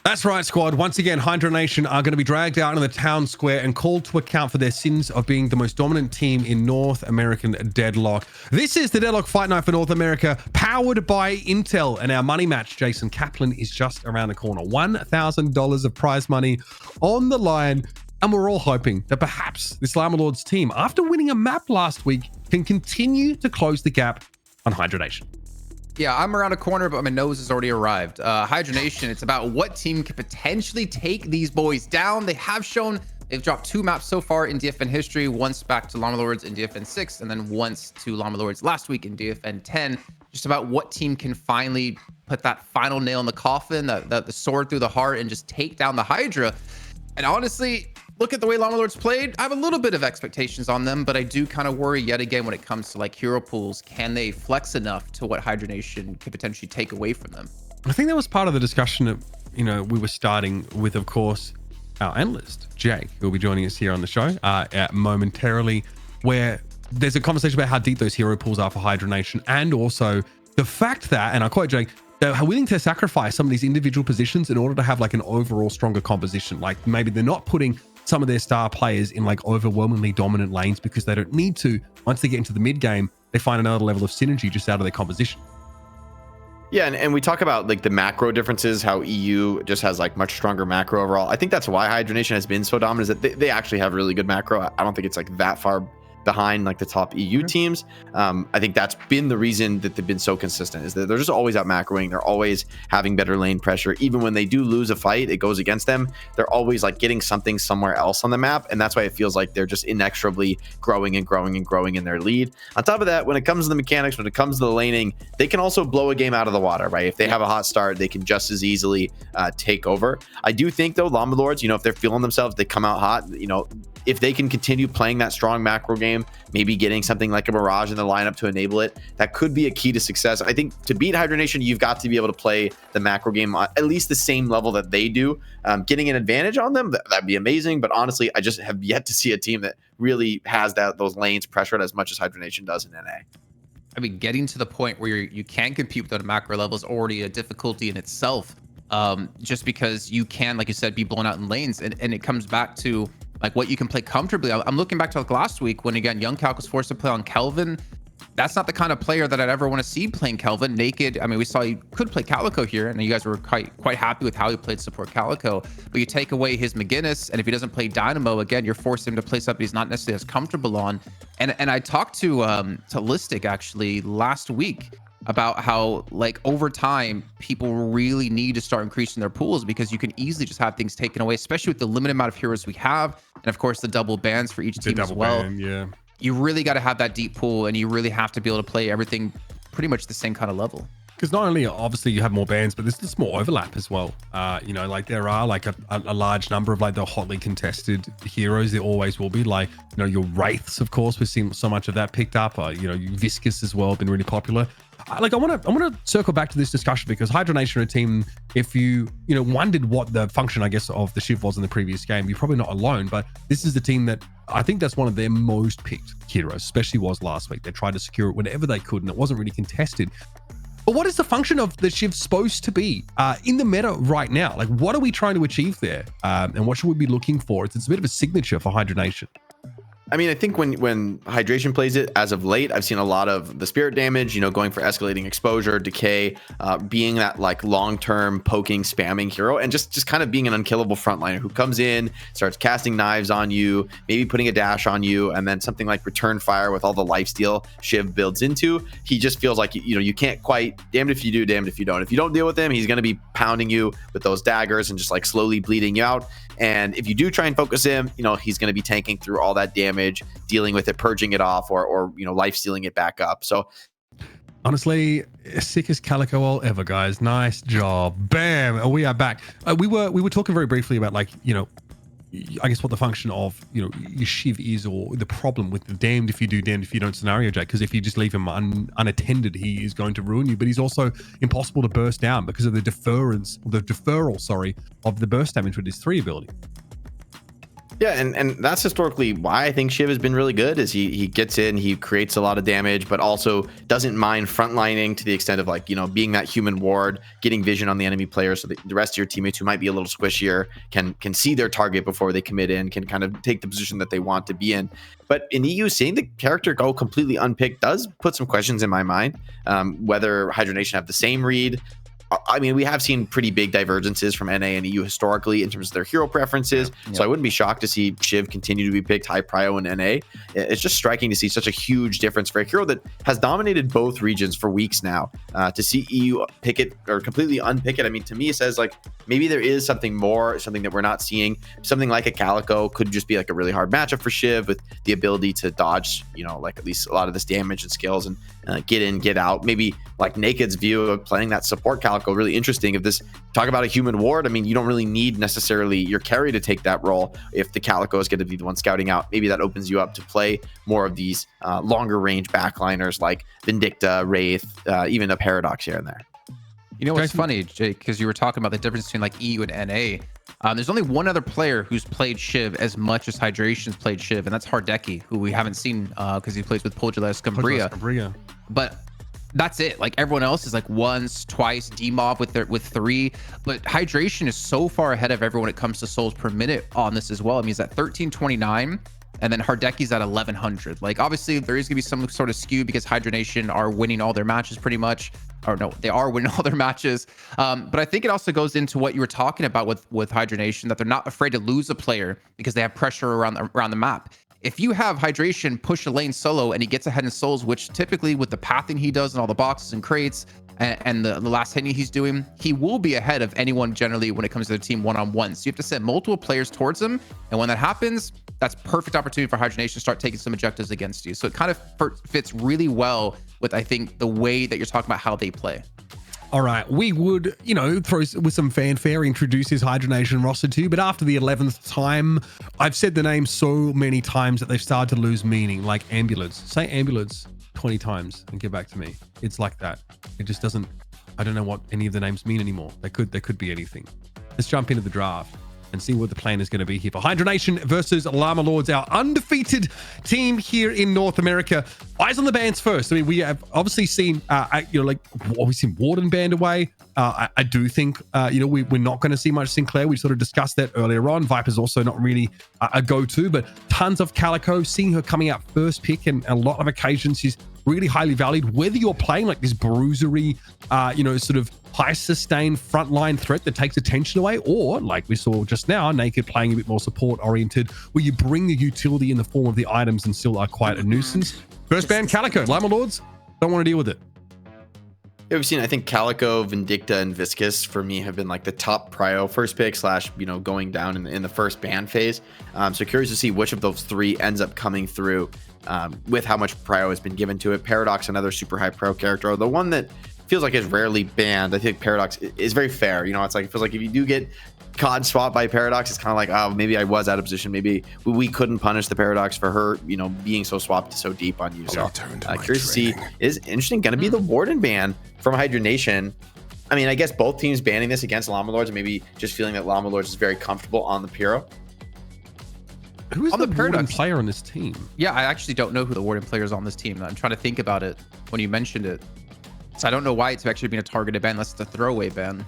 That's right, squad. Once again, Hydra Nation are going to be dragged out into the town square and called to account for their sins of being the most dominant team in North American Deadlock. This is the Deadlock Fight Night for North America, powered by Intel, and our money match, Jason Kaplan, is just around the corner. $1,000 of prize money on the line, and we're all hoping that perhaps this Llama Lords team, after winning a map last week, can continue to close the gap on Hydra Nation. Yeah, I'm around a corner, but my nose has already arrived. Hydra Nation, it's about what team can potentially take these boys down. They have shown they've dropped 2 maps so far in DFN history, once back to Llama Lords in DFN 6, and then once to Llama Lords last week in DFN 10. Just about what team can finally put that final nail in the coffin, the sword through the heart, and just take down the Hydra. And honestly, look at the way Llama Lords played. I have a little bit of expectations on them, but I do kind of worry yet again when it comes to like hero pools. Can they flex enough to what Hydra Nation could potentially take away from them? I think that was part of the discussion that, we were starting with, of course, our analyst, Jake, who will be joining us here on the show momentarily, where there's a conversation about how deep those hero pools are for Hydra Nation, and also the fact that, and I quote Jake, they're willing to sacrifice some of these individual positions in order to have like an overall stronger composition. Like maybe they're not putting some of their star players in like overwhelmingly dominant lanes because they don't need to. Once they get into the mid game, they find another level of synergy just out of their composition. Yeah, and we talk about like the macro differences, how EU just has like much stronger macro overall. I think that's why Hydra Nation has been so dominant, is that they actually have really good macro. I don't think it's like that far behind like the top EU teams. I think that's been the reason that they've been so consistent, is that they're just always out macroing. They're always having better lane pressure. Even when they do lose a fight, it goes against them. They're always like getting something somewhere else on the map. And that's why it feels like they're just inexorably growing and growing and growing in their lead. On top of that, when it comes to the mechanics, when it comes to the laning, they can also blow a game out of the water, right? If they have a hot start, they can just as easily take over. I do think though, Llama Lords, if they're feeling themselves, they come out hot, if they can continue playing that strong macro game, maybe getting something like a Mirage in the lineup to enable it, that could be a key to success. I think to beat Hydra Nation, you've got to be able to play the macro game at least the same level that they do. Getting an advantage on them, that'd be amazing. But honestly, I just have yet to see a team that really has those lanes pressured as much as Hydra Nation does in NA. I mean, getting to the point where you can't compete with the macro level is already a difficulty in itself. Just because you can, like you said, be blown out in lanes. And it comes back to like what you can play comfortably. I'm looking back to like last week when, again, Young Calc was forced to play on Kelvin. That's not the kind of player that I'd ever want to see playing Kelvin. Naked, I mean, we saw you could play Calico here, and you guys were quite happy with how he played support Calico. But you take away his McGinnis, and if he doesn't play Dynamo, again, you're forcing him to play something he's not necessarily as comfortable on. And I talked to Listic actually last week about how like over time people really need to start increasing their pools, because you can easily just have things taken away, especially with the limited amount of heroes we have, and of course the double bans for each team as well. Yeah, you really got to have that deep pool, and you really have to be able to play everything pretty much the same kind of level. Because not only obviously you have more bans, but there's just more overlap as well. Like there are like a large number of like the hotly contested heroes. There always will be, like, your Wraiths, of course. We've seen so much of that picked up. Viscous as well, been really popular. I want to circle back to this discussion, because Hydra Nation are a team, if you wondered what the function, I guess, of the Shiv was in the previous game, you're probably not alone. But this is the team that I think that's one of their most picked heroes, especially was last week. They tried to secure it whenever they could, and it wasn't really contested. But what is the function of the Shiv supposed to be in the meta right now? Like, what are we trying to achieve there? And what should we be looking for? It's a bit of a signature for Hydra Nation. I mean, I think when Hydration plays it as of late, I've seen a lot of the spirit damage, going for escalating exposure, decay, being that like long-term poking, spamming hero, and just kind of being an unkillable frontliner who comes in, starts casting knives on you, maybe putting a dash on you, and then something like return fire with all the lifesteal Shiv builds into. He just feels like, you can't quite, damned if you do, damned if you don't. If you don't deal with him, he's going to be pounding you with those daggers and just like slowly bleeding you out. And if you do try and focus him, he's going to be tanking through all that damage, dealing with it, purging it off, or life stealing it back up. So honestly, sickest Calico all ever, guys. Nice job. Bam. We are back. We were talking very briefly about, like, I guess what the function of your Shiv is, or the problem with the damned if you do, damned if you don't scenario, Jake. Because if you just leave him unattended, he is going to ruin you. But he's also impossible to burst down because of the deferral of the burst damage with his 3 ability. Yeah, and that's historically why I think Shiv has been really good. Is he gets in, he creates a lot of damage, but also doesn't mind frontlining to the extent of like, you know, being that human ward, getting vision on the enemy player, so the rest of your teammates who might be a little squishier can see their target before they commit in, can kind of take the position that they want to be in. But in EU, seeing the character go completely unpicked does put some questions in my mind. Whether Hydra Nation have the same read. I mean, we have seen pretty big divergences from NA and EU historically in terms of their hero preferences. So I wouldn't be shocked to see Shiv continue to be picked high prio in NA. It's just striking to see such a huge difference for a hero that has dominated both regions for weeks now. To see EU pick it or completely unpick it, I mean, to me, it says like maybe there is something more, something that we're not seeing. Something like a Calico could just be like a really hard matchup for Shiv with the ability to dodge, you know, like at least a lot of this damage and skills and get in, get out. Maybe like Naked's view of playing that support Calico really interesting. If this talk about a human ward, I mean, you don't really need necessarily your carry to take that role. If the Calico is going to be the one scouting out, maybe that opens you up to play more of these longer range backliners like Vindicta, Wraith, even a Paradox here and there. You know what's funny, Jake, because you were talking about the difference between like EU and NA. There's only one other player who's played Shiv as much as Hydration's played Shiv, and that's Hardeki, who we haven't seen because he plays with Pulgula Scumbria. But that's it. Like everyone else is like once, twice, demob with 3. But Hydration is so far ahead of everyone when it comes to souls per minute on this as well. I mean, he's at 1329. And then Hardeki's at 1100. Like obviously there is gonna be some sort of skew because Hydra Nation are winning all their matches pretty much. Or no, they are winning all their matches. But I think it also goes into what you were talking about with Hydra Nation, that they're not afraid to lose a player because they have pressure around the map. If you have Hydration push a lane solo and he gets ahead in souls, which typically with the pathing he does and all the boxes and crates and the last hitting he's doing, he will be ahead of anyone generally when it comes to the team one-on-one. So you have to send multiple players towards him. And when that happens, that's perfect opportunity for Hydra Nation to start taking some objectives against you. So it kind of fits really well with, I think, the way that you're talking about how they play. All right, we would, you know, throw with some fanfare, introduce his Hydra Nation roster too, but after the 11th time, I've said the name so many times that they've started to lose meaning, like ambulance. Say ambulance 20 times and get back to me. It's like that. It just doesn't, I don't know what any of the names mean anymore. They could be anything. Let's jump into the draft and see what the plan is going to be here for Hydra Nation versus Llama Lords, our undefeated team here in North America. Eyes on the bans first. I mean, we have obviously seen, you know, like obviously Warden banned away. I do think, you know, we're not going to see much Sinclair. We sort of discussed that earlier on. Viper's also not really a go-to, but tons of Calico. Seeing her coming out first pick, and a lot of occasions she's really highly valued. Whether you're playing like this bruisery, you know, sort of high sustained frontline threat that takes attention away, or like we saw just now, Naked playing a bit more support oriented, where you bring the utility in the form of the items and still are quite a nuisance. First ban, Calico. Llama Lords don't want to deal with it. Yeah, we've seen, I think Calico, Vindicta, and Viscous for me have been like the top prio first pick / you know, going down in the first ban phase. So curious to see which of those 3 ends up coming through with how much prio has been given to it. Paradox, another super high pro character, the one that feels like is rarely banned. I think Paradox is very fair. You know, it's like, it feels like if you do get COD swapped by Paradox, it's kind of like, oh, maybe I was out of position. Maybe we couldn't punish the Paradox for her, you know, being so swapped so deep on you. So curious to see. Is interesting going to be the Warden ban from Hydra Nation. I mean, I guess both teams banning this against Llama Lords, and maybe just feeling that Llama Lords is very comfortable on the Pyro. Who is the Warden player on this team? Yeah, I actually don't know who the Warden player is on this team. I'm trying to think about it when you mentioned it. So I don't know why it's actually been a targeted ban unless it's a throwaway ban.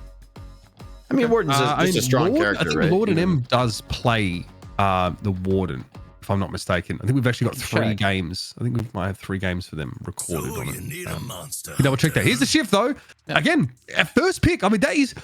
I mean, Warden's just a strong character, I think right? Lord and M does play the Warden, if I'm not mistaken. I think we've actually got 3 games. I think we might have 3 games for them recorded on it. You double check that. Here's the shift though. Yeah. Again, at first pick. I mean, that is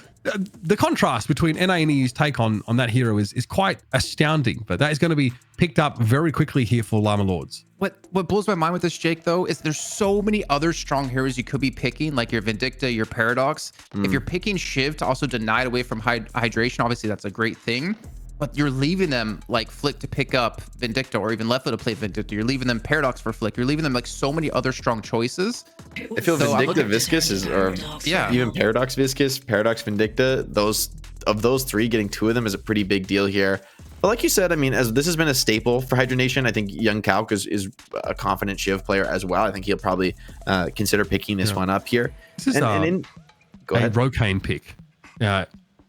the contrast between NA and EU's take on that hero is quite astounding. But that is going to be picked up very quickly here for Llama Lords. What blows my mind with this, Jake, though, is there's so many other strong heroes you could be picking, like your Vindicta, your Paradox. If you're picking Shiv to also deny it away from hydration, obviously that's a great thing. But you're leaving them like Flick to pick up Vindicta, or even Leftfoot to play Vindicta. You're leaving them Paradox for Flick. You're leaving them like so many other strong choices. I feel so Vindicta Viscous is, or yeah, even Paradox Viscous, Paradox Vindicta, those 3, getting 2 of them is a pretty big deal here. But like you said, I mean, as this has been a staple for Hydra Nation, I think Young Kalk is a confident Shiv player as well. I think he'll probably consider picking this one up here. This is go ahead. Rokane pick.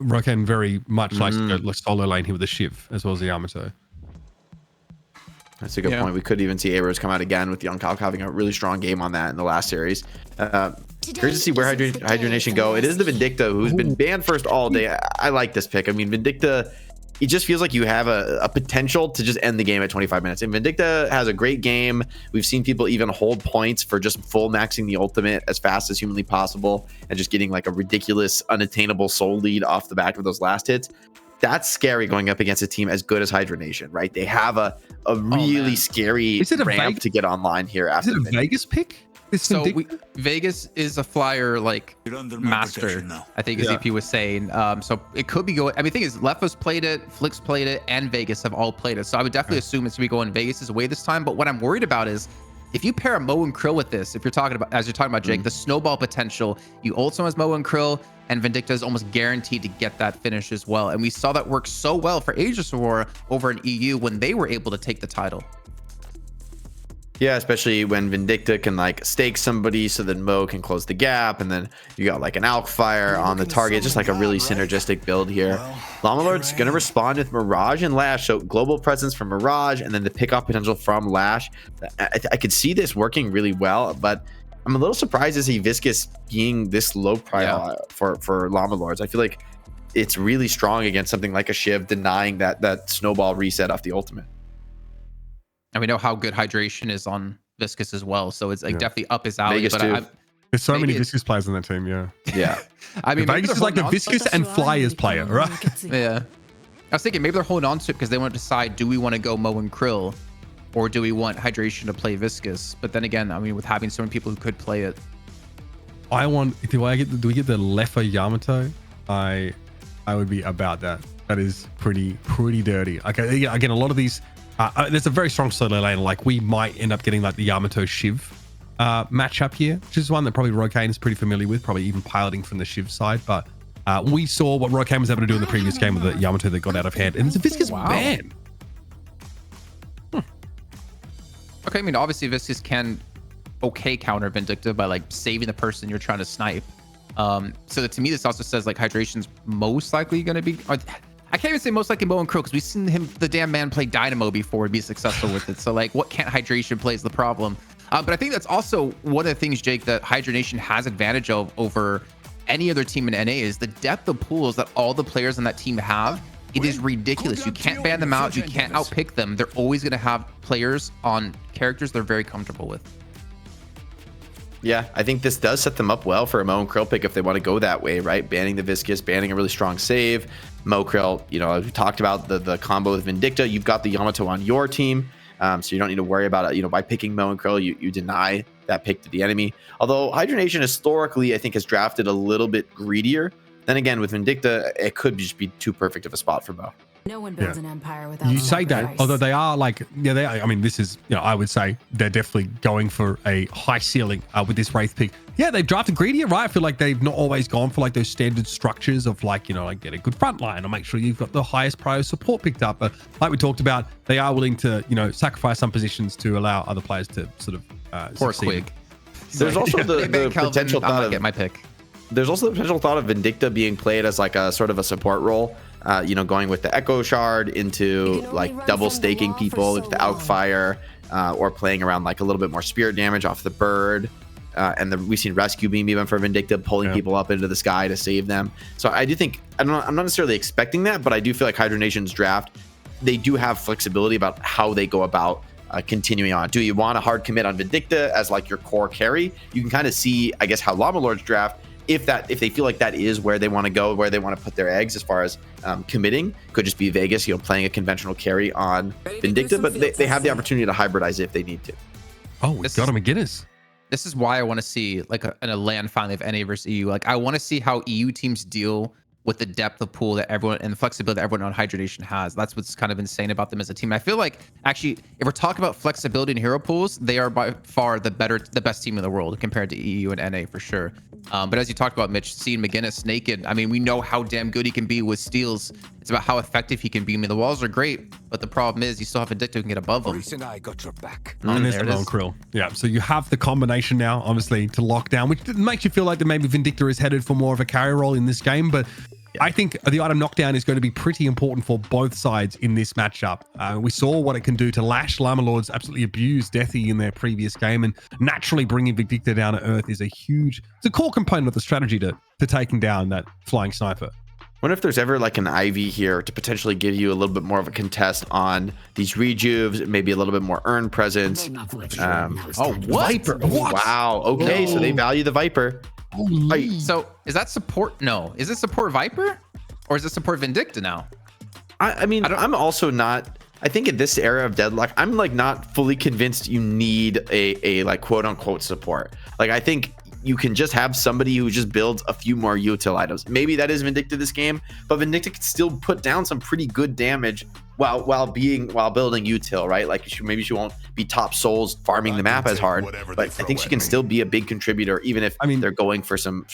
Rokane very much likes to go solo lane here with the Shiv as well as the Yamato. That's a good point. We could even see Arrows come out again with Young Calc having a really strong game on that in the last series. Curious to see where Hydra Nation go. It is the Vindicta who's been banned first all day. I like this pick. I mean, Vindicta, it just feels like you have a potential to just end the game at 25 minutes. And Vindicta has a great game. We've seen people even hold points for just full maxing the ultimate as fast as humanly possible and just getting like a ridiculous, unattainable soul lead off the back of those last hits. That's scary going up against a team as good as Hydra Nation, right? They have a really scary ramp to get online here. After is it a Vegas pick? So Vegas is a flyer like master, I think, as EP was saying. So it could be going. I mean, the thing is, Lefo's played it, Flicks played it, and Vegas have all played it. So I would definitely assume it's gonna be going Vegas' way this time. But what I'm worried about is if you pair Mo and Krill with this, if you're talking about, as you're talking about, Jake, the snowball potential, you also has Mo and Krill, and Vindicta is almost guaranteed to get that finish as well. And we saw that work so well for Aegis Aurora over in EU when they were able to take the title. Yeah, especially when Vindicta can like stake somebody so that Mo can close the gap, and then you got like an Alk Fire on the target, just like a really synergistic build here. Llama Lord's gonna respond with Mirage and Lash, so global presence from Mirage and then the pick off potential from Lash. I could see this working really well, but I'm a little surprised to see Viscous being this low prior for Llama Lords. I feel like it's really strong against something like a Shiv denying that snowball reset off the ultimate. And we know how good hydration is on Viscous as well, so it's like definitely up his alley. Vegas but there's so many Viscous players on that team. Yeah. I mean, Vegas is like the Viscous and Flyers player, right? Yeah. I was thinking maybe they're holding on to it because they want to decide: do we want to go Mo and Krill, or do we want hydration to play Viscous? But then again, I mean, with having so many people who could play it, do we get the Lefo Yamato? I would be about that. That is pretty dirty. Okay, again, a lot of these. There's a very strong solo lane. Like we might end up getting like the Yamato Shiv matchup here, which is one that probably Rokane is pretty familiar with, probably even piloting from the Shiv side. But we saw what Rokane was able to do in the previous game with the Yamato that got out of hand, and it's a Viscous ban. Okay, I mean, obviously Viscous can counter Vindicta by like saving the person you're trying to snipe. So to me, this also says like hydration's most likely going to be. I can't even say most likely Mo and Krill because we've seen him, the damn man, play Dynamo before and be successful with it. So like, what can't hydration play is the problem. But I think that's also one of the things, Jake, that Hydra Nation has advantage of over any other team in NA is the depth of pools that all the players on that team have. It is ridiculous. You can't ban them out. You can't outpick them. They're always going to have players on characters they're very comfortable with. Yeah, I think this does set them up well for a Mo and Krill pick if they want to go that way, right? Banning the Viscous, banning a really strong save. Mo Krill, you know, as we talked about the combo with Vindicta, you've got the Yamato on your team, so you don't need to worry about it. You know, by picking Mo and Krill, you deny that pick to the enemy. Although Hydra Nation historically, I think, has drafted a little bit greedier. Then again, with Vindicta, it could just be too perfect of a spot for Mo. No one builds an empire without you say that, although they are like, I mean, this is, I would say they're definitely going for a high ceiling with this Wraith pick. Yeah, they've drafted greedier, right? I feel like they've not always gone for like those standard structures of like, like get a good front line or make sure you've got the highest prior support picked up. But like we talked about, they are willing to, sacrifice some positions to allow other players to sort of poor succeed. Quig. There's also the potential thought of get my pick. There's also the potential thought of Vindicta being played as like a sort of a support role, going with the Echo Shard into like double staking people with the Alk Fire, or playing around like a little bit more spirit damage off the bird. And we've seen Rescue Beam even for Vindicta, pulling people up into the sky to save them. So I do think, I'm not necessarily expecting that, but I do feel like Hydra Nation's draft, they do have flexibility about how they go about continuing on. Do you want a hard commit on Vindicta as like your core carry? You can kind of see, I guess, how Llama Lords draft, if they feel like that is where they want to go, where they want to put their eggs as far as committing. Could just be Vegas, playing a conventional carry on Vindicta, but they have the opportunity to hybridize it if they need to. Oh, we got him a Guinness. This is why I want to see like a land finally of NA versus EU. Like I want to see how EU teams deal with the depth of pool that everyone and the flexibility that everyone on Hydra Nation has. That's what's kind of insane about them as a team. I feel like actually, if we're talking about flexibility in hero pools, they are by far the best team in the world compared to EU and NA for sure. But as you talked about, Mitch, seeing McGinnis naked, I mean, we know how damn good he can be with steals. It's about how effective he can be. I mean, the walls are great, but the problem is you still have Vindicta who can get above them. And I got your back. And there's the Lone Krill. Yeah, so you have the combination now, obviously, to lock down, which makes you feel like that maybe Vindicta is headed for more of a carry role in this game, but I think the item knockdown is going to be pretty important for both sides in this matchup. We saw what it can do to Lash. Llama Lords absolutely abused Deathy in their previous game, and naturally bringing Vindicta down to earth is it's a core component of the strategy to taking down that flying sniper. Wonder if there's ever like an Ivy here to potentially give you a little bit more of a contest on these rejuves, maybe a little bit more earn presence. Oh, what? Viper. What? Wow. Okay, so they value the Viper. So is that support? No. Is it support Viper? Or is it support Vindicta now? I mean, I'm also not... I think in this era of Deadlock, I'm like not fully convinced you need a like quote unquote support. Like I think you can just have somebody who just builds a few more util items. Maybe that is Vindicta this game, but Vindicta can still put down some pretty good damage while building util, right? Like maybe she won't be top souls farming the map as hard, but I think she can still be a big contributor, even if they're going for some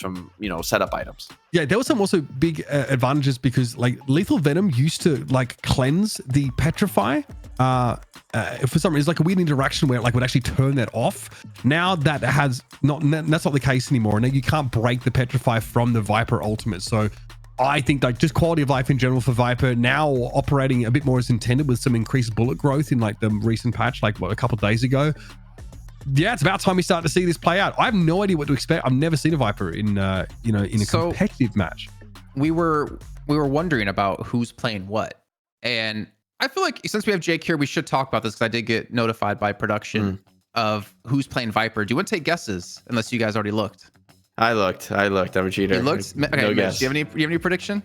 setup items. Yeah, there was some also big advantages because like Lethal Venom used to like cleanse the Petrify. For some reason, it's like a weird interaction where it like would actually turn that off. Now that's not the case anymore. Now you can't break the Petrify from the Viper ultimate. So I think like just quality of life in general for Viper now operating a bit more as intended with some increased bullet growth in like the recent patch, like a couple of days ago. Yeah, it's about time we start to see this play out. I have no idea what to expect. I've never seen a Viper in a competitive match. We were wondering about who's playing what, and I feel like since we have Jake here, we should talk about this because I did get notified by production of who's playing Viper. Do you want to take guesses? Unless you guys already looked. I looked. I'm a cheater. You looked? Okay, no Mitch, guess. do you have any prediction?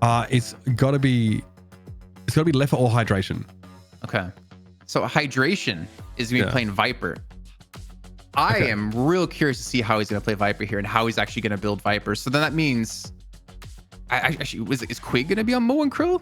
It's gotta be Leffa or Hydration. Okay. So Hydration is going to be playing Viper. I am real curious to see how he's going to play Viper here and how he's actually going to build Viper. So then that means, is Quig going to be on Mo and Krill?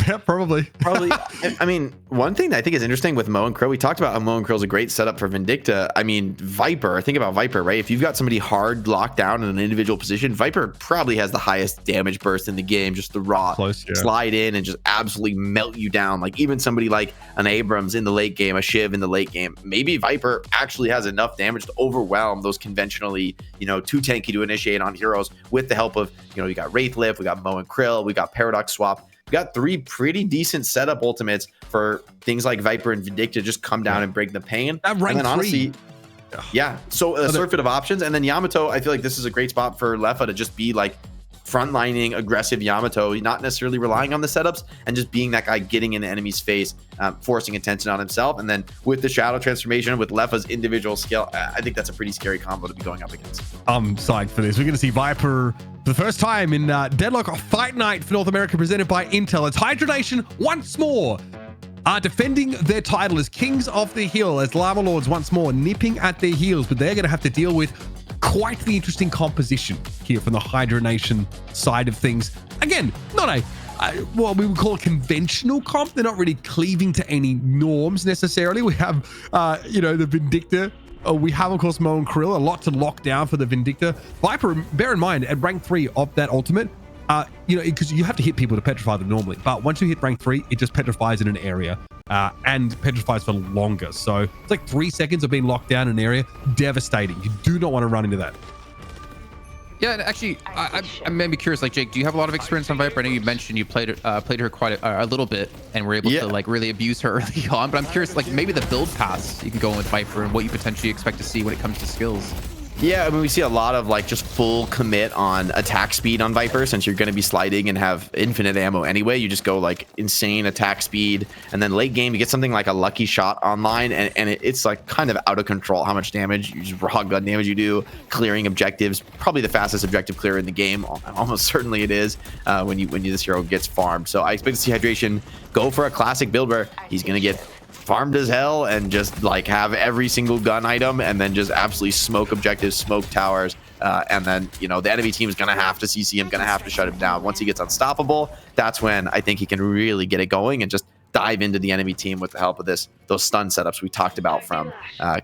Yeah, probably. I mean, one thing that I think is interesting with Mo and Krill, we talked about how Mo and Krill is a great setup for Vindicta. I mean, Viper, think about Viper, right? If you've got somebody hard locked down in an individual position, Viper probably has the highest damage burst in the game, just the raw slide in and just absolutely melt you down. Like even somebody like an Abrams in the late game, a Shiv in the late game, maybe Viper actually has enough damage to overwhelm those conventionally, too tanky to initiate on heroes with the help of, you got Wraith Lift, we got Mo and Krill, we got Paradox Swap. We got 3 pretty decent setup ultimates for things like Viper and Vindicta just come down and break the pain. That rank and then honestly, so a surfeit of options. And then Yamato, I feel like this is a great spot for Leffa to just be like frontlining aggressive Yamato, not necessarily relying on the setups and just being that guy getting in the enemy's face, forcing attention on himself. And then with the shadow transformation, with Leffa's individual skill, I think that's a pretty scary combo to be going up against. I'm psyched for this. We're going to see Viper for the first time in Deadlock Fight Night for North America presented by Intel. It's Hydra Nation once more defending their title as Kings of the Hill, as Llama Lords once more nipping at their heels, but they're going to have to deal with quite the interesting composition here from the Hydra Nation side of things. Again, not what we would call a conventional comp. They're not really cleaving to any norms necessarily. We have, the Vindicta. We have, of course, Mo and Krill, a lot to lock down for the Vindicta. Viper, bear in mind, at rank 3 of that ultimate, because you have to hit people to petrify them normally. But once you hit rank 3, it just petrifies in an area and petrifies for longer. So it's like 3 seconds of being locked down in an area. Devastating. You do not want to run into that. Yeah, and actually, I'm maybe curious. Like Jake, do you have a lot of experience on Viper? I know you mentioned you played her quite a little bit and were able to like really abuse her early on. But I'm curious, like maybe the build paths you can go in with Viper and what you potentially expect to see when it comes to skills. Yeah, I mean, we see a lot of like just full commit on attack speed on Viper, since you're going to be sliding and have infinite ammo anyway. You just go like insane attack speed, and then late game you get something like a lucky shot online, and it's like kind of out of control how much damage you just raw gun damage you do, clearing objectives. Probably the fastest objective clear in the game, almost certainly it is when this hero gets farmed. So I expect to see Hydration go for a classic build where he's going to get farmed as hell and just like have every single gun item and then just absolutely smoke objectives, smoke towers, and then the enemy team is gonna have to CC him, gonna have to shut him down. Once he gets unstoppable, that's when I think he can really get it going and just dive into the enemy team with the help of those stun setups we talked about from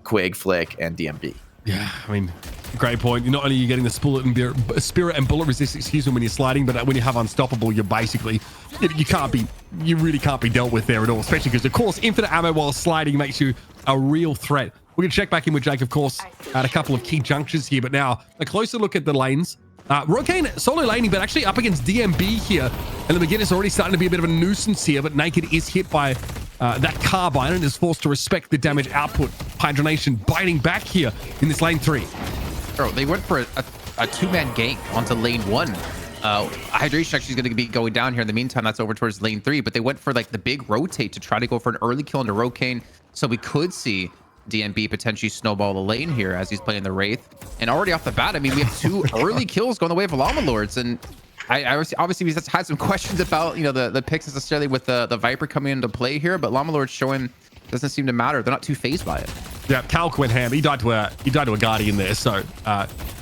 Quig, Flick, and DMB. Yeah, I mean, great point. Not only are you getting the spirit and bullet resist, when you're sliding, but when you have unstoppable, you're basically, you really can't be dealt with there at all, especially because, of course, infinite ammo while sliding makes you a real threat. We're going to check back in with Jake, of course, at a couple of key junctures here, but now a closer look at the lanes. Rokane solo laning, but actually up against DMB here. And the McGinn is already starting to be a bit of a nuisance here, but Naked is hit by that carbine and is forced to respect the damage output. Hydra Nation biting back here in this lane 3. Bro, they went for a two-man gank onto lane 1. Hydration actually is going to be going down here. In the meantime, that's over towards lane 3, but they went for like the big rotate to try to go for an early kill into Rokane. So we could see DMB potentially snowball the lane here as he's playing the Wraith. And already off the bat, I mean, we have 2 early kills going the way of Llama Lords. And I obviously we had some questions about, you know, the picks necessarily with the Viper coming into play here, but Llama Lords showing doesn't seem to matter. They're not too phased by it. Yeah, Calc went ham. He died to a Guardian there, so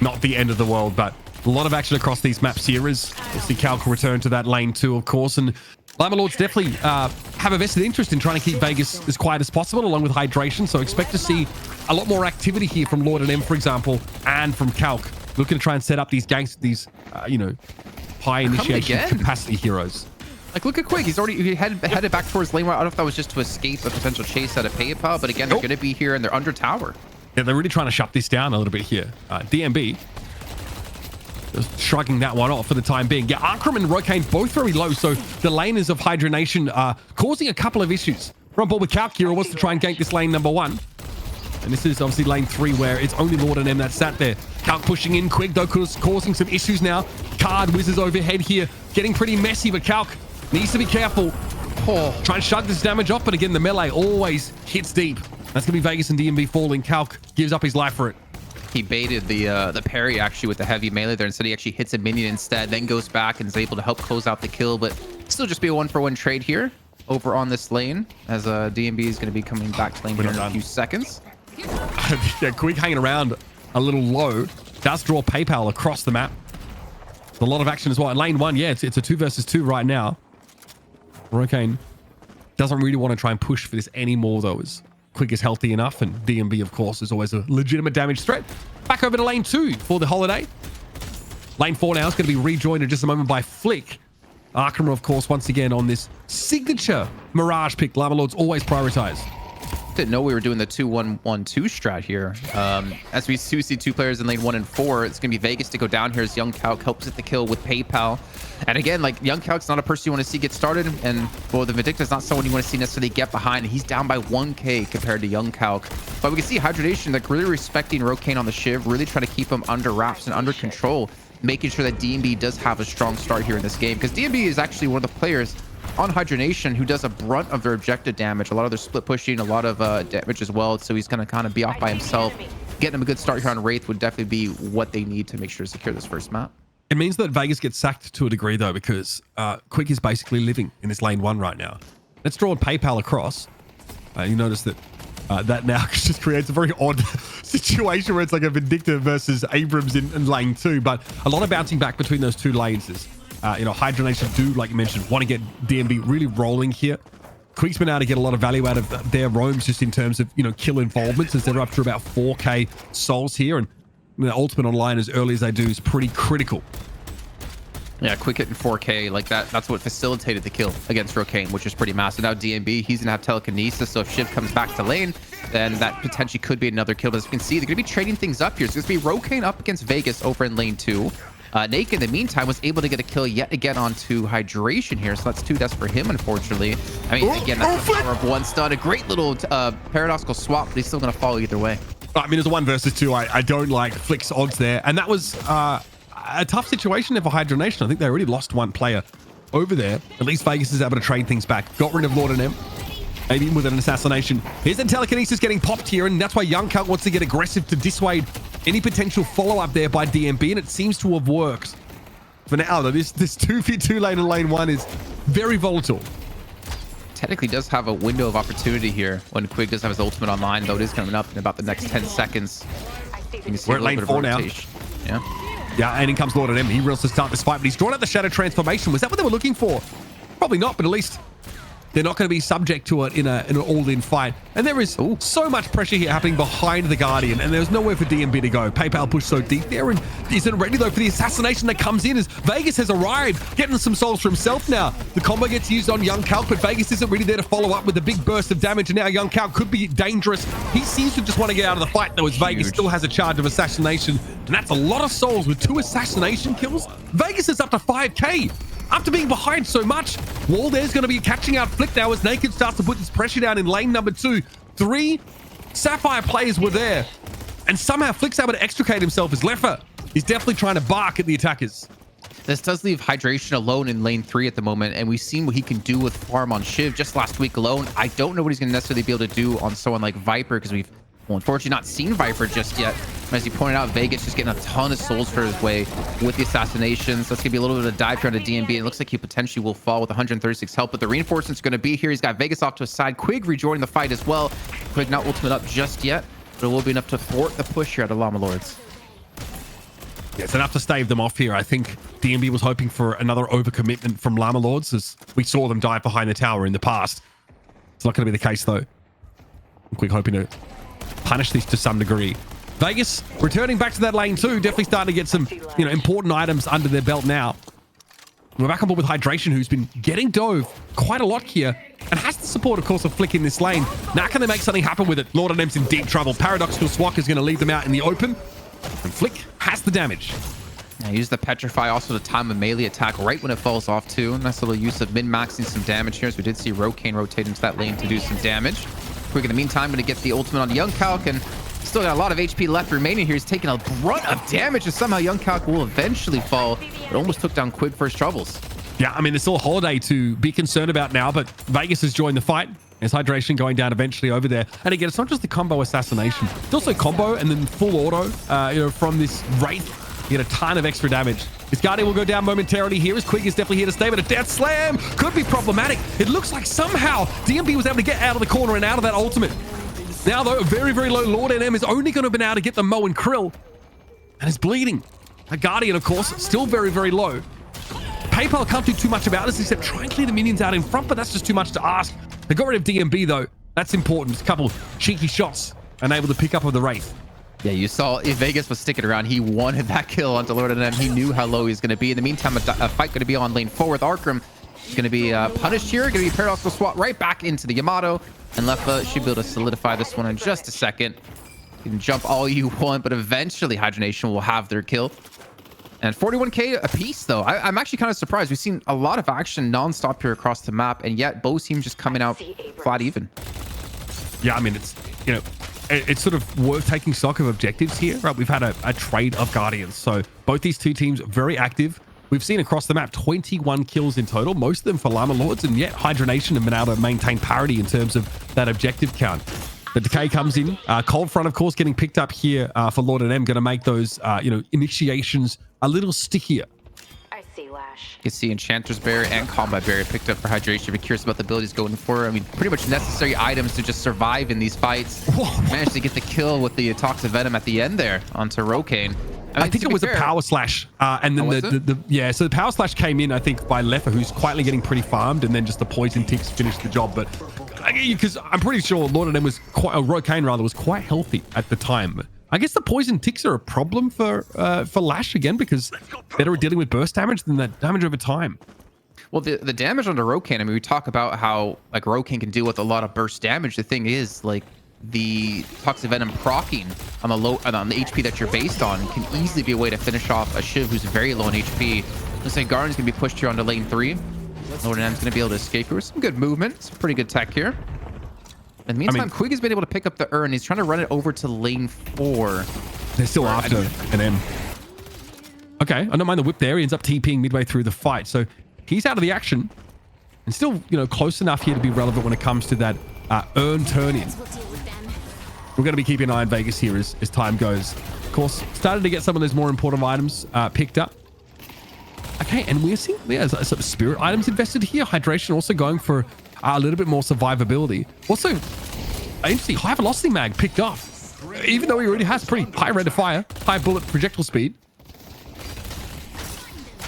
not the end of the world, but a lot of action across these maps here as we'll see Calc return to that lane 2, of course, and Llama Lords definitely have a vested interest in trying to keep Vegas as quiet as possible, along with Hydration. So expect to see a lot more activity here from Lord and M, for example, and from Calc, looking to try and set up these ganks, these you know, high initiation capacity heroes. Like, look at Quig. He's already headed back towards lane 1. I don't know if that was just to escape a potential chase out of PayPal, but again, they're going to be here and they're under tower. Yeah, they're really trying to shut this down a little bit here. DMB just shrugging that one off for the time being. Yeah, Arkram and Rokane both very low, so the laners of Hydra Nation are causing a couple of issues. We're on board with Calc here, who wants to try and gank this lane number 1. And this is obviously lane 3, where it's only Lord and M that sat there. Calc pushing in. Quig, though, causing some issues now. Card whizzes overhead here, getting pretty messy, but Calc needs to be careful. Oh, try and shrug this damage off, but again, the melee always hits deep. That's going to be Vegas and DMB falling. Calc gives up his life for it. He baited the parry actually with the heavy melee there. Instead, he actually hits a minion instead, then goes back and is able to help close out the kill, but still just be a 1-for-1 trade here over on this lane, as DMB is going to be coming back to lane here in a few seconds. Yeah, Quig hanging around a little low. Does draw PayPal across the map. A lot of action as well. In lane 1, yeah, it's a 2 versus 2 right now. Rokane doesn't really want to try and push for this anymore, though, as Quig is healthy enough, and DMB, of course, is always a legitimate damage threat. Back over to lane 2 for the holiday. Lane 4 now is going to be rejoined in just a moment by Flick. Arkhammer, of course, once again on this signature Mirage pick. Llama Lords always prioritize. Didn't know we were doing the 2-1-1-2 strat here. As we see 2 players in lane 1 and 4, it's going to be Vegas to go down here as Young Calc helps get the kill with PayPal. And again, like, Young Calc's not a person you want to see get started, and well, the Vindicta's not someone you want to see necessarily get behind. He's down by 1k compared to Young Calc. But we can see Hydra Nation like really respecting Rokane on the Shiv, really trying to keep him under wraps and under control, making sure that DMB does have a strong start here in this game, because DMB is actually one of the players on Hydra Nation who does a brunt of their objective damage, a lot of their split pushing, a lot of damage as well. So he's going to kind of be off by himself. Getting him a good start here on Wraith would definitely be what they need to make sure to secure this first map. It means that Vegas gets sacked to a degree, though, because Quig is basically living in this lane 1 right now. Let's draw PayPal across. You notice that that now just creates a very odd situation where it's like a Vindicta versus Abrams in lane 2, but a lot of bouncing back between those 2 lanes is you know, Hydra Nation do, like you mentioned, want to get DMB really rolling here. Quig's been able to get a lot of value out of their roams just in terms of, you know, kill involvement, since they're up to about 4k souls here, and the ultimate online as early as they do is pretty critical. Yeah, quick hit in 4k, like that's what facilitated the kill against Rokane, which is pretty massive. Now DMB, he's gonna have telekinesis, so if Shiv comes back to lane, then that potentially could be another kill. But as you can see, they're gonna be trading things up here. So it's gonna be Rokane up against Vegas over in lane 2. Naked, in the meantime, was able to get a kill yet again onto Hydration here, so that's 2 deaths for him, unfortunately. I mean, again, that's the power of 1 stun. A great little paradoxical swap, but he's still going to follow either way. I mean, it's a 1 versus 2. I don't like Flick's odds there, and that was a tough situation there for Hydra Nation. I think they already lost 1 player over there. At least Vegas is able to trade things back. Got rid of Lord and M. Maybe with an assassination. Here's the telekinesis getting popped here, and that's why Young Calc wants to get aggressive to dissuade any potential follow-up there by DMB, and it seems to have worked. For now, though, this 2v2 lane in lane 1 is very volatile. Technically does have a window of opportunity here when Quig does have his ultimate online, though it is coming up in about the next 10 seconds. You can see we're at lane 4 now. Yeah, and in comes Lord and M. He reels to start this fight, but he's drawn out the Shadow Transformation. Was that what they were looking for? Probably not, but at least they're not going to be subject to it in an all-in fight. And there is so much pressure here happening behind the Guardian, and there's nowhere for DMB to go. PayPal pushed so deep there, and isn't ready though for the assassination that comes in as Vegas has arrived, getting some souls for himself now. The combo gets used on Young Calc, but Vegas isn't really there to follow up with a big burst of damage, and now Young Calc could be dangerous. He seems to just want to get out of the fight though, as Vegas still has a charge of assassination, and that's a lot of souls with 2 assassination kills. Vegas is up to 5k. After being behind so much, Wall there's going to be catching out Flick now as Naked starts to put this pressure down in lane number 2. 3 Sapphire players were there, and somehow Flick's able to extricate himself as Leffa is definitely trying to bark at the attackers. This does leave Hydration alone in lane 3 at the moment, and we've seen what he can do with farm on Shiv just last week alone. I don't know what he's going to necessarily be able to do on someone like Viper, because we've, well, unfortunately not seen Viper just yet. As you pointed out, Vegas just getting a ton of souls for his way with the assassinations. So it's going to be a little bit of a dive here on the DMB, and it looks like he potentially will fall with 136 health, but the reinforcement's going to be here. He's got Vegas off to a side. Quig rejoining the fight as well. Quig not ultimate up just yet, but it will be enough to thwart the push here at the Llama Lords. Yeah, it's enough to stave them off here. I think DMB was hoping for another overcommitment from Llama Lords, as we saw them dive behind the tower in the past. It's not going to be the case, though. Quig hoping to punish this to some degree. Vegas returning back to that lane too, definitely starting to get some, important items under their belt now. We're back on board with Hydration, who's been getting dove quite a lot here and has the support, of course, of Flick in this lane. Now can they make something happen with it? Lord and M's in deep trouble. Paradoxical Swak is going to leave them out in the open, and Flick has the damage. Now use the Petrify also to time a melee attack right when it falls off too. Nice little use of min-maxing some damage here, as we did see Rokane rotate into that lane to do some damage. Quig in the meantime going to get the ultimate on Young Calc, and still got a lot of HP left remaining here. He's taking a brunt of damage, and somehow Young Calc will eventually fall. It almost took down Quig for his troubles. Yeah, I mean, it's still a Holiday to be concerned about now, but Vegas has joined the fight. There's Hydration going down eventually over there. And again, it's not just the combo assassination. It's also combo and then full auto, from this Wraith. You get a ton of extra damage. This Guardian will go down momentarily here as Quig is definitely here to stay, but a Death Slam could be problematic. It looks like somehow DMB was able to get out of the corner and out of that ultimate. Now, though, a very, very low Lord NM is only going to be able to get the Mo and Krill, and is bleeding. A Guardian, of course, still very, very low. PayPal can't do too much about this except try and clear the minions out in front, but that's just too much to ask. They got rid of DMB, though. That's important. A couple cheeky shots and able to pick up with the Wraith. Yeah, you saw if Vegas was sticking around, he wanted that kill onto Lord NM. He knew how low he was going to be. In the meantime, a fight going to be on lane 4 with Arkram. He's going to be punished here. Going to be Paradoxical Swat right back into the Yamato. And Leffa should be able to solidify this one in just a second. You can jump all you want, but eventually Hydra Nation will have their kill. And 41k a piece, though. I'm actually kind of surprised. We've seen a lot of action non-stop here across the map, and yet both teams just coming out flat even. Yeah, I mean, it's, it's sort of worth taking stock of objectives here, right? We've had a trade of Guardians. So both these two teams very active. We've seen across the map 21 kills in total, most of them for Llama Lords, and yet Hydra Nation have been able to maintain parity in terms of that objective count. The decay comes in. Cold Front, of course, getting picked up here for Lord and M, going to make those, initiations a little stickier. I see, Lash. You can see Enchanter's Barrier and Combat Barrier picked up for Hydration. Be curious about the abilities going for. I mean, pretty much necessary items to just survive in these fights. Managed to get the kill with the Toxic Venom at the end there onto Rokane. I think it was a Power Slash, and then so the Power Slash came in, I think, by Leffa, who's quietly getting pretty farmed, and then just the Poison Ticks finished the job. But because I'm pretty sure Lord and M was Rokane rather was quite healthy at the time. I guess the Poison Ticks are a problem for Lash again, because better at dealing with burst damage than that damage over time. Well, the damage on the Rokane, I mean, we talk about how like Rokane can deal with a lot of burst damage. The thing is, like, the Toxic Venom proccing on the HP that you're based on can easily be a way to finish off a Shiv who's very low on HP. Let's say Garden's gonna be pushed here onto lane 3. Lord M's gonna be able to escape here with some good movement. Some pretty good tech here. In the meantime, Quig has been able to pick up the urn. He's trying to run it over to lane 4. They're still after an M. Okay, I don't mind the whip there. He ends up TPing midway through the fight, so he's out of the action and still, close enough here to be relevant when it comes to that urn turn-in. We're going to be keeping an eye on Vegas here as time goes. Of course, started to get some of those more important items picked up. Okay, and we're seeing some spirit items invested here. Hydration also going for a little bit more survivability. Also, interesting, high velocity mag picked up, even though he already has pretty high rate of fire, high bullet projectile speed.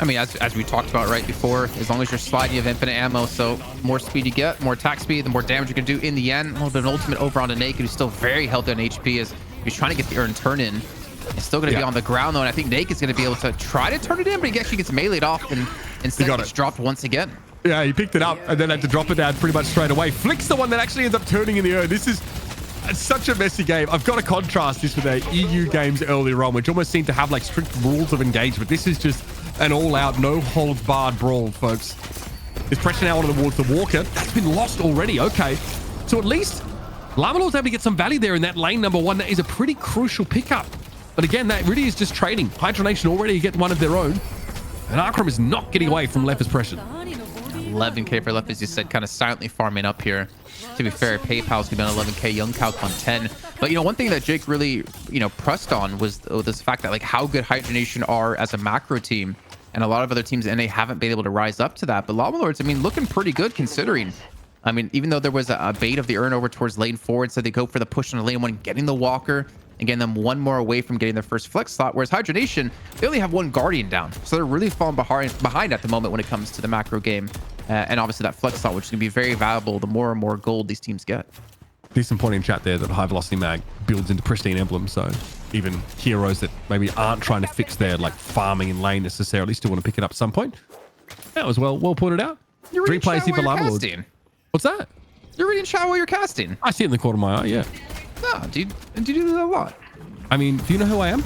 I mean, as we talked about right before, as long as you're sliding, you have infinite ammo. So more speed you get, more attack speed, the more damage you can do in the end. A little bit of an ultimate over onto Naked, who's still very healthy on HP as he's trying to get the Urn turn in. He's still going to be on the ground though, and I think Naked's going to be able to try to turn it in, but he actually gets meleeed off and instead gets dropped once again. Yeah, he picked it up and then had to drop it down pretty much straight away. Flick's the one that actually ends up turning in the Urn. This is such a messy game. I've got to contrast this with the EU games earlier on, which almost seemed to have like strict rules of engagement. This is just an all-out, no-holds-barred brawl, folks. There's pressure now towards the Walker. That's been lost already. Okay. So at least Llama Lords able to get some value there in that lane number 1. That is a pretty crucial pickup. But again, that really is just trading. Hydra Nation already get one of their own. And Arkram is not getting away from Left's pressure. 11k for Left, as you said, kind of silently farming up here. To be fair, PayPal's gonna be on 11k, Young Calc on 10. But, you know, one thing that Jake really, you know, pressed on was this fact that, like, how good Hydra Nation are as a macro team. And a lot of other teams in NA haven't been able to rise up to that. But Llama Lords, I mean, looking pretty good considering. I mean, even though there was a bait of the Urn over towards lane 4, instead they go for the push on the lane 1, getting the Walker, and getting them one more away from getting their first flex slot. Whereas Hydra Nation, they only have one Guardian down. So they're really falling behind at the moment when it comes to the macro game. And obviously that flex slot, which is going to be very valuable the more and more gold these teams get. Decent point in chat there that high velocity mag builds into pristine emblems. So even heroes that maybe aren't trying to fix their like farming in lane necessarily still want to pick it up at some point. That was well pointed out. You're 3 plays here for Llama Lords. What's that? You're reading chat while you're casting. I see it in the corner of my eye, yeah. No, dude, do you do that a lot? I mean, do you know who I am?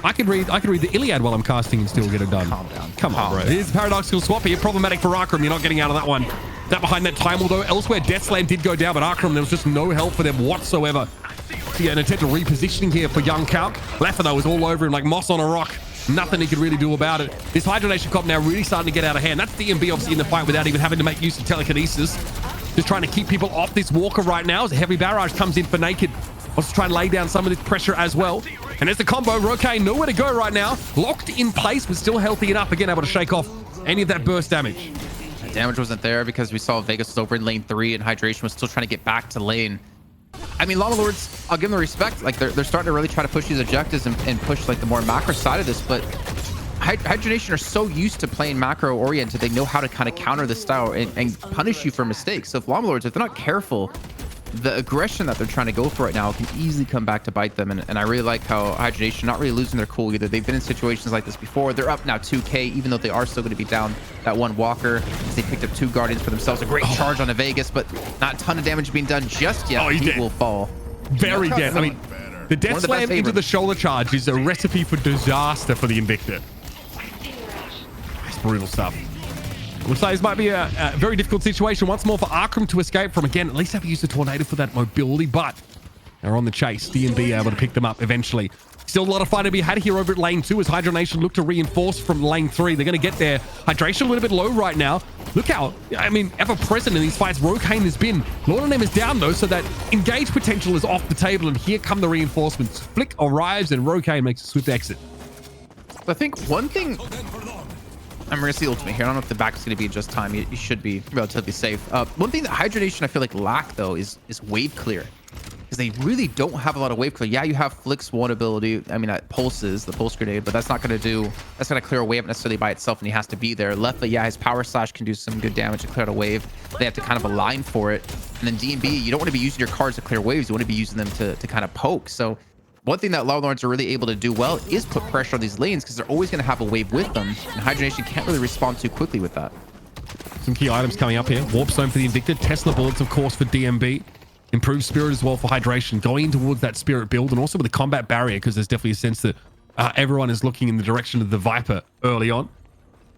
I could read the Iliad while I'm casting and still get it done. Calm down. Come on, bro. Here's a paradoxical swap here. Problematic for Arkram. You're not getting out of that one. That behind that time, although elsewhere Death Slam did go down, but Arkram, there was just no help for them whatsoever. So yeah, an attempt at repositioning here for Young Calc. Lefano was all over him like moss on a rock. Nothing he could really do about it. This Hydra Nation comp now really starting to get out of hand. That's DMB obviously in the fight without even having to make use of telekinesis. Just trying to keep people off this Walker right now as a heavy barrage comes in for Naked. Wants to try and lay down some of this pressure as well. And there's the combo. Roque nowhere to go right now. Locked in place, but still healthy enough. Again, able to shake off any of that burst damage. The damage wasn't there because we saw Vegas was over in lane 3 and Hydration was still trying to get back to lane. I mean, Llama Lords, I'll give them the respect. Like, they're starting to really try to push these objectives and push, like, the more macro side of this. But Hydra Nation are so used to playing macro oriented, they know how to kind of counter this style and punish you for mistakes. So if Llama Lords, if they're not careful, the aggression that they're trying to go for right now can easily come back to bite them. And I really like how Hydra Nation not really losing their cool either. They've been in situations like this before. They're up now 2k, even though they are still going to be down that one Walker, as they picked up 2 Guardians for themselves. A great charge on a Vegas, but not a ton of damage being done just yet. He will fall. Very dead. I mean, the Death Slam into the shoulder charge is a recipe for disaster for the Invictor. That's brutal stuff. Looks like this might be a very difficult situation once more for Arkram to escape from. Again, at least have to use the Tornado for that mobility, but they're on the chase. DMB able to pick them up eventually. Still a lot of fight to be had here over at lane 2 as Hydra Nation look to reinforce from lane 3. They're going to get their hydration a little bit low right now. Look how, I mean, ever present in these fights Rocaine has been. Lord of Name is down though, so that engage potential is off the table, and here come the reinforcements. Flick arrives and Rocaine makes a swift exit. I think one thing, I'm going to see ultimate here. I don't know if the back is going to be in just time. You should be relatively safe. One thing that Hydra Nation I feel like lack though is wave clear. Because they really don't have a lot of wave clear. Yeah, you have Flick's one ability. I mean, that pulses, the pulse grenade, but that's not going to clear a wave necessarily by itself, and he has to be there. Leffa, yeah, his power slash can do some good damage to clear out a wave. They have to kind of align for it. And then DMB, you don't want to be using your cards to clear waves. You want to be using them to kind of poke. So one thing that Llama Lords are really able to do well is put pressure on these lanes, because they're always going to have a wave with them. And Hydra Nation can't really respond too quickly with that. Some key items coming up here. Warp Stone for the Invictor. Tesla Bullets, of course, for DMB. Improved Spirit as well for hydration, going towards that Spirit build, and also with the combat barrier, because there's definitely a sense that everyone is looking in the direction of the Viper early on.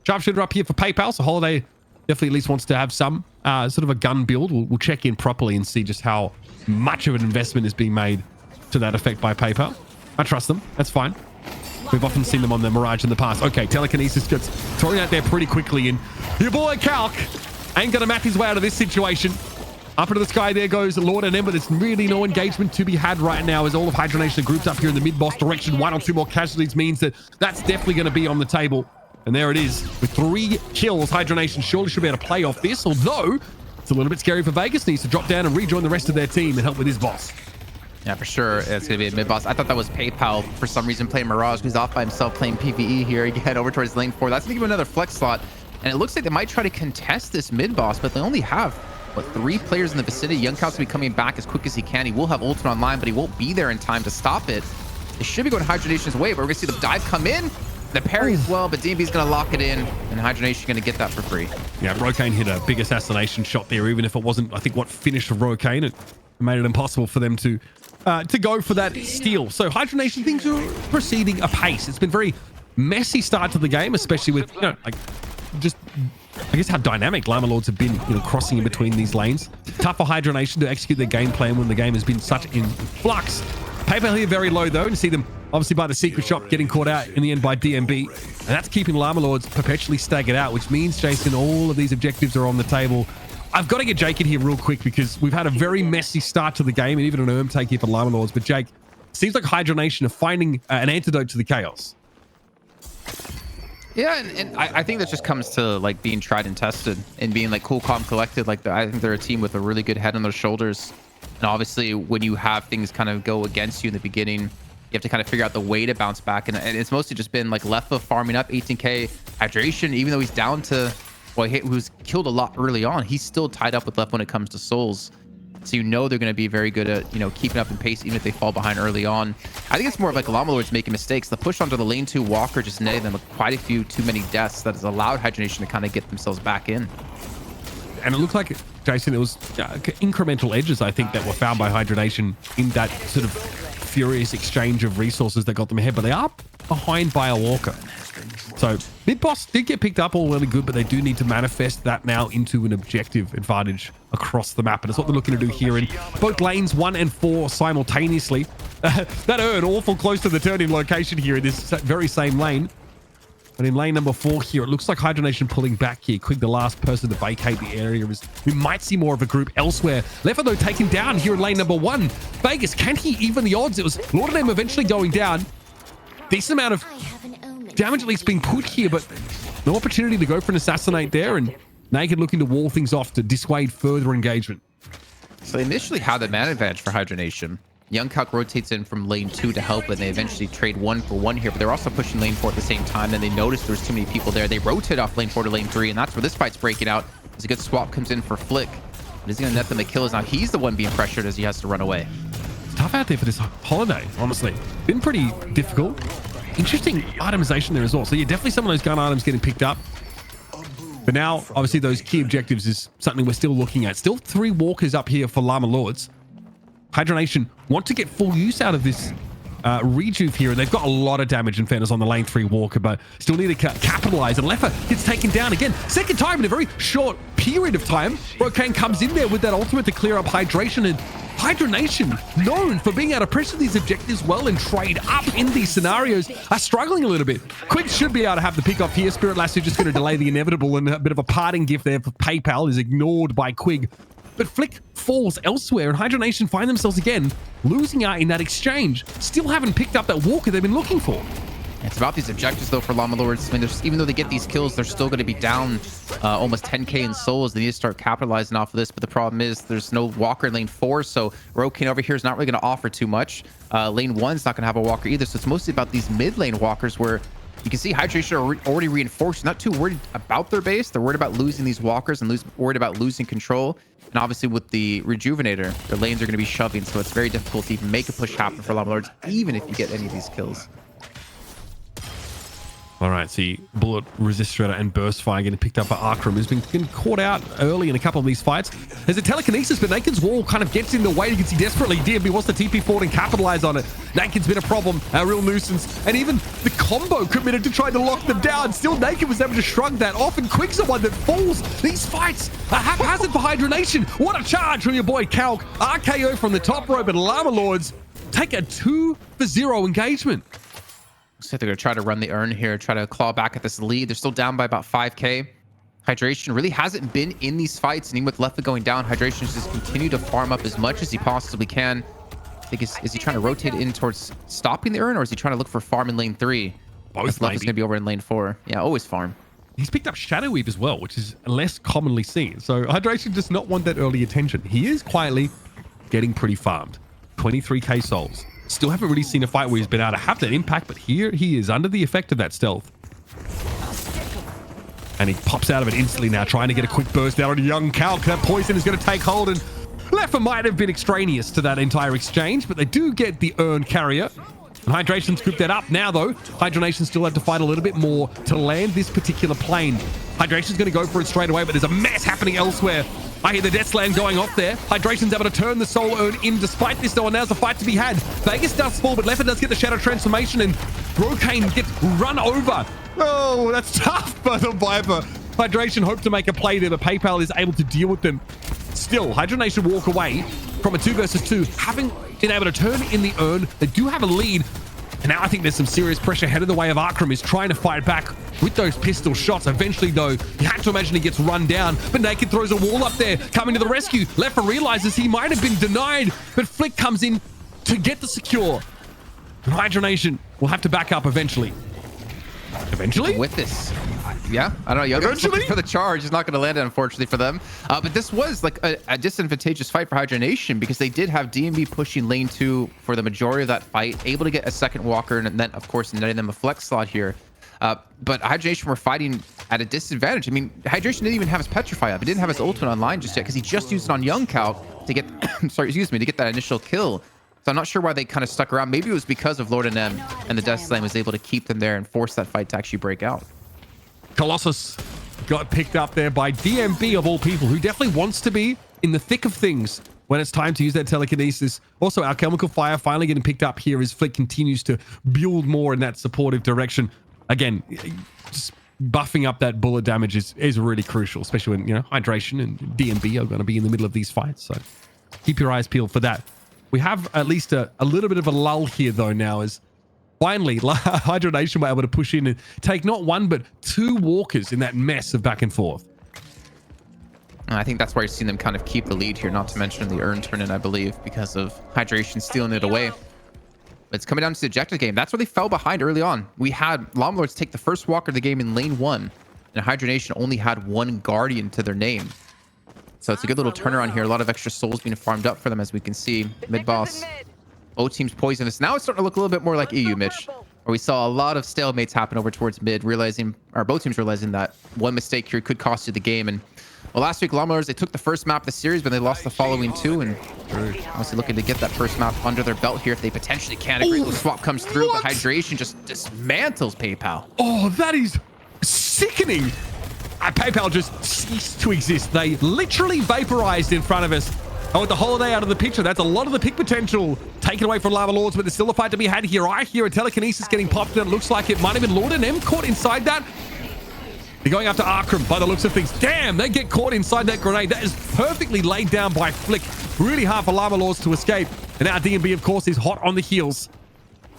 Sharpshooter up here for PayPal, so Holiday definitely at least wants to have some sort of a gun build. We'll check in properly and see just how much of an investment is being made to that effect by PayPal. I trust them. That's fine. We've often seen them on the Mirage in the past. Okay, telekinesis gets thrown out there pretty quickly, and your boy Calc ain't gonna map his way out of this situation. Up into the sky there goes Lord and Ember. There's really no engagement to be had right now as all of Hydra Nation groups up here in the mid-boss direction. 1 or 2 more casualties means that that's definitely going to be on the table. And there it is. With 3 kills, Hydra Nation surely should be able to play off this, although it's a little bit scary for Vegas. Needs to drop down and rejoin the rest of their team and help with his boss. Yeah, for sure. It's going to be a mid-boss. I thought that was PayPal for some reason playing Mirage. He's off by himself playing PvE here. Again, over towards lane 4. That's going to give him another flex slot. And it looks like they might try to contest this mid-boss, but they only have, what, 3 players in the vicinity. Young Cal's going to be coming back as quick as he can. He will have ultimate online, but he won't be there in time to stop it. It should be going Hydra Nation's way, but we're going to see the dive come in. The parry as well, but DMB's going to lock it in, and Hydra Nation going to get that for free. Yeah, Rokane hit a big assassination shot there, even if it wasn't, I think, what finished Rokane. It made it impossible for them to go for that steal. So Hydra Nation, things are proceeding apace. It's been very messy start to the game, especially with, you know, like, just, I guess, how dynamic Llama Lords have been, you know, crossing in between these lanes. Tough for Hydra Nation to execute their game plan when the game has been such in flux. PayPal here very low, though, and see them obviously by the secret shop getting caught out in the end by DMB. And that's keeping Llama Lords perpetually staggered out, which means, Jason, all of these objectives are on the table. I've got to get Jake in here real quick because we've had a very messy start to the game and even an erm take here for Llama Lords. But Jake, seems like Hydra Nation are finding an antidote to the chaos. Yeah, and I think that just comes to like being tried and tested and being like cool, calm, collected. Like I think they're a team with a really good head on their shoulders. And obviously, when you have things kind of go against you in the beginning, you have to kind of figure out the way to bounce back. And it's mostly just been like Leffa farming up 18k hydration, even though he's down to, well, he was killed a lot early on. He's still tied up with Leffa when it comes to souls. So you know they're going to be very good at, you know, keeping up in pace, even if they fall behind early on. I think it's more of like Llama Lords making mistakes. The push onto the lane 2 Walker just netted them with quite a few too many deaths that has allowed Hydra Nation to kind of get themselves back in. And it looked like, Jason, it was incremental edges, I think, that were found by Hydra Nation in that sort of furious exchange of resources that got them ahead. But they are behind by a Walker. So mid-boss did get picked up all really good, but they do need to manifest that now into an objective advantage across the map. And it's what they're looking to do here in both lanes 1 and 4 simultaneously. That Urn awful close to the turn-in location here in this very same lane. But in lane number 4 here, it looks like Hydra Nation pulling back here. Quick, the last person to vacate the area. We might see more of a group elsewhere. Leffa, though, taken down here in lane number 1. Vegas, can he even the odds? It was Laudanum eventually going down. Decent amount of damage at least being put here, but no opportunity to go for an assassinate there. And Naked looking to wall things off to dissuade further engagement. So they initially had the man advantage for Hydra Nation. Young Calc rotates in from lane 2 to help, and they eventually trade 1 for 1 here, but they're also pushing lane 4 at the same time, and they noticed there was too many people there. They rotate off lane 4 to lane 3, and that's where this fight's breaking out as a good swap comes in for Flick. But he's going to net them the kills. Now he's the one being pressured as he has to run away. It's tough out there for this holiday, honestly. Been pretty difficult. Interesting itemization there as well. So yeah, definitely some of those gun items getting picked up. But now, obviously, those key objectives is something we're still looking at. Still 3 walkers up here for Llama Lords. Hydra Nation want to get full use out of this rejuve here, and they've got a lot of damage in fairness on the lane 3 walker, but still need to capitalize. And Leffa gets taken down again. Second time in a very short period of time. Rokane comes in there with that ultimate to clear up hydration, and Hydra Nation, known for being able to pressure these objectives well and trade up in these scenarios, are struggling a little bit. Quig should be able to have the pick off here. Spirit Lasso just going to delay the inevitable, and a bit of a parting gift there for PayPal is ignored by Quig. But Flick falls elsewhere, and Hydra Nation find themselves again losing out in that exchange. Still haven't picked up that walker they've been looking for. It's about these objectives, though, for Llama Lords. I mean, even though they get these kills, they're still going to be down almost 10k in souls. They need to start capitalizing off of this, but the problem is there's no walker in lane 4, so Rokane over here is not really going to offer too much. Lane 1's not going to have a walker either, so it's mostly about these mid lane walkers where you can see Hydration are already reinforced, not too worried about their base. They're worried about losing these walkers and worried about losing control. And obviously with the Rejuvenator, their lanes are going to be shoving, so it's very difficult to even make a push happen for Llama Lords, even if you get any of these kills. All right, see Bullet, Resist Shredder, and Burst Fire getting picked up by Arkram, who's been caught out early in a couple of these fights. There's a telekinesis, but Naked's wall kind of gets in the way. You can see desperately DMB wants to TP forward and capitalize on it. Naked's been a problem, a real nuisance, and even the combo committed to try to lock them down. Still, Naked was able to shrug that off, and Quig's the one that falls. These fights are haphazard for Hydra Nation. What a charge from your boy Calc. RKO from the top rope, and Llama Lords take a 2-0 engagement. So they're going to try to run the urn here, try to claw back at this lead. They're still down by about 5k. Hydration really hasn't been in these fights, and even with Leffa going down, Hydration's just continue to farm up as much as he possibly can. I think is he trying to rotate in towards stopping the urn, or is he trying to look for farm in lane 3? Both. Leffa's going to be over in lane 4. Yeah, always farm. He's picked up Shadow Weave as well, which is less commonly seen. So Hydration does not want that early attention. He is quietly getting pretty farmed. 23k souls. Still haven't really seen a fight where he's been able to have that impact, but here he is under the effect of that stealth. And he pops out of it instantly now, trying to get a quick burst out on young Calc. That poison is going to take hold, and Leffa might have been extraneous to that entire exchange, but they do get the urn carrier. And Hydration's scooped that up now, though. Hydra Nation still have to fight a little bit more to land this particular plane. Hydration's going to go for it straight away, but there's a mess happening elsewhere. I hear the Death Slam going off there. Hydration's able to turn the Soul Urn in despite this, though, and now's a fight to be had. Vegas does fall, but Leffa does get the Shadow Transformation, and Brocane gets run over. Oh, that's tough for the Viper. Hydration hoped to make a play there, but PayPal is able to deal with them. Still, Hydra Nation walk away from a 2 versus 2, having been able to turn in the urn. They do have a lead, and now I think there's some serious pressure headed the way of Arkram, is trying to fight back with those pistol shots. Eventually, though, you have to imagine he gets run down, but Naked throws a wall up there, coming to the rescue. Leffa realizes he might have been denied, but Flick comes in to get the secure. And Hydra Nation will have to back up eventually. Eventually? With this. Yeah, I don't know. Young's looking for the charge. It's not going to land it, unfortunately, for them. But this was like a disadvantageous fight for Hydra Nation, because they did have DMB pushing lane 2 for the majority of that fight, able to get a second walker, and then, of course, netting them a flex slot here. But Hydra Nation were fighting at a disadvantage. I mean, Hydration didn't even have his Petrify up. He didn't have his ultimate online just yet, because he just used it on Young Calc to get, sorry, excuse me, to get that initial kill. So I'm not sure why they kind of stuck around. Maybe it was because of Lord and M, and the Death Slam was able to keep them there and force that fight to actually break out. Colossus got picked up there by DMB of all people, who definitely wants to be in the thick of things when it's time to use that telekinesis. Also, our Chemical Fire finally getting picked up here as Flick continues to build more in that supportive direction. Again, just buffing up that bullet damage is really crucial, especially when, you know, Hydration and DMB are going to be in the middle of these fights. So keep your eyes peeled for that. We have at least a little bit of a lull here, though, now, as finally Hydra Nation were able to push in and take not 1, but 2 walkers in that mess of back and forth. And I think that's why you're seeing them kind of keep the lead here, not to mention the urn turn-in, I believe, because of Hydration stealing it away. But it's coming down to the objective game. That's where they fell behind early on. We had Llama Lords take the first walker of the game in lane 1, and Hydra Nation only had 1 Guardian to their name. So it's a good little turnaround here. A lot of extra souls being farmed up for them, as we can see. Mid-boss. Both teams poisonous. Now it's starting to look a little bit more like EU, Mitch, where we saw a lot of stalemates happen over towards mid, realizing, or both teams realizing that one mistake here could cost you the game. And well, last week, Llama Lords, they took the first map of the series, but they lost the following 2, and obviously looking to get that first map under their belt here if they potentially can. A great little swap comes through, but Hydration just dismantles PayPal. Oh, that is sickening. PayPal just ceased to exist. They literally vaporized in front of us. Oh, with the holiday out of the picture, that's a lot of the pick potential taken away from Llama Lords, but there's still a fight to be had here. I hear a telekinesis getting popped, and it looks like it might have been Lord and M caught inside that. They're going after Arkram by the looks of things. Damn, they get caught inside that grenade. That is perfectly laid down by Flick. Really hard for Llama Lords to escape. And now DMB, of course, is hot on the heels.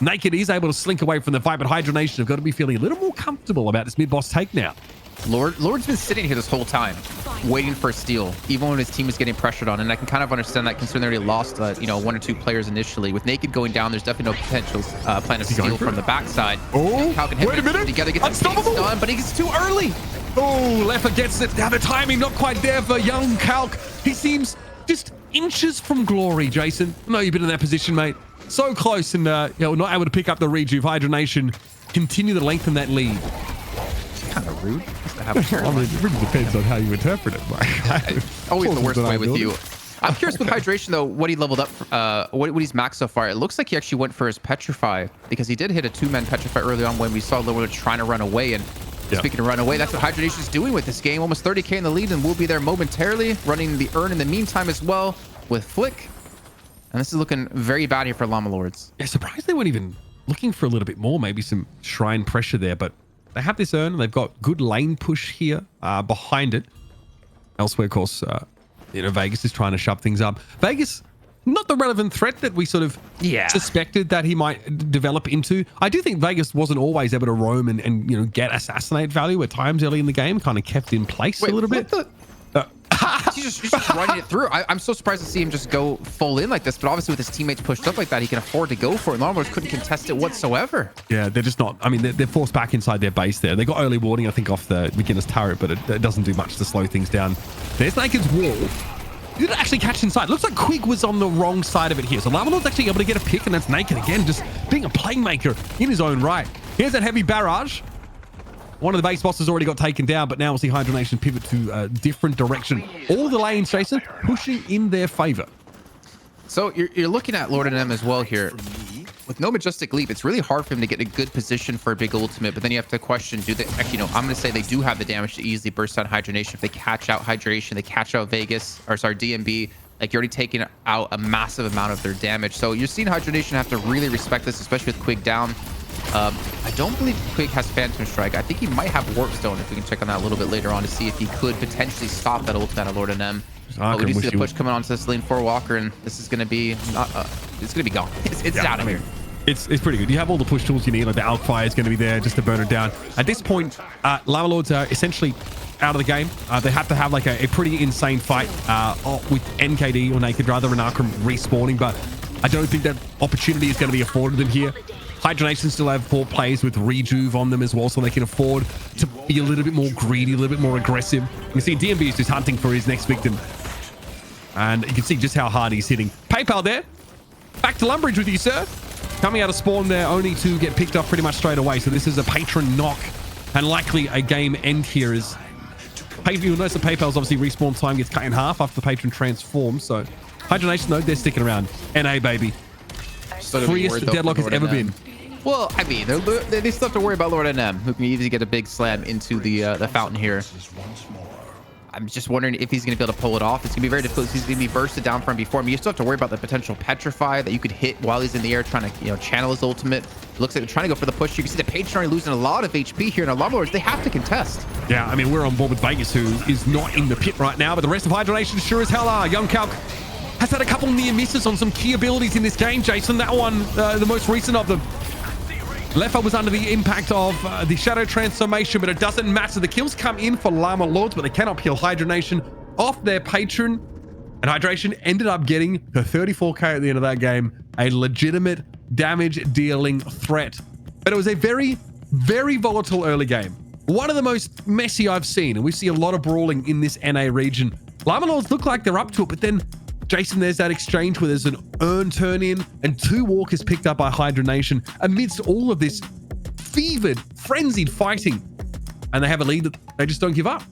Naked is able to slink away from the fight, but Hydra Nation have got to be feeling a little more comfortable about this mid-boss take now. Lord's been sitting here this whole time, waiting for a steal, even when his team is getting pressured on. And I can kind of understand that, considering they already lost, 1 or 2 players initially. With Naked going down, there's definitely no potential plan of steal from the backside. Oh, How can wait a minute! Together, get Unstoppable! Done, but he's too early. Oh, Leffa gets it. Now the timing not quite there for young Calc. He seems just inches from glory, Jason. I know you've been in that position, mate. So close, and not able to pick up the rejuve. Hydra Nation continue to lengthen that lead. Kind of rude. I mean, it really depends on how you interpret it, Mike. Always the worst way with you. I'm curious with Hydration, though, what he leveled up, what he's maxed so far. It looks like he actually went for his Petrify, because he did hit a 2-man Petrify early on when we saw Lord trying to run away. And speaking of run away, that's what Hydra Nation is doing with this game. Almost 30k in the lead, and we'll be there momentarily, running the urn in the meantime as well with Flick. And this is looking very bad here for Llama Lords. Yeah, surprised they weren't even looking for a little bit more, maybe some shrine pressure there, but they have this urn, and they've got good lane push here behind it. Elsewhere, of course, Vegas is trying to shove things up. Vegas, not the relevant threat that we sort of suspected that he might develop into. I do think Vegas wasn't always able to roam and get assassinate value at times early in the game, kind of kept in place a little bit. He's just running it through. I'm so surprised to see him just go full in like this, but obviously with his teammates pushed up like that, he can afford to go for it. Llama Lords couldn't contest it whatsoever. Yeah, they're just not. I mean, they're forced back inside their base there. They got early warning, I think, off the beginner's turret, but it doesn't do much to slow things down. There's Naked's wall. He didn't actually catch inside. Looks like Quig was on the wrong side of it here. So Llama Lords actually able to get a pick, and that's Naked again, just being a playmaker in his own right. Here's that heavy barrage. One of the base bosses already got taken down, but now we'll see Hydra Nation pivot to a different direction. All the lanes, Jason, pushing in their favor. So you're looking at Lord and M as well here. With no Majestic Leap, it's really hard for him to get a good position for a big ultimate, but then you have to question, do they actually, no, I'm going to say they do have the damage to easily burst down Hydra Nation if they catch out Hydration, they catch out Vegas, or sorry, DMB. Like, you're already taking out a massive amount of their damage. So you're seeing Hydra Nation have to really respect this, especially with Quig down. I don't believe Quig has Phantom Strike. I think he might have Warp Stone, if we can check on that a little bit later on to see if he could potentially stop that ultimate of Lord and M. But we do see the push coming onto this lane for Walker, and this is going to be not, it's going to be gone. It's out of here. It's pretty good. You have all the push tools you need, like the Alk Fire is going to be there just to burn it down. At this point, Llama Lords are essentially out of the game. They have to have like a pretty insane fight with NKD or Naked rather than Arkham respawning, but I don't think that opportunity is going to be afforded them here. Hydra Nation still have 4 players with Rejuve on them as well, so they can afford to be a little bit more greedy, a little bit more aggressive. You can see DMB is just hunting for his next victim. And you can see just how hard he's hitting. PayPal there. Back to Lumbridge with you, sir. Coming out of spawn there, only to get picked up pretty much straight away. So this is a patron knock and likely a game end here as you'll notice the PayPal's obviously respawn time gets cut in half after the patron transforms. So Hydra Nation, though, they're sticking around. NA, baby. Freest Deadlock has ever been. Well, I mean, they still have to worry about Lord and M, who can easily get a big slam into the fountain here. I'm just wondering if he's going to be able to pull it off. It's going to be very difficult. He's going to be bursted down from before him. You still have to worry about the potential petrify that you could hit while he's in the air trying to, channel his ultimate. It looks like they're trying to go for the push. You can see the Patron already losing a lot of HP here, and Llama Lords, they have to contest. Yeah, I mean, we're on board with Vegas, who is not in the pit right now, but the rest of Hydra Nation sure as hell are. Young Calc has had a couple near misses on some key abilities in this game, Jason. That one, the most recent of them. Leffa was under the impact of the Shadow Transformation, but it doesn't matter. The kills come in for Llama Lords, but they cannot peel Hydra Nation off their patron. And Hydration ended up getting her 34k at the end of that game, a legitimate damage-dealing threat. But it was a very, very volatile early game. One of the most messy I've seen, and we see a lot of brawling in this NA region. Llama Lords look like they're up to it, but then Jason, there's that exchange where there's an urn turn in and 2 walkers picked up by Hydra Nation amidst all of this fevered, frenzied fighting. And they have a lead that they just don't give up.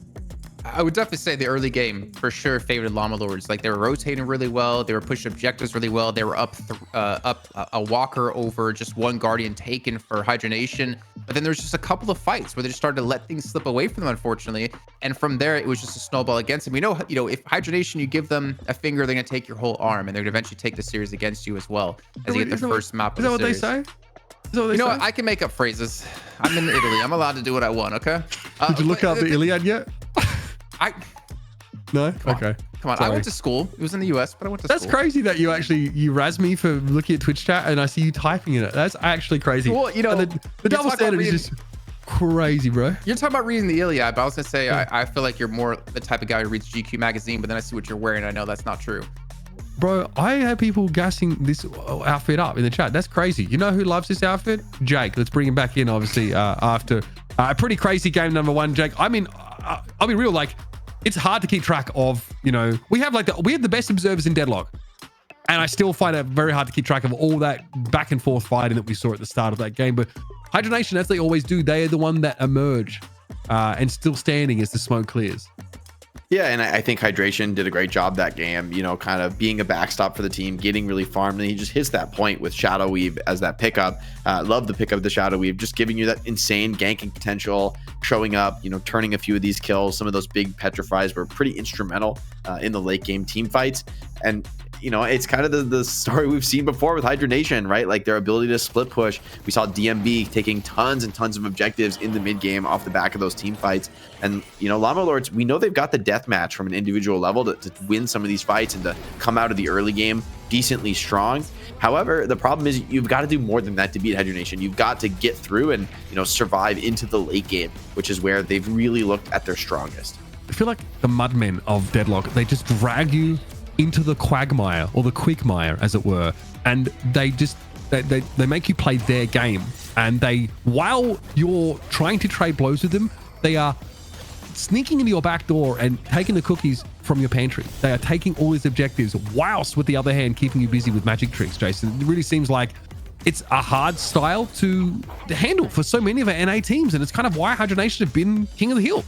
I would definitely say the early game for sure favored Llama Lords. Like, they were rotating really well. They were pushing objectives really well. They were up a walker over just 1 guardian taken for Hydra Nation. But then there was just a couple of fights where they just started to let things slip away from them, unfortunately. And from there, it was just a snowball against them. We know, if Hydra Nation, you give them a finger, they're going to take your whole arm, and they're going to eventually take the series against you as well as you get the first map of the series. Is that what they say? You know what? I can make up phrases. I'm in Italy. I'm allowed to do what I want, okay? Did you look out the Iliad yet? No? Okay. Come on. Sorry. I went to school. It was in the US, but I went to school. That's crazy that you razz me for looking at Twitch chat and I see you typing in it. That's actually crazy. Well, the double standard is just crazy, bro. You're talking about reading the Iliad, but I was going to say, I feel like you're more the type of guy who reads GQ magazine, but then I see what you're wearing and I know that's not true. Bro, I had people gassing this outfit up in the chat. That's crazy. You know who loves this outfit? Jake. Let's bring him back in, obviously, after a pretty crazy game number 1, Jake. I mean, I'll be real, like, it's hard to keep track of, we have the best observers in Deadlock. And I still find it very hard to keep track of all that back and forth fighting that we saw at the start of that game. But Hydra Nation, as they always do, they are the one that emerge and still standing as the smoke clears. Yeah, and I think Hydration did a great job that game, kind of being a backstop for the team, getting really farmed, and he just hits that point with Shadow Weave as that pickup. Love the pickup of the Shadow Weave, just giving you that insane ganking potential, showing up, turning a few of these kills. Some of those big petrifies were pretty instrumental in the late game team fights. And it's kind of the story we've seen before with Hydra Nation, right? Like, their ability to split push. We saw DMB taking tons and tons of objectives in the mid game off the back of those team fights. And, Llama Lords, we know they've got the death match from an individual level to win some of these fights and to come out of the early game decently strong. However, the problem is you've got to do more than that to beat Hydra Nation. You've got to get through and, survive into the late game, which is where they've really looked at their strongest. I feel like the Mudmen of Deadlock, they just drag you into the quagmire or the quagmire, as it were, and they make you play their game, and while you're trying to trade blows with them, they are sneaking into your back door and taking the cookies from your pantry. They are taking all these objectives whilst with the other hand keeping you busy with magic tricks, Jason. It really seems like it's a hard style to handle for so many of our NA teams, and it's kind of why Hydra Nation have been king of the hill.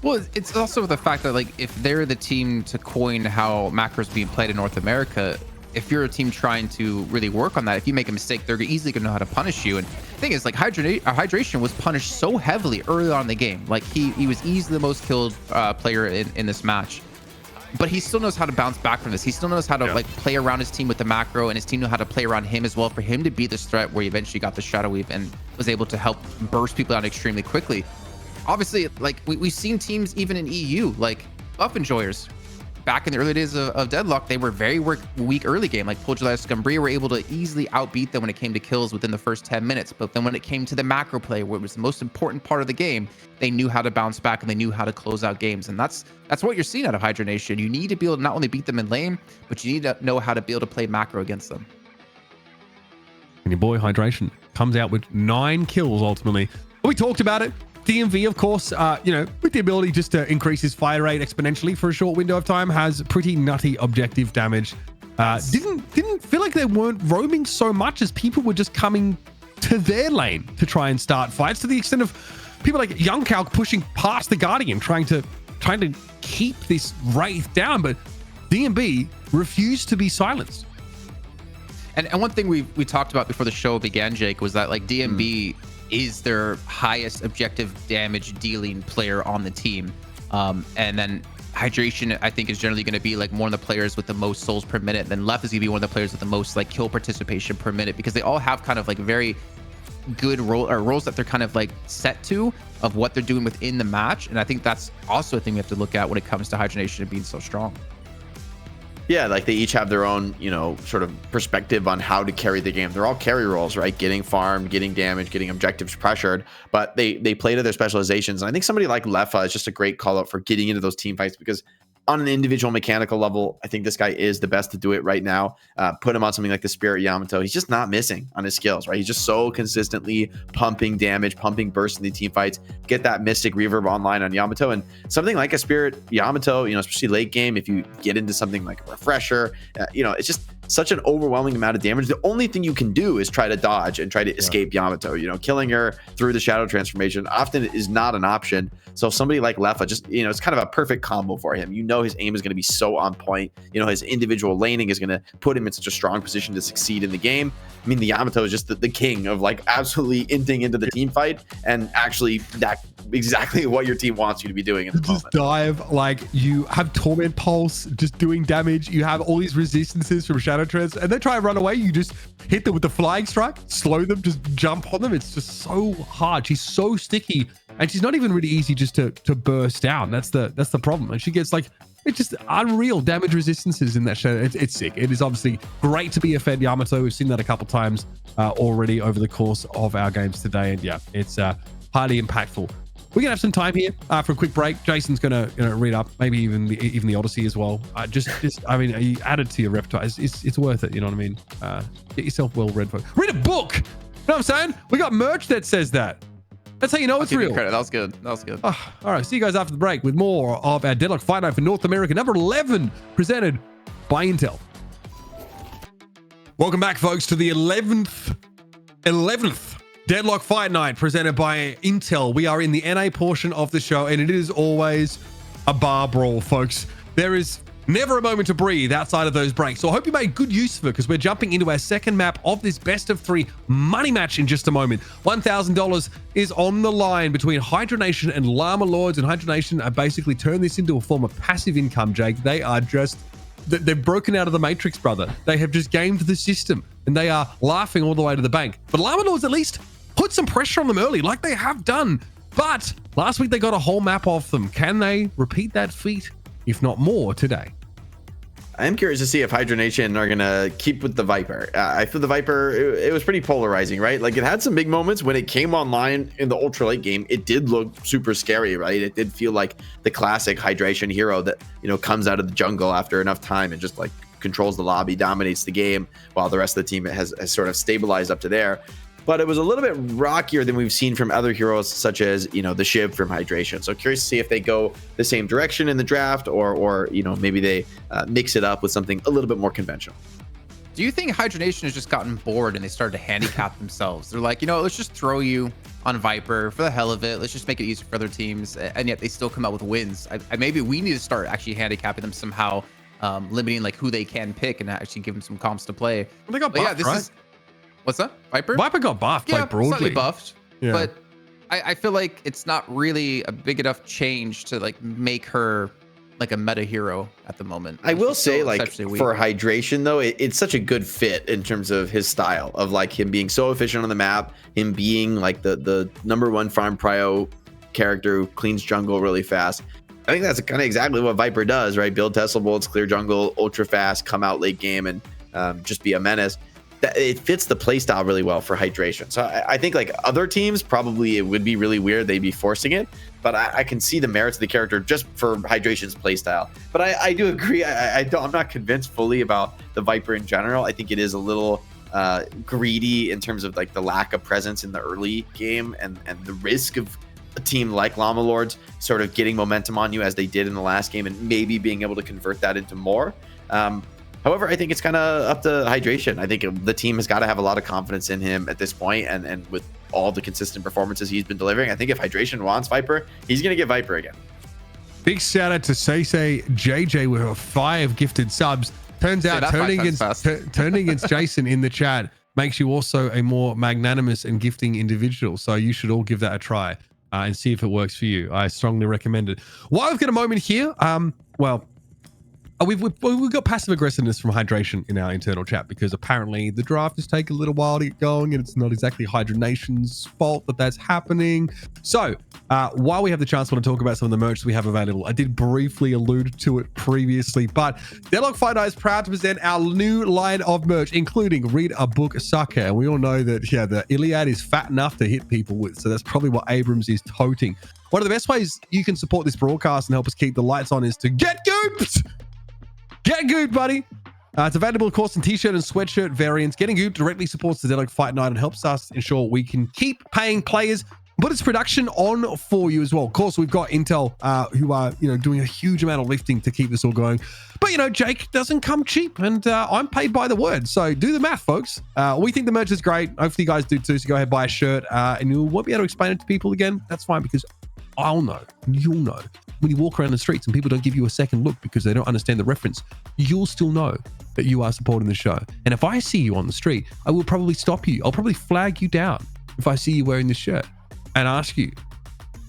Well, it's also the fact that, like, if they're the team to coin how macro's being played in North America, if you're a team trying to really work on that, if you make a mistake, they're easily going to know how to punish you. And the thing is, like, Hydration was punished so heavily early on in the game. Like, he was easily the most killed player in this match. But he still knows how to bounce back from this. He still knows how to like play around his team with the macro, and his team knew how to play around him as well for him to be this threat where he eventually got the Shadow Weave and was able to help burst people out extremely quickly. Obviously, like we've seen teams even in EU, like Buff Enjoyers, back in the early days of Deadlock, they were very weak early game. Like Polgelize Scumbria were able to easily outbeat them when it came to kills within the first 10 minutes. But then when it came to the macro play, where it was the most important part of the game, they knew how to bounce back and they knew how to close out games. And that's what you're seeing out of Hydra Nation. You need to be able to not only beat them in lane, but you need to know how to be able to play macro against them. And your boy Hydration comes out with 9 kills ultimately. We talked about it. DMV, of course, with the ability just to increase his fire rate exponentially for a short window of time, has pretty nutty objective damage. Didn't feel like they weren't roaming so much as people were just coming to their lane to try and start fights, to the extent of people like Young Calc pushing past the Guardian, trying to keep this Wraith down, but DMB refused to be silenced. And one thing we talked about before the show began, Jake, was that like DMB is their highest objective damage dealing player on the team. And then Hydration, I think, is generally going to be like one of the players with the most souls per minute. Then Left is going to be one of the players with the most like kill participation per minute, because they all have kind of like very good roles that they're kind of like set to of what they're doing within the match. And I think that's also a thing we have to look at when it comes to Hydration and being so strong. Yeah, like they each have their own, sort of perspective on how to carry the game. They're all carry roles, right? Getting farmed, getting damage, getting objectives pressured, but they play to their specializations. And I think somebody like Lefa is just a great call out for getting into those team fights, because on an individual mechanical level, I think this guy is the best to do it right now. Put him on something like the Spirit Yamato. He's just not missing on his skills, right? He's just so consistently pumping damage, pumping bursts in the team fights. Get that Mystic Reverb online on Yamato. And something like a Spirit Yamato, especially late game, if you get into something like a Refresher, it's just such an overwhelming amount of damage. The only thing you can do is try to dodge and try to escape Yamato. Killing her through the Shadow Transformation often is not an option. So somebody like Lefa, just, it's kind of a perfect combo for him. His aim is going to be so on point. His individual laning is going to put him in such a strong position to succeed in the game. I mean, the Yamato is just the king of like absolutely inting into the team fight, and actually that exactly what your team wants you to be doing in the moment. Just dive, like you have Torment Pulse just doing damage. You have all these resistances from Shadow Trans, and they try and run away. You just hit them with the Flying Strike, slow them, just jump on them. It's just so hard. She's so sticky, and she's not even really easy just to burst down. That's the problem. And she gets like, it's just unreal damage resistances in that Shadow. It's sick. It is obviously great to be a Fed Yamato. We've seen that a couple times already over the course of our games today, and yeah, it's highly impactful. We're gonna have some time here for a quick break. Jason's gonna read up, maybe even the Odyssey as well. I mean, you add it to your repertoire. It's worth it. You know what I mean? Get yourself well read. Read a book. You know what I'm saying? We got merch that says that. That's how you know it's real. Credit. That was good. All right, see you guys after the break with more of our Deadlock Fight Night for North America, number 11, presented by Intel. Welcome back, folks, to the 11th Deadlock Fight Night presented by Intel. We are in the NA portion of the show, and it is always a bar brawl, folks. There is never a moment to breathe outside of those breaks. So I hope you made good use of it, because we're jumping into our second map of this best of 3 money match in just a moment. $1,000 is on the line between Hydra Nation and Llama Lords, and Hydra Nation are basically turned this into a form of passive income, Jake. They are just, they've broken out of the Matrix, brother. They have just gamed the system, and they are laughing all the way to the bank. But Llama Lords at least put some pressure on them early, like they have done. But last week they got a whole map off them. Can they repeat that feat, if not more, today? I am curious to see if Hydra Nation are going to keep with the Viper. I feel the Viper, it was pretty polarizing, right? Like it had some big moments when it came online in the ultra late game. It did look super scary, right? It did feel like the classic hydration hero that, comes out of the jungle after enough time and just like controls the lobby, dominates the game, while the rest of the team has sort of stabilized up to there. but it was a little bit rockier than we've seen from other heroes, such as, the Shiv from Hydration. So curious to see if they go the same direction in the draft, or maybe they mix it up with something a little bit more conventional. Do you think Hydra Nation has just gotten bored and they started to handicap themselves? They're like, let's just throw you on Viper for the hell of it. Let's just make it easier for other teams. And yet they still come out with wins. Maybe we need to start actually handicapping them somehow, limiting like who they can pick and actually give them some comps to play. Well, they got buffed, right? What's that? Viper? Viper got buffed, yeah, like broadly. Slightly buffed. Yeah. But I feel like it's not really a big enough change to like make her like a meta hero at the moment. I will say, like, for Hydration though, it's such a good fit in terms of his style of like him being so efficient on the map, him being like the #1 farm prio character who cleans jungle really fast. I think that's kind of exactly what Viper does, right? Build Tesla bullets, clear jungle, ultra fast, come out late game, and just be a menace. It fits the playstyle really well for Hydration. So I think like other teams, probably it would be really weird. They'd be forcing it, but I can see the merits of the character just for Hydration's playstyle. But I do agree. I'm not convinced fully about the Viper in general. I think it is a little greedy in terms of like the lack of presence in the early game and the risk of a team like Llama Lords sort of getting momentum on you as they did in the last game and maybe being able to convert that into more. However, I think it's kind of up to Hydration. I think the team has got to have a lot of confidence in him at this point, and with all the consistent performances he's been delivering, I think if Hydration wants Viper, he's going to get Viper again. Big shout out to Say JJ with 5 gifted subs. Turns out turning against Jason in the chat makes you also a more magnanimous and gifting individual. So you should all give that a try and see if it works for you. I strongly recommend it. While we've got a moment here, we've got passive aggressiveness from Hydration in our internal chat because apparently the draft has taken a little while to get going and it's not exactly Hydra Nation's fault that that's happening. So while we have the chance, I want to talk about some of the merch that we have available. I did briefly allude to it previously, but Deadlock Fight Night is proud to present our new line of merch, including Read a Book Sucker. And we all know that, the Iliad is fat enough to hit people with. So that's probably what Abrams is toting. One of the best ways you can support this broadcast and help us keep the lights on is to get gooped. Get gooped, buddy. It's available, of course, in t-shirt and sweatshirt variants. Getting gooped directly supports the Deadlock Fight Night and helps us ensure we can keep paying players, put its production on for you as well. Of course, we've got Intel who are, doing a huge amount of lifting to keep this all going. But, Jake doesn't come cheap, and I'm paid by the word. So do the math, folks. We think the merch is great. Hopefully you guys do too. So go ahead, buy a shirt, and you won't be able to explain it to people again. That's fine, because I'll know, you'll know. When you walk around the streets and people don't give you a second look because they don't understand the reference, you'll still know that you are supporting the show. And if I see you on the street, I will probably stop you. I'll probably flag you down if I see you wearing this shirt and ask you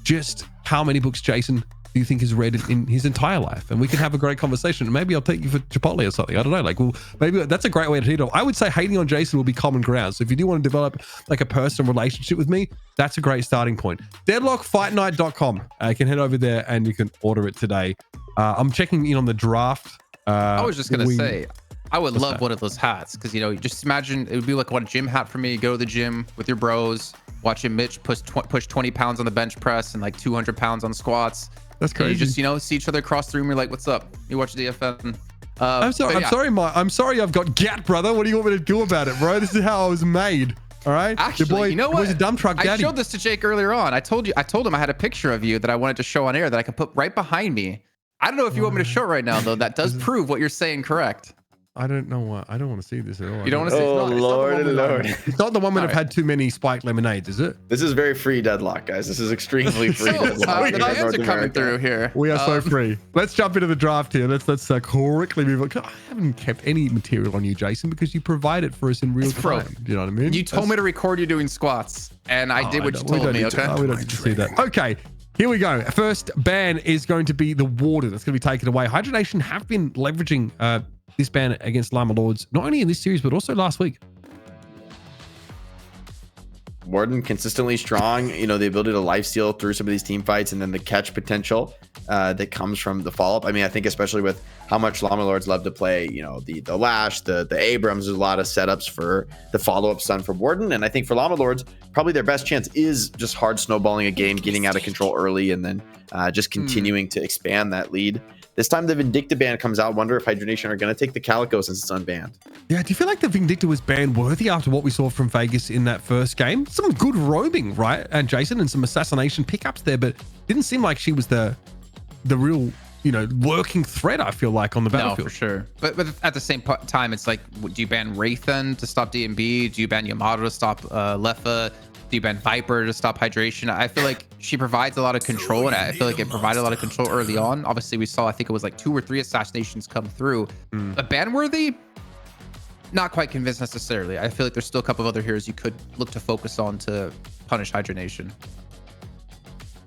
just how many books Jason do you think has read in his entire life? And we can have a great conversation. Maybe I'll take you for Chipotle or something. I don't know. Maybe that's a great way to hit it off. I would say hating on Jason will be common ground. So if you do want to develop like a personal relationship with me, that's a great starting point. Deadlockfightnight.com. You can head over there and you can order it today. I'm checking in on the draft. I was just going to say, I would love one of those hats because, just imagine it would be like one gym hat for me. You go to the gym with your bros, watching Mitch push 20 pounds on the bench press and like 200 pounds on squats. That's crazy. And you just, see each other across the room. You're like, what's up? You watch DFN. I'm sorry I've got gat, brother. What do you want me to do about it, bro? This is how I was made. All right. Actually, you know what? A dump truck daddy. I showed this to Jake earlier on. I told him I had a picture of you that I wanted to show on air that I could put right behind me. I don't know if you want me to show it right now, though. That does prove what you're saying correct. I don't know why. I don't want to see this at all. You don't want to see it? Oh, Lord. It's not the one that have had too many spiked lemonades, is it? This is very free Deadlock, guys. This is extremely free Deadlock. The bands are coming through here. We are so free. Let's jump into the draft here. Let's quickly move on. I haven't kept any material on you, Jason, because you provide it for us in real time. Do you know what I mean? You told me to record you doing squats, and I did what you told me, okay? We don't need to see that. Okay. Here we go. First ban is going to be the Warden. That's going to be taken away. Hydra Nation have been leveraging this ban against Llama Lords, not only in this series, but also last week. Warden consistently strong, the ability to lifesteal through some of these team fights, and then the catch potential that comes from the follow-up. I mean, I think especially with how much Llama Lords love to play, the Lash, the Abrams, there's a lot of setups for the follow-up stun from Warden. And I think for Llama Lords, probably their best chance is just hard snowballing a game, getting out of control early, and then just continuing to expand that lead. This time the Vindicta ban comes out. Wonder if Hydra Nation are going to take the Calico since it's unbanned. Yeah, do you feel like the Vindicta was ban worthy after what we saw from Vegas in that first game? Some good roaming, right? And Jason, and some assassination pickups there, but didn't seem like she was the real, you know, working threat, I feel like, on the battlefield. No, for sure. But at the same time, it's like, do you ban Wraith then to stop D&B? Do you ban Yamato to stop Lefa? Do you ban Viper to stop hydration? I feel like she provides a lot of control, and I feel like it provided a lot of control early on. Obviously, we saw, I think it was like 2 or 3 assassinations come through. But ban-worthy, not quite convinced necessarily. I feel like there's still a couple of other heroes you could look to focus on to punish Hydra Nation.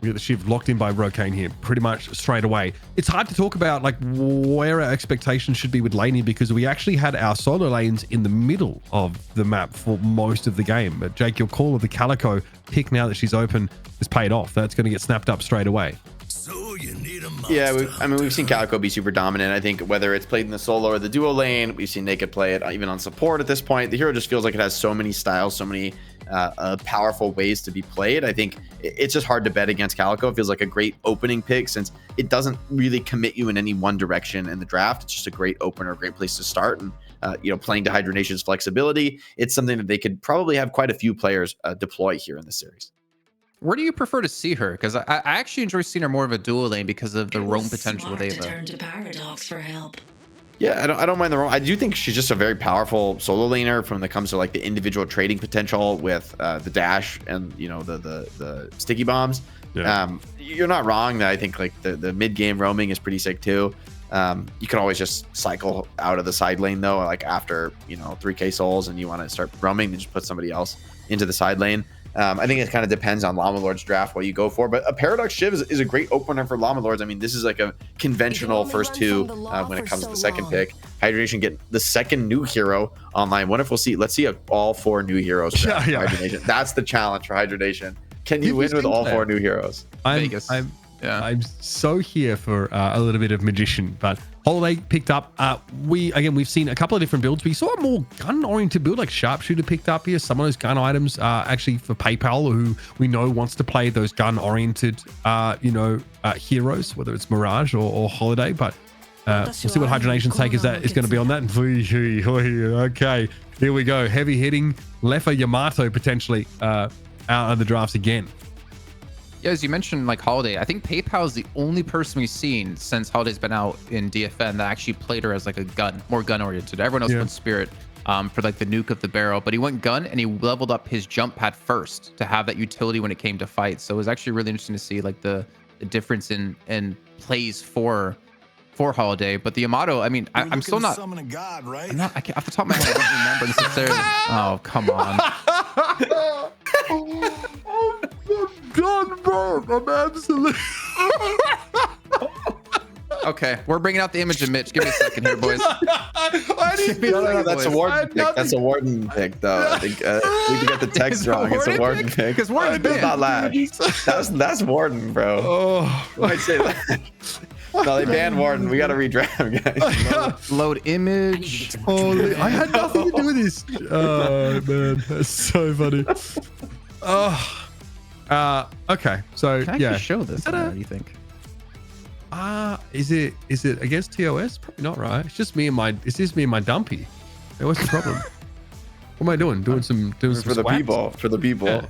We get the shift locked in by Rokane here pretty much straight away. It's hard to talk about like where our expectations should be with laning, because we actually had our solo lanes in the middle of the map for most of the game. But Jake, your call of the Calico pick now that she's open is paid off. That's going to get snapped up straight away. So you need a Yeah, we've seen Calico be super dominant. I think whether it's played in the solo or the duo lane, we've seen Naked play it even on support at this point. The hero just feels like it has so many styles, so many powerful ways to be played. I think it's just hard to bet against Calico. It feels like a great opening pick since it doesn't really commit you in any one direction in the draft. It's just a great opener, a great place to start. And you know, playing to Hydra Nation's flexibility, it's something that they could probably have quite a few players deploy here in the series. Where do you prefer to see her? Because I actually enjoy seeing her more of a dual lane because of the roam potential with Ava. Turn to Paradox for help. Yeah, I don't mind the role. I do think she's just a very powerful solo laner when it comes to like the individual trading potential with the dash and, you know, the sticky bombs. Yeah. You're not wrong that I think like the mid game roaming is pretty sick too. You can always just cycle out of the side lane though, like after, you know, 3k souls and you want to start roaming, then just put somebody else into the side lane. I think it kind of depends on Llama Lords draft what you go for, but a Paradox Shiv is a great opener for Llama Lords. I mean, this is like a conventional first 2 when it comes to the second pick. Hydra Nation get the second new hero online. What if we'll see? Let's see all 4 new heroes. Draft Hydra Nation. That's the challenge for Hydra Nation. Can you win with all 4 new heroes? Vegas. I'm so here for a little bit of magician, but Holiday picked up. We've seen a couple of different builds. We saw a more gun-oriented build, like Sharpshooter picked up here. Some of those gun items are actually for PayPal, who we know wants to play those gun-oriented, heroes, whether it's Mirage or Holiday. But we'll see what Hydra Nation's take is going to be on that. Okay, here we go. Heavy hitting Lefa Yamato potentially out of the drafts again. Yeah, as you mentioned, like Holiday, I think PayPal is the only person we've seen since Holiday's been out in DFN that actually played her as like a gun, more gun oriented. Everyone else went Spirit for like the nuke of the barrel, but he went gun and he leveled up his jump pad first to have that utility when it came to fight. So it was actually really interesting to see like the difference in plays for Holiday. But the Yamato, I mean, I'm still not. Summon a god, right? I'm not. Off the top of my head, I don't remember necessarily. Oh, come on. God, bro, I'm absolutely. Okay, we're bringing out the image of Mitch. Give me a second here, boys. No, that's a Warden pick. That's a Warden pick, though. I think we can get the text wrong. It's a Warden pick. Because Warden does not Lash. That's Warden, bro. Oh, I might say that. No, they banned Warden. We got to redraft, guys. Load image. holy! I had nothing to do with this. Oh man, that's so funny. Okay, so Can I actually show this? What do you think? Is it against TOS? Probably not, right? It's just me and my dumpy. Hey, what's the problem? What am I doing? Doing some for the swaps? people. For the people. Yeah.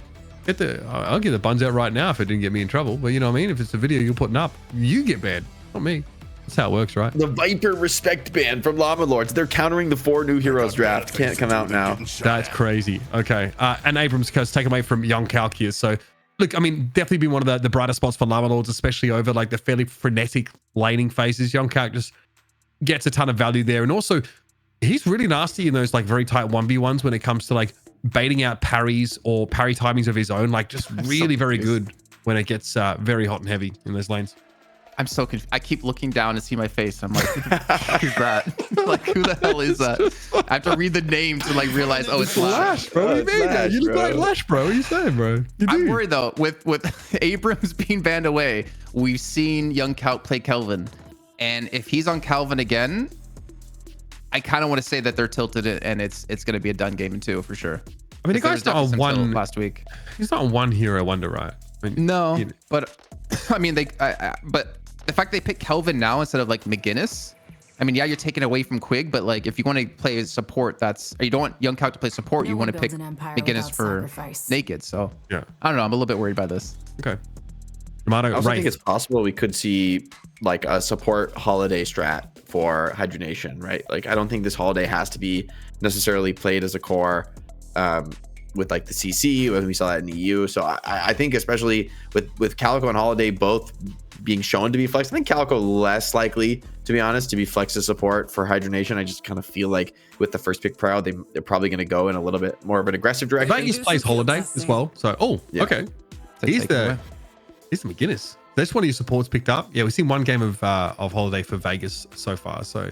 I'll get the buns out right now if it didn't get me in trouble. But you know what I mean? If it's a video you're putting up, you get banned, not me. That's how it works, right? The Viper respect ban from Llama Lords. They're countering the 4 new heroes draft. Can't come out now. That's crazy. Okay. And Abrams curse taken away from Young Calc here. So look, I mean, definitely been one of the brighter spots for Llama Lords, especially over like the fairly frenetic laning phases. Young Calc just gets a ton of value there. And also, he's really nasty in those like very tight 1v1s when it comes to like baiting out parries or parry timings of his own. Like just really very good when it gets very hot and heavy in those lanes. I'm so confused. I keep looking down to see my face. I'm like, who's that? Like, who the hell is that? I have to read the name to like realize, oh, it's Lash. Bro, what do you mean? Lash, You look bro. like Lash, bro. What are you saying, bro? You I'm do. worried though. With Abrams being banned away, we've seen Young Calc play Kelvin, and if he's on Calvin again, I kind of want to say that they're tilted and it's going to be a done game in 2 for sure. I mean, the guy's not on one last week. He's not on one hero wonder, right? I mean, No, you know. but I mean, but the fact they pick Kelvin now instead of like McGinnis. I mean, yeah, you're taking away from Quig, but like if you want to play support, or you don't want Young Calc to play support, you want to pick McGinnis for naked. So yeah, I don't know. I'm a little bit worried by this. Okay. I also think it's possible we could see like a support holiday strat for Hydra Nation, right? Like I don't think this holiday has to be necessarily played as a core with like the CC when we saw that in EU. So I think especially with Calico and Holiday both being shown to be flex, I think Calico less likely, to be honest, to be flex as support for Hydra Nation. I just kind of feel like with the first pick prio, they're probably going to go in a little bit more of an aggressive direction. Vegas plays Holiday as well. So okay. He's the McGinnis. That's one of your supports picked up. Yeah, we've seen one game of Holiday for Vegas so far. So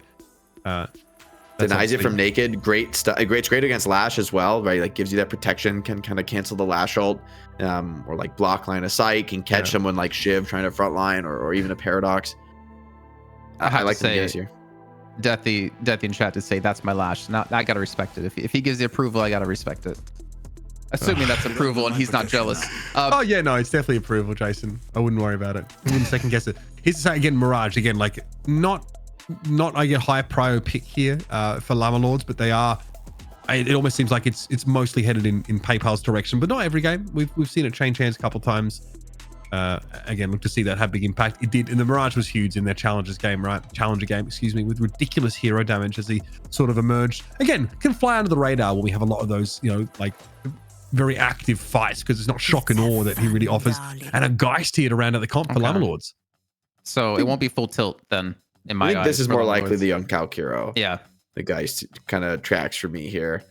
denies it from naked. Great against Lash as well, right? Like gives you that protection, can kind of cancel the Lash ult, or like block line of sight, can catch someone like Shiv trying to front line, or even a Paradox. I like the McGinnis here. Deathy in chat to say that's my Lash. Now I gotta respect it. If he gives the approval, I gotta respect it. Assuming that's approval and he's not jealous. Oh yeah, no, it's definitely approval, Jason. I wouldn't worry about it. I wouldn't second guess it. Here's to say again, Mirage again, like not I get high prio pick here for Llama Lords, but they are. It almost seems like it's mostly headed in PayPal's direction, but not every game. We've seen it change hands a couple times. Again, look to see that have big impact. It did, and the Mirage was huge in their Challenger game, excuse me, with ridiculous hero damage as he sort of emerged. Again, can fly under the radar when we have a lot of those, like very active fights, because it's not shock and awe that he really offers. And a Geist here to round out the comp for Llama Lords. So it won't be full tilt then, in my eyes. This is more likely the Young Calc hero. Yeah. The Geist kind of tracks for me here.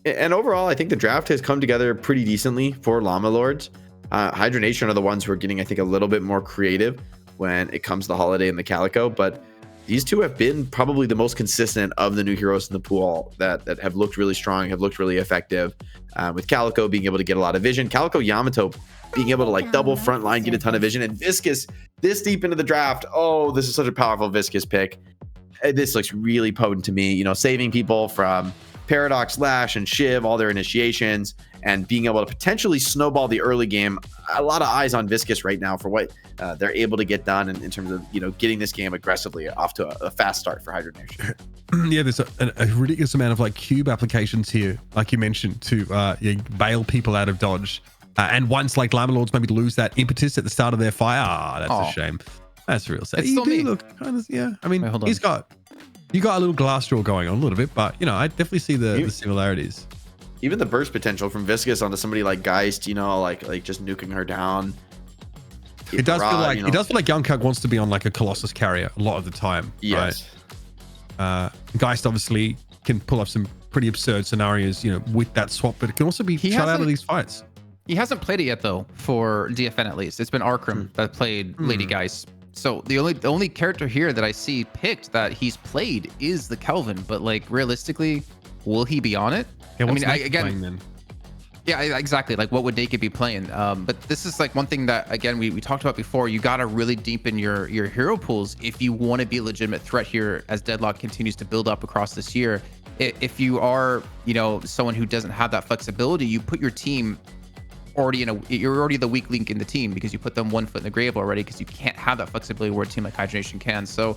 And overall, I think the draft has come together pretty decently for Llama Lords. Hydra Nation are the ones who are getting, I think, a little bit more creative when it comes to the Holiday and the Calico, but these two have been probably the most consistent of the new heroes in the pool that have looked really strong, have looked really effective. With Calico being able to get a lot of vision, Calico Yamato being able to like double front line, get a ton of vision, and Viscous this deep into the draft. Oh, this is such a powerful Viscous pick. This looks really potent to me, saving people from Paradox, Lash, and Shiv, all their initiations, and being able to potentially snowball the early game. A lot of eyes on Viscous right now for what they're able to get done in terms of getting this game aggressively off to a fast start for Hydra Nation. Yeah, there's a ridiculous amount of like cube applications here, like you mentioned, to bail people out of dodge. And once like Llama Lords maybe lose that impetus at the start of their fire, that's a shame. That's real sad. It's still me. Look, kind of, yeah. I mean, Wait, you got a little glass jaw going on a little bit, but I definitely see the similarities. Even the burst potential from Viscous onto somebody like Geist, like just nuking her down. It does feel like Young Calc wants to be on like a Colossus carrier a lot of the time. Yes. Right? Geist obviously can pull up some pretty absurd scenarios, with that swap, but it can also be shut out of these fights. He hasn't played it yet though, for DFN at least. It's been Arkram that played Lady Geist. So the only character here that I see picked that he's played is the Kelvin, but like realistically, will he be on it? Yeah, I mean, playing then? Yeah, exactly. Like what would Naked be playing? But this is like one thing that, again, we talked about before. You got to really deepen your hero pools if you want to be a legitimate threat here as Deadlock continues to build up across this year. If you are, someone who doesn't have that flexibility, you put your team you're already the weak link in the team because you put them 1 foot in the grave already, because you can't have that flexibility where a team like Hydra Nation can. So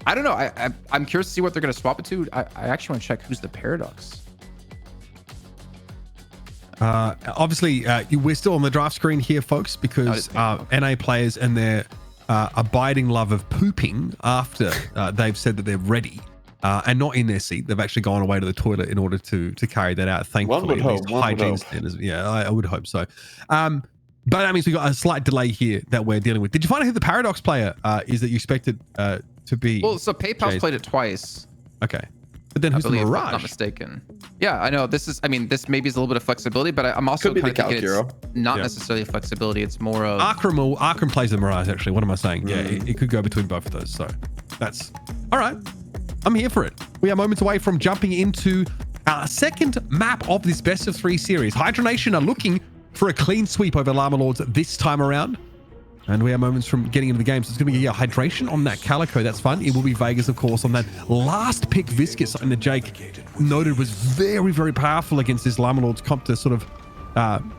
I don't know. I'm curious to see what they're going to swap it to. I actually want to check who's the Paradox. Obviously, we're still on the draft screen here, folks, because NA players and their abiding love of pooping after they've said that they're ready and not in their seat. They've actually gone away to the toilet in order to carry that out. Thankfully, one would hope. Hygiene standards. Yeah, I would hope so. But that means we got a slight delay here that we're dealing with. Did you find out who the Paradox player is that you expected to be? Well, so PayPal's played it twice. Okay. But then who's the Mirage? If I'm not mistaken. Yeah, I know. This maybe is a little bit of flexibility, but I'm also kind of thinking it's not necessarily flexibility. It's more of Arkram plays the Mirage, actually. What am I saying? Yeah, it could go between both of those. So that's all right. I'm here for it. We are moments away from jumping into our second map of this best of 3 series. Hydra Nation are looking for a clean sweep over Llama Lords this time around. And we are moments from getting into the game. So it's going to be hydration on that Calico. That's fun. It will be Vegas, of course, on that last pick Viscous. And the Jake noted was very, very powerful against this Llama Lords comp to sort of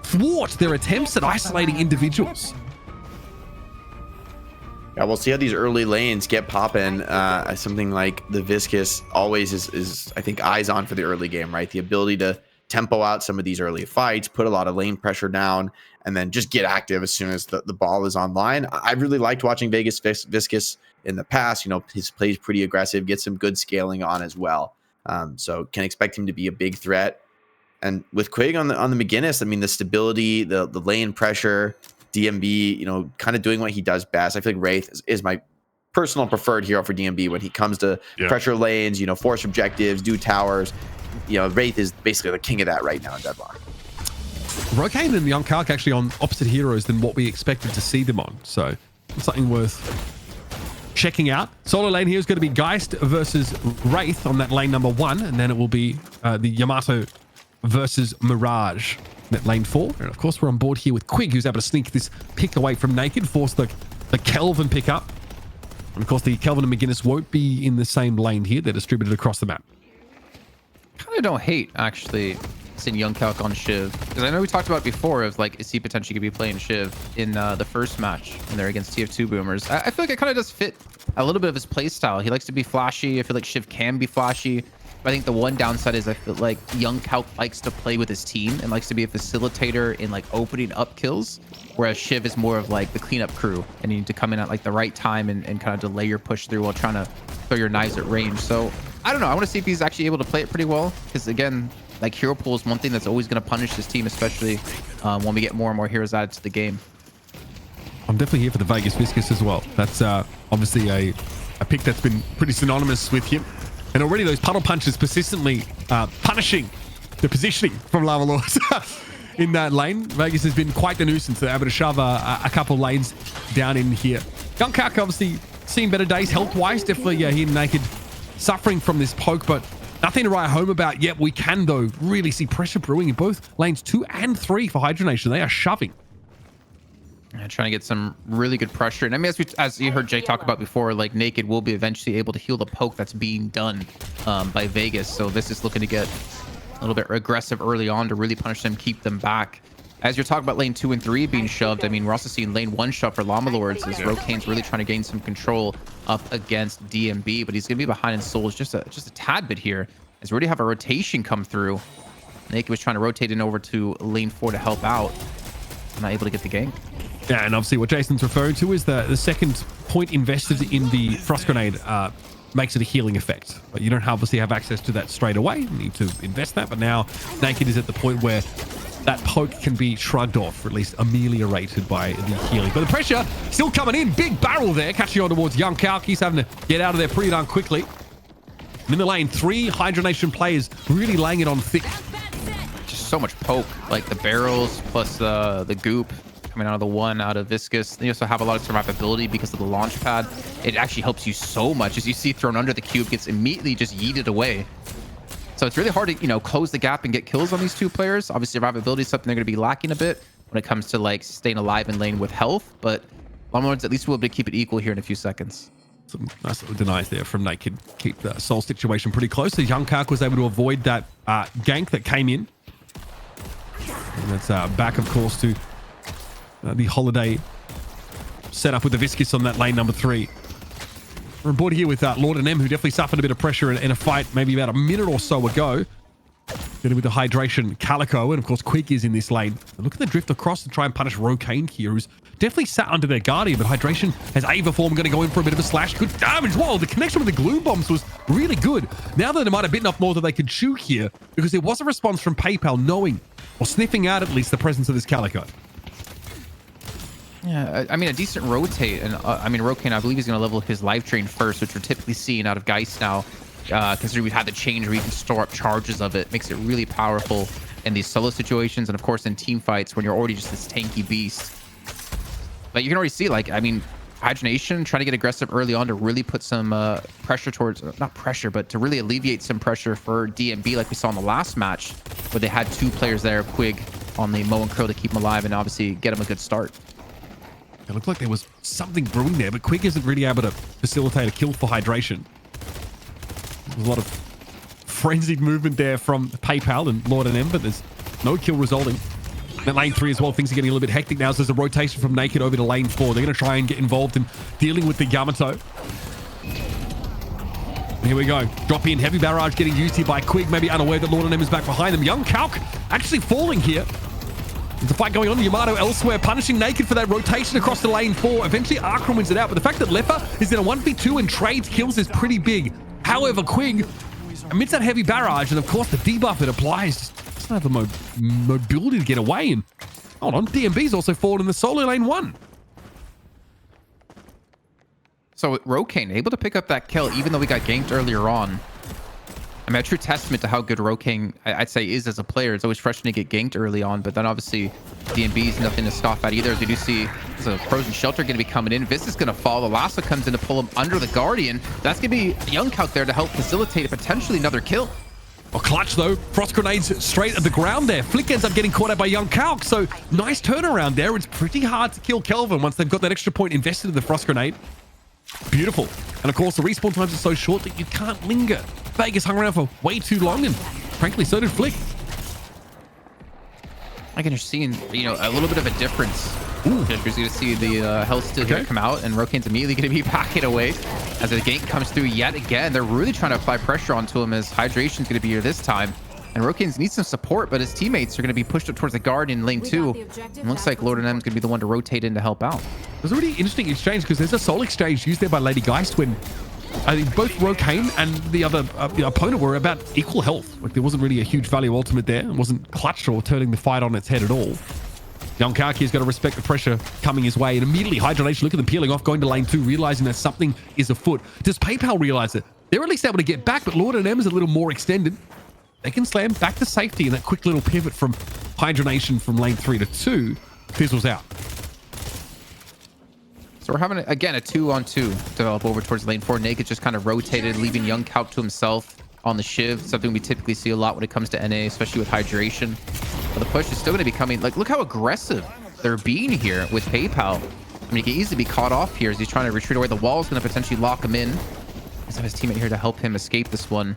thwart their attempts at isolating individuals. Yeah, we'll see how these early lanes get popping. Something like the Viscous always is, I think, eyes on for the early game, right? The ability to tempo out some of these early fights, put a lot of lane pressure down, and then just get active as soon as the ball is online. I really liked watching Vegas Viscous in the past. You know, his plays pretty aggressive, gets some good scaling on as well. So can expect him to be a big threat. And with Quig on the McGinnis, I mean, the stability, the lane pressure, DMB, you know, kind of doing what he does best. I feel like Wraith is my personal preferred hero for DMB when he comes to pressure lanes, you know, force objectives, do towers. You know, Wraith is basically the king of that right now in Deadlock. Rokane and Young Kalk actually on opposite heroes than what we expected to see them on. So it's something worth checking out. Solo lane here is going to be Geist versus Wraith on that lane number 1. And then it will be the Yamato versus Mirage at lane 4. And of course, we're on board here with Quig, who's able to sneak this pick away from Naked, force the Kelvin pick up. And of course, the Kelvin and McGinnis won't be in the same lane here. They're distributed across the map. Kind of don't hate, actually, seeing Young Calc on Shiv. Because I know we talked about before of, like, is he potentially going to be playing Shiv in the first match when they're against TF2 Boomers. I feel like it kind of does fit a little bit of his play style. He likes to be flashy. I feel like Shiv can be flashy. But I think the one downside is I feel like Young Calc likes to play with his team and likes to be a facilitator in, like, opening up kills. Whereas Shiv is more of, like, the cleanup crew. And you need to come in at, like, the right time and kind of delay your push through while trying to throw your knives at range. So I don't know. I want to see if he's actually able to play it pretty well. Because, again, like, hero pool is one thing that's always going to punish this team, especially when we get more and more heroes added to the game. I'm definitely here for the Vegas Viscous as well. That's obviously a pick that's been pretty synonymous with him. And already those puddle punches persistently punishing the positioning from Llama Lords in that lane. Vegas has been quite the nuisance. They're able to shove a couple lanes down in here. Young Kalk obviously seen better days health-wise. Definitely here Naked suffering from this poke, but nothing to write home about yet. We can, though, really see pressure brewing in both lanes 2 and 3 for Hydra Nation. They are shoving. Trying to get some really good pressure. And I mean, as you heard Jay talk about before, like, Naked will be eventually able to heal the poke that's being done by Vegas. So this is looking to get a little bit aggressive early on to really punish them, keep them back. As you're talking about lane 2 and 3 being shoved, I mean, we're also seeing lane 1 shove for Llama Lords as Rokane's really trying to gain some control up against DMB, but he's going to be behind in souls just a tad bit here, as we already have a rotation come through. Naked was trying to rotate in over to lane 4 to help out. Not able to get the gank. Yeah, and obviously what Jason's referring to is the second point invested in the Frost Grenade makes it a healing effect. But you don't obviously have access to that straight away. You need to invest that. But now Naked is at the point where that poke can be shrugged off, or at least ameliorated by the healing. But the pressure still coming in. Big barrel there, catching on towards Young Kalk. He's having to get out of there pretty darn quickly. And in the lane, 3 Hydra Nation players really laying it on thick. Just so much poke, like the barrels plus the goop coming out of the one out of Viscous. You also have a lot of survivability because of the launch pad. It actually helps you so much. As you see, thrown under the cube, gets immediately just yeeted away. So it's really hard to, you know, close the gap and get kills on these two players. Obviously, survivability is something they're going to be lacking a bit when it comes to, like, staying alive in lane with health. But Llama Lords at least will be able to keep it equal here in a few seconds. Some nice little denies there from Naked. Keep the soul situation pretty close. So Young Kalk was able to avoid that gank that came in. And that's back, of course, to the Holiday setup with the Viscous on that lane number 3. We're on board here with Lord and M, who definitely suffered a bit of pressure in a fight maybe about a minute or so ago. Getting with the Hydration Calico, and of course Quig is in this lane. Look at the drift across to try and punish Rokane here, who's definitely sat under their Guardian, but Hydration has Ava form, going to go in for a bit of a slash. Good damage. Whoa, the connection with the Gloom Bombs was really good. Now that they might have bitten off more than they could chew here, because there was a response from PayPal knowing, or sniffing out at least, the presence of this Calico. Yeah, I mean, a decent rotate. And I mean, Rokane, I believe he's going to level his life train first, which we're typically seeing out of Geist now. Considering we've had the change where you can store up charges of it, makes it really powerful in these solo situations, and of course in team fights when you're already just this tanky beast. But you can already see, like, I mean, Hydra Nation trying to get aggressive early on to really put some pressure towards, not pressure, but to really alleviate some pressure for DMB, like we saw in the last match, where they had 2 players there, Quig on the Mo and Crow, to keep him alive and obviously get him a good start. It looked like there was something brewing there, but Quig isn't really able to facilitate a kill for Hydration. There's a lot of frenzied movement there from PayPal and Lord and M, but there's no kill resulting. At lane 3 as well, things are getting a little bit hectic now. So there's a rotation from Naked over to lane 4. They're going to try and get involved in dealing with the Yamato. Here we go. Drop in. Heavy barrage getting used here by Quig. Maybe unaware that Lord and M is back behind them. Young Calc actually falling here. There's a fight going on. Yamato elsewhere, punishing Naked for that rotation across the lane 4. Eventually, Arkram wins it out. But the fact that Leper is in a 1v2 and trades kills is pretty big. However, Quig, amidst that heavy barrage, and of course the debuff it applies, doesn't have the mobility to get away. And hold on, DMB's also fallen in the solo lane 1. So Rokane able to pick up that kill, even though we got ganked earlier on. I mean, a true testament to how good Rokane, I'd say, is as a player. It's always frustrating to get ganked early on, but then obviously DMB is nothing to scoff at either. As we do see, there's a frozen shelter going to be coming in. Vis is going to fall. The Lasso comes in to pull him under the Guardian. That's going to be Young Calc there to help facilitate potentially another kill. Well, clutch though. Frost grenades straight at the ground there. Flick ends up getting caught out by Young Calc. So nice turnaround there. It's pretty hard to kill Kelvin once they've got that extra point invested in the Frost grenade. Beautiful. And of course, the respawn times are so short that you can't linger. Vegas hung around for way too long, and frankly, so did Flick. I can just see, you know, a little bit of a difference. Just going to see the health still going to come out, and Rokane's immediately going to be backing away as the gank comes through yet again. They're really trying to apply pressure onto him as Hydration's going to be here this time. And Rokane's needs some support, but his teammates are going to be pushed up towards the guard in lane 2. It looks like Lord and M is going to be the one to rotate in to help out. There's a really interesting exchange because there's a soul exchange used there by Lady Geist when I think both Rokane and the other opponent were about equal health. Like there wasn't really a huge value ultimate there. It wasn't clutched or turning the fight on its head at all. Young Kaki has got to respect the pressure coming his way, and immediately Hydra Nation look at them peeling off, going to lane 2, realizing that something is afoot. Does PayPal realize it? They're at least able to get back, but Lord and M is a little more extended. They can slam back to safety, and that quick little pivot from Hydra Nation from lane 3 to 2 fizzles out. So we're having, again, a 2-on-2 develop over towards lane 4. Naked just kind of rotated, leaving Young Calc to himself on the Shiv, something we typically see a lot when it comes to NA, especially with hydration. But the push is still going to be coming. Like, look how aggressive they're being here with PayPal. I mean, he can easily be caught off here as he's trying to retreat away. The wall is going to potentially lock him in. He's have his teammate here to help him escape this one.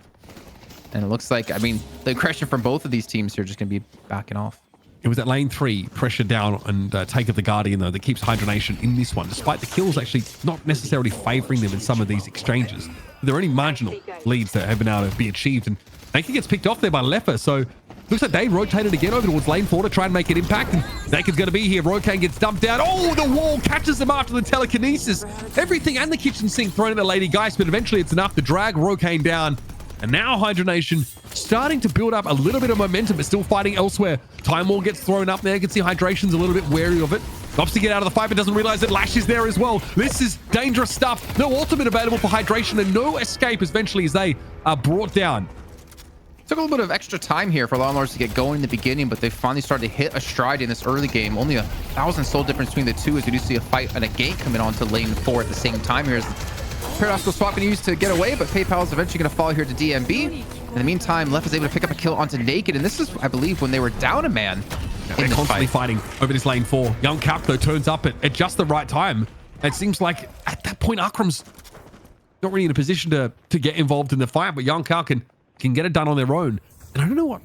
And it looks like, I mean, the aggression from both of these teams here are just going to be backing off. It was at lane 3, pressure down and take of the Guardian, though, that keeps Hydra Nation in this one, despite the kills actually not necessarily favoring them in some of these exchanges. There are only marginal leads that have been able to be achieved, and Naked gets picked off there by Lefer, so looks like they rotated again over towards lane 4 to try and make an impact, and Naked's going to be here. Rokane gets dumped down. Oh, the wall catches them after the telekinesis. Everything and the kitchen sink thrown at the Lady Geist, but eventually it's enough to drag Rokane down. And now Hydra Nation starting to build up a little bit of momentum, but still fighting elsewhere. Time Wall gets thrown up there. You can see Hydration's a little bit wary of it. Opts to get out of the fight, but doesn't realize that Lash is there as well. This is dangerous stuff. No ultimate available for Hydration, and no escape eventually as they are brought down. Took a little bit of extra time here for Llama Lords to get going in the beginning, but they finally started to hit a stride in this early game. Only 1,000 soul difference between the two as we do see a fight and a gank coming on to lane 4 at the same time here. Paradoxical swap being used to get away, but PayPal is eventually going to fall here to DMB. In the meantime, Left is able to pick up a kill onto Naked, and this is, I believe, when they were down a man. They're constantly fighting over this lane 4. Young Calc, though, turns up at just the right time. It seems like at that point, Akram's not really in a position to get involved in the fight, but Young Calc can get it done on their own. And I don't know what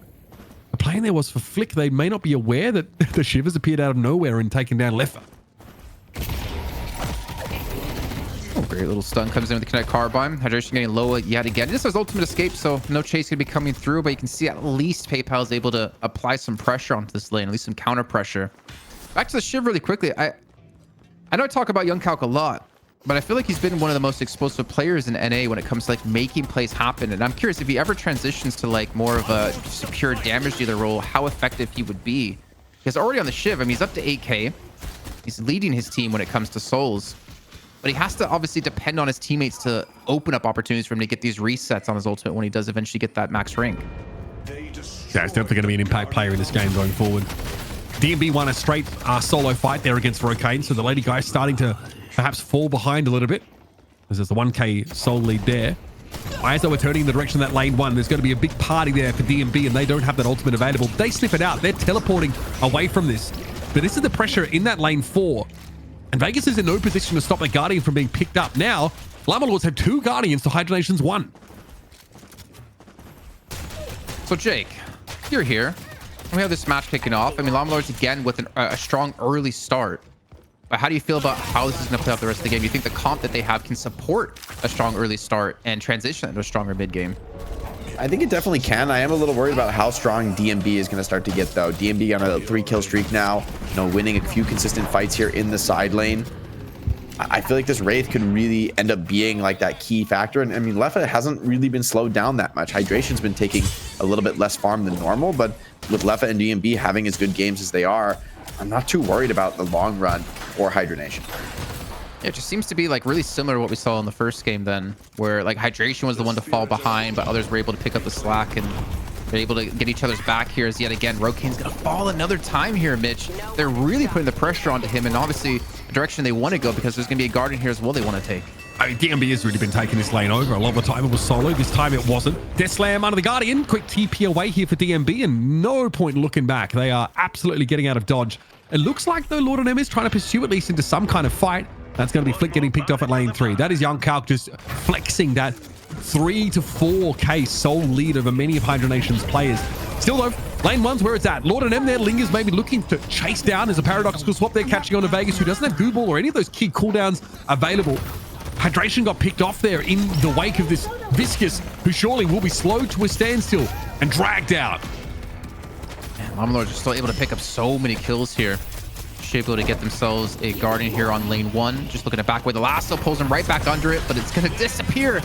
the plan there was for Flick. They may not be aware that the Shivers appeared out of nowhere and taken down Lefer. Oh, great little stun comes in with the Kinetic Carbine. Hydration getting low yet again. This is ultimate escape, so no chase going to be coming through, but you can see at least PayPal is able to apply some pressure onto this lane, at least some counter pressure. Back to the Shiv really quickly. I know I talk about Young Calc a lot, but I feel like he's been one of the most explosive players in NA when it comes to like making plays happen. And I'm curious if he ever transitions to like more of a just a pure damage dealer role, how effective he would be. Because already on the Shiv, I mean, he's up to 8K. He's leading his team when it comes to souls. But he has to obviously depend on his teammates to open up opportunities for him to get these resets on his ultimate when he does eventually get that max rank. Yeah, it's definitely going to be an impact player in this game going forward. DMB won a straight solo fight there against Rokane, so the Lady Guy starting to perhaps fall behind a little bit. There's the 1K soul lead there. As though we're turning in the direction of that lane 1, there's going to be a big party there for DMB, and they don't have that ultimate available. They slip it out. They're teleporting away from this. But this is the pressure in that lane 4. And Vegas is in no position to stop the Guardian from being picked up. Now, Llama Lords have 2 Guardians to Hydra Nation's 1. So Jake, you're here. We have this match kicking off. I mean, Llama Lords again with a strong early start. But how do you feel about how this is going to play out the rest of the game? Do you think the comp that they have can support a strong early start and transition into a stronger mid game? I think it definitely can. I am a little worried about how strong DMB is going to start to get, though. DMB on a 3-kill streak now, you know, winning a few consistent fights here in the side lane. I feel like this Wraith could really end up being like that key factor. And I mean, Leffa hasn't really been slowed down that much. Hydration's been taking a little bit less farm than normal, but with Leffa and DMB having as good games as they are, I'm not too worried about the long run for Hydra Nation. Yeah, it just seems to be like really similar to what we saw in the first game then, where like Hydration was the one to fall behind, but others were able to pick up the slack and they're able to get each other's back here as yet again. Rokane's going to fall another time here, Mitch. They're really putting the pressure onto him and obviously the direction they want to go because there's going to be a Guardian here as well they want to take. I mean, DMB has really been taking this lane over. A lot of the time it was solo. This time it wasn't. Death Slam under the Guardian. Quick TP away here for DMB and no point looking back. They are absolutely getting out of dodge. It looks like though Lord and M is trying to pursue at least into some kind of fight. That's going to be Flick getting picked off at lane 3. That is Young Calc just flexing that 3 to 4k soul lead over many of Hydra Nation's players. Still though, lane 1's where it's at. Lord and M there lingers, maybe looking to chase down as a paradoxical swap there, catching on to Vegas, who doesn't have Goo Ball or any of those key cooldowns available. Hydration got picked off there in the wake of this Viscous, who surely will be slowed to a standstill and dragged out. Man, Llama Lords are still able to pick up so many kills here. Should be able to get themselves a Guardian here on lane 1. Just looking to back away. The lasso pulls him right back under it, but it's going to disappear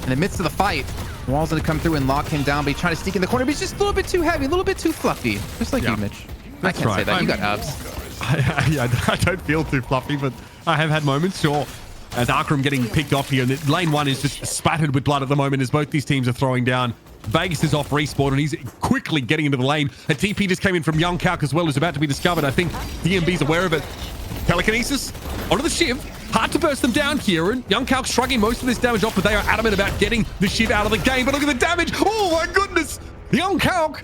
in the midst of the fight. Wall's going to come through and lock him down, but he's trying to sneak in the corner, but he's just a little bit too heavy, a little bit too fluffy. Just like you, Mitch. I can't say that. You got abs. I don't feel too fluffy, but I have had moments, sure. As Arkram getting picked off here, and lane 1 is just spattered with blood at the moment as both these teams are throwing down. Vegas is off respawn and he's quickly getting into the lane. A TP just came in from Young Calc as well, who's about to be discovered. I think DMB's aware of it. Telekinesis onto the Shiv. Hard to burst them down here, and Young Calc shrugging most of this damage off, but they are adamant about getting the Shiv out of the game. But look at the damage. Oh my goodness. Young Calc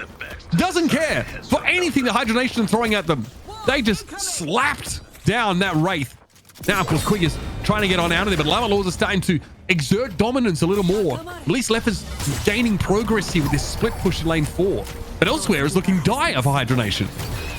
doesn't care for anything the Hydra Nation are throwing at them. They just slapped down that Wraith. Now, of course, Quig is trying to get on out of there, but Llama Lords are starting to exert dominance a little more. At least Left is gaining progress here with this split push in lane 4. But elsewhere is looking dire for Hydra Nation.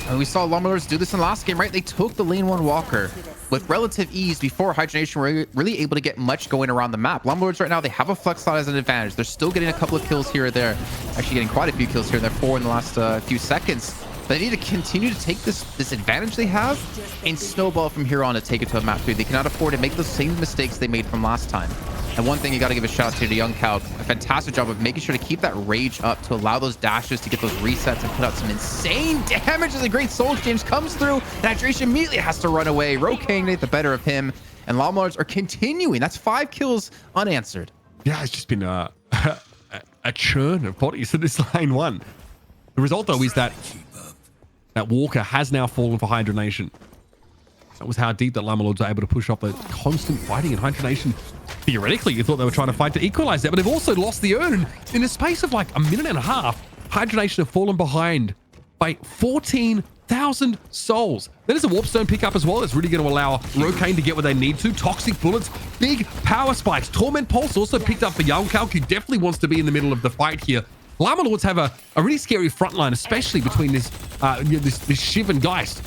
And we saw Llama Lords do this in the last game, right? They took the lane 1 Walker with relative ease before Hydra Nation were really able to get much going around the map. Llama Lords right now, they have a flex slot as an advantage. They're still getting a couple of kills here or there. Actually getting quite a few kills here and there, 4 in the last few seconds. They need to continue to take this advantage they have and snowball from here on to take it to a map 3. They cannot afford to make those same mistakes they made from last time. And one thing you got to give a shout out to Young Calc, a fantastic job of making sure to keep that rage up to allow those dashes to get those resets and put out some insane damage as a great soul exchange comes through. And Hydration immediately has to run away. Rokane get the better of him. And Llama Lords are continuing. That's 5 kills unanswered. Yeah, it's just been a churn of bodies in this lane 1. The result, though, is that Walker has now fallen for Hydra Nation. That was how deep that Llama Lords are able to push off the constant fighting in Hydra Nation. Theoretically, you thought they were trying to fight to equalize that, but they've also lost the urn. In a space of like a minute and a half, Hydra Nation have fallen behind by 14,000 souls. Then there's a Warpstone pickup as well. That's really going to allow Rokane to get what they need to. Toxic Bullets, big power spikes. Torment Pulse also picked up for Young Calc, who definitely wants to be in the middle of the fight here. Llama Lords have a really scary front line, especially between this Shiv and Geist.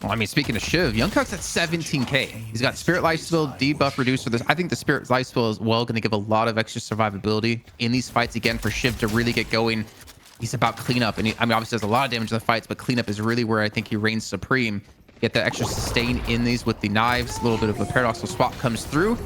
Well, I mean, speaking of Shiv, Young Calc's at 17k. He's got Spirit Lifesteal, debuff reduced for this. I think the Spirit Lifesteal is well going to give a lot of extra survivability in these fights again for Shiv to really get going. He's about cleanup, and I mean, obviously does a lot of damage in the fights, but cleanup is really where I think he reigns supreme. Get that extra sustain in these with the knives. A little bit of a paradoxical swap comes through.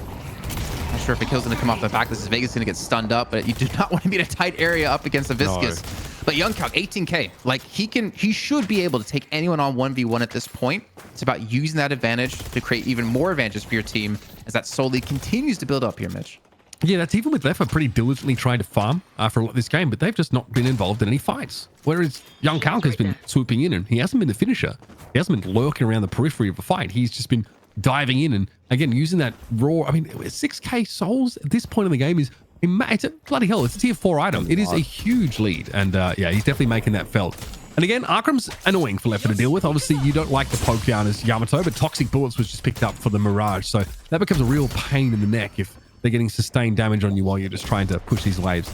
Not sure if a kill's going to come off the back. This is Vegas going to get stunned up, but you do not want to be in a tight area up against a Viscous. No. But Young Calc, 18k. Like, he should be able to take anyone on 1v1 at this point. It's about using that advantage to create even more advantages for your team as that soul lead continues to build up here, Mitch. Yeah, that's even with Leffa pretty diligently trying to farm for a lot of this game, but they've just not been involved in any fights. Whereas Young Calc has been swooping in, and he hasn't been the finisher. He hasn't been lurking around the periphery of the fight. He's just been diving in and, again, using that raw... I mean, 6k souls at this point in the game is... It's a bloody hell. It's a tier 4 item. It is a huge lead. And yeah, he's definitely making that felt. And again, Arkram's annoying for Leffa to deal with. Obviously, you don't like the poke down as Yamato, but Toxic Bullets was just picked up for the Mirage. So that becomes a real pain in the neck if they're getting sustained damage on you while you're just trying to push these waves.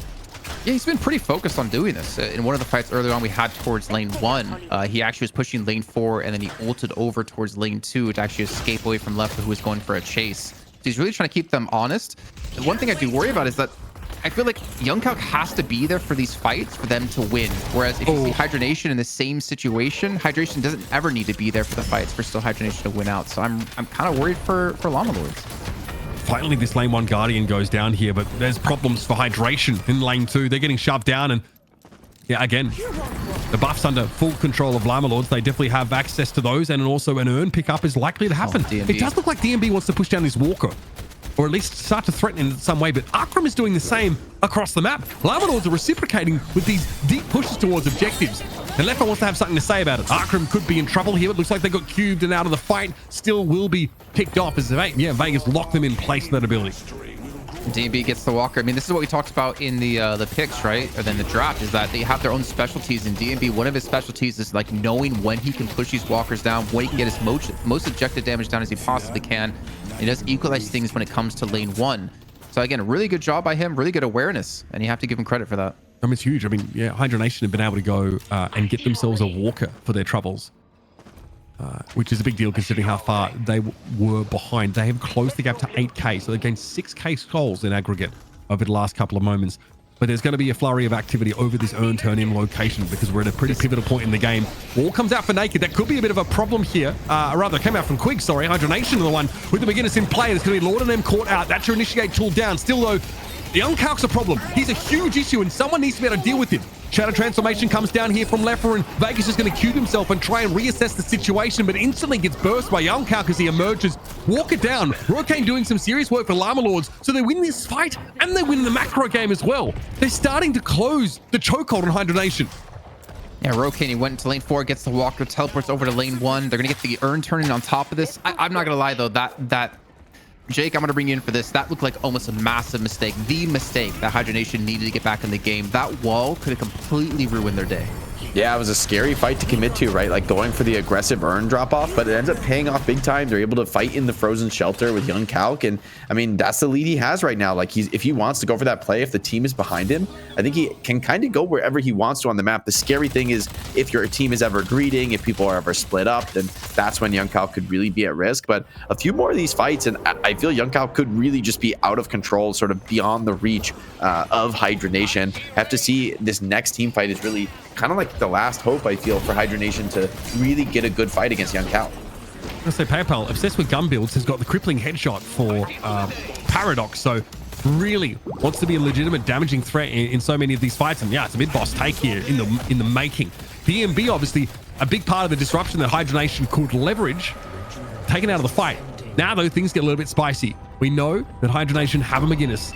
Yeah, he's been pretty focused on doing this. In one of the fights earlier on we had towards lane 1, he actually was pushing lane 4, and then he ulted over towards lane 2 to actually escape away from Leffa, who was going for a chase. So he's really trying to keep them honest. The one thing I do worry about is that I feel like YoungCalc has to be there for these fights for them to win. Whereas if you see Hydra Nation in the same situation, Hydration doesn't ever need to be there for the fights for still Hydra Nation to win out. So I'm kind of worried for Llama Lords. Finally, this lane 1 Guardian goes down here, but there's problems for Hydration in lane 2. They're getting shoved down, and yeah, again, the buff's under full control of Llama Lords. They definitely have access to those, and also an earn pickup is likely to happen. It does look like DMB wants to push down this Walker, or at least start to threaten in some way, but Akram is doing the same across the map. Llama Lords are reciprocating with these deep pushes towards objectives. And Leffa wants to have something to say about it. Akram could be in trouble here. It looks like they got cubed and out of the fight. Still will be picked off as Vegas locked them in place with that ability. DMB gets the Walker. I mean, this is what we talked about in the picks, right? Or then the draft, is that they have their own specialties. And DMB, one of his specialties is like knowing when he can push these Walkers down, when he can get his most objective damage down as he possibly can. He does equalize things when it comes to lane 1. So again, a really good job by him, really good awareness, and you have to give him credit for that. I mean, it's huge. I mean, yeah, Hydra Nation have been able to go and get themselves a Walker for their troubles, which is a big deal considering how far they were behind. They have closed the gap to 8k, so they've gained 6k skulls in aggregate over the last couple of moments. But there's going to be a flurry of activity over this earn turn in location because we're at a pretty pivotal point in the game. Wall comes out for Naked. That could be a bit of a problem here. Or rather, it came out from Quig, sorry. Hydra Nation are the one with the beginners in play. There's going to be Lord and them caught out. That's your initiate tool down. Still, though, the YoungCalc's a problem. He's a huge issue, and someone needs to be able to deal with him. Shadow Transformation comes down here from Leffa, and Vegas is going to cube himself and try and reassess the situation, but instantly gets burst by YoungCalc as he emerges. Walk it down. Rokane doing some serious work for Llama Lords, so they win this fight, and they win the macro game as well. They're starting to close the chokehold on Hydra Nation. Yeah, Rokane, he went into lane 4, gets the Walker, teleports over to lane 1. They're going to get the earn turning on top of this. I'm not going to lie, though, that Jake, I'm going to bring you in for this. That looked like almost a massive mistake. The mistake that Hydra Nation needed to get back in the game. That wall could have completely ruined their day. Yeah, it was a scary fight to commit to, right? Like going for the aggressive earn drop off, but it ends up paying off big time. They're able to fight in the frozen shelter with YoungCalc, and I mean that's the lead he has right now. Like if he wants to go for that play, if the team is behind him, I think he can kind of go wherever he wants to on the map. The scary thing is if your team is ever greeting, if people are ever split up, then that's when YoungCalc could really be at risk. But a few more of these fights, and I feel YoungCalc could really just be out of control, sort of beyond the reach of Hydra Nation. Have to see this next team fight is really kind of like the last hope, I feel, for Hydra Nation to really get a good fight against YoungCalc. I say PayPal, obsessed with gun builds, has got the crippling headshot for Paradox, so really wants to be a legitimate damaging threat in so many of these fights. And yeah, it's a mid-boss take here in the making. DMB, obviously, a big part of the disruption that Hydra Nation could leverage, taken out of the fight. Now, though, things get a little bit spicy. We know that Hydra Nation have a McGinnis.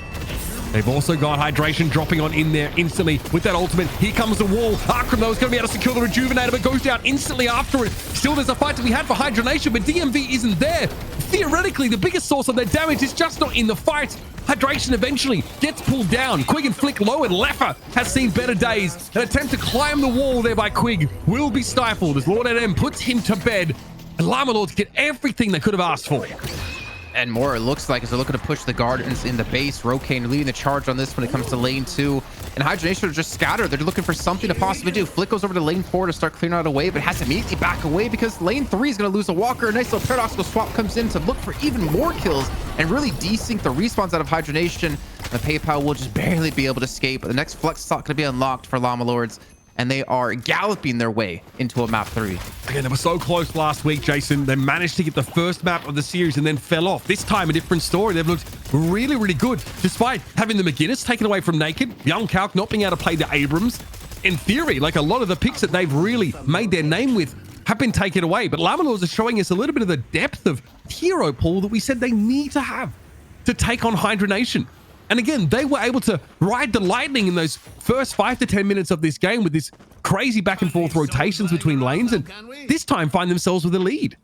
They've also got Hydration dropping on in there instantly with that ultimate. Here comes the wall. Akram, though, is going to be able to secure the Rejuvenator, but goes down instantly after it. Still, there's a fight to be had for Hydra Nation, but DMV isn't there. Theoretically, the biggest source of their damage is just not in the fight. Hydration eventually gets pulled down. Quig and Flick low, and Leffa has seen better days. An attempt to climb the wall there by Quig will be stifled as Lord NM puts him to bed. And Llama Lords get everything they could have asked for. And more, it looks like, as they're looking to push the Guardians in the base. Rokane leading the charge on this when it comes to lane 2. And Hydra Nation are just scattered. They're looking for something to possibly do. Flick goes over to lane 4 to start clearing out a wave, but has to immediately back away because lane 3 is going to lose a Walker. A nice little paradoxical swap comes in to look for even more kills and really desync the respawns out of Hydra Nation. The PayPal will just barely be able to escape. The next flex slot going to be unlocked for Llama Lords, and they are galloping their way into a map 3. Again, they were so close last week, Jason. They managed to get the first map of the series and then fell off. This time, a different story. They've looked really, really good, despite having the McGinnis taken away from Naked, YoungCalc not being able to play the Abrams. In theory, like a lot of the picks that they've really made their name with have been taken away. But Llama Lords are showing us a little bit of the depth of hero pool that we said they need to have to take on Hydra Nation. And again, they were able to ride the lightning in those first 5 to 10 minutes of this game with this crazy back and forth rotations between lanes, and this time find themselves with a lead.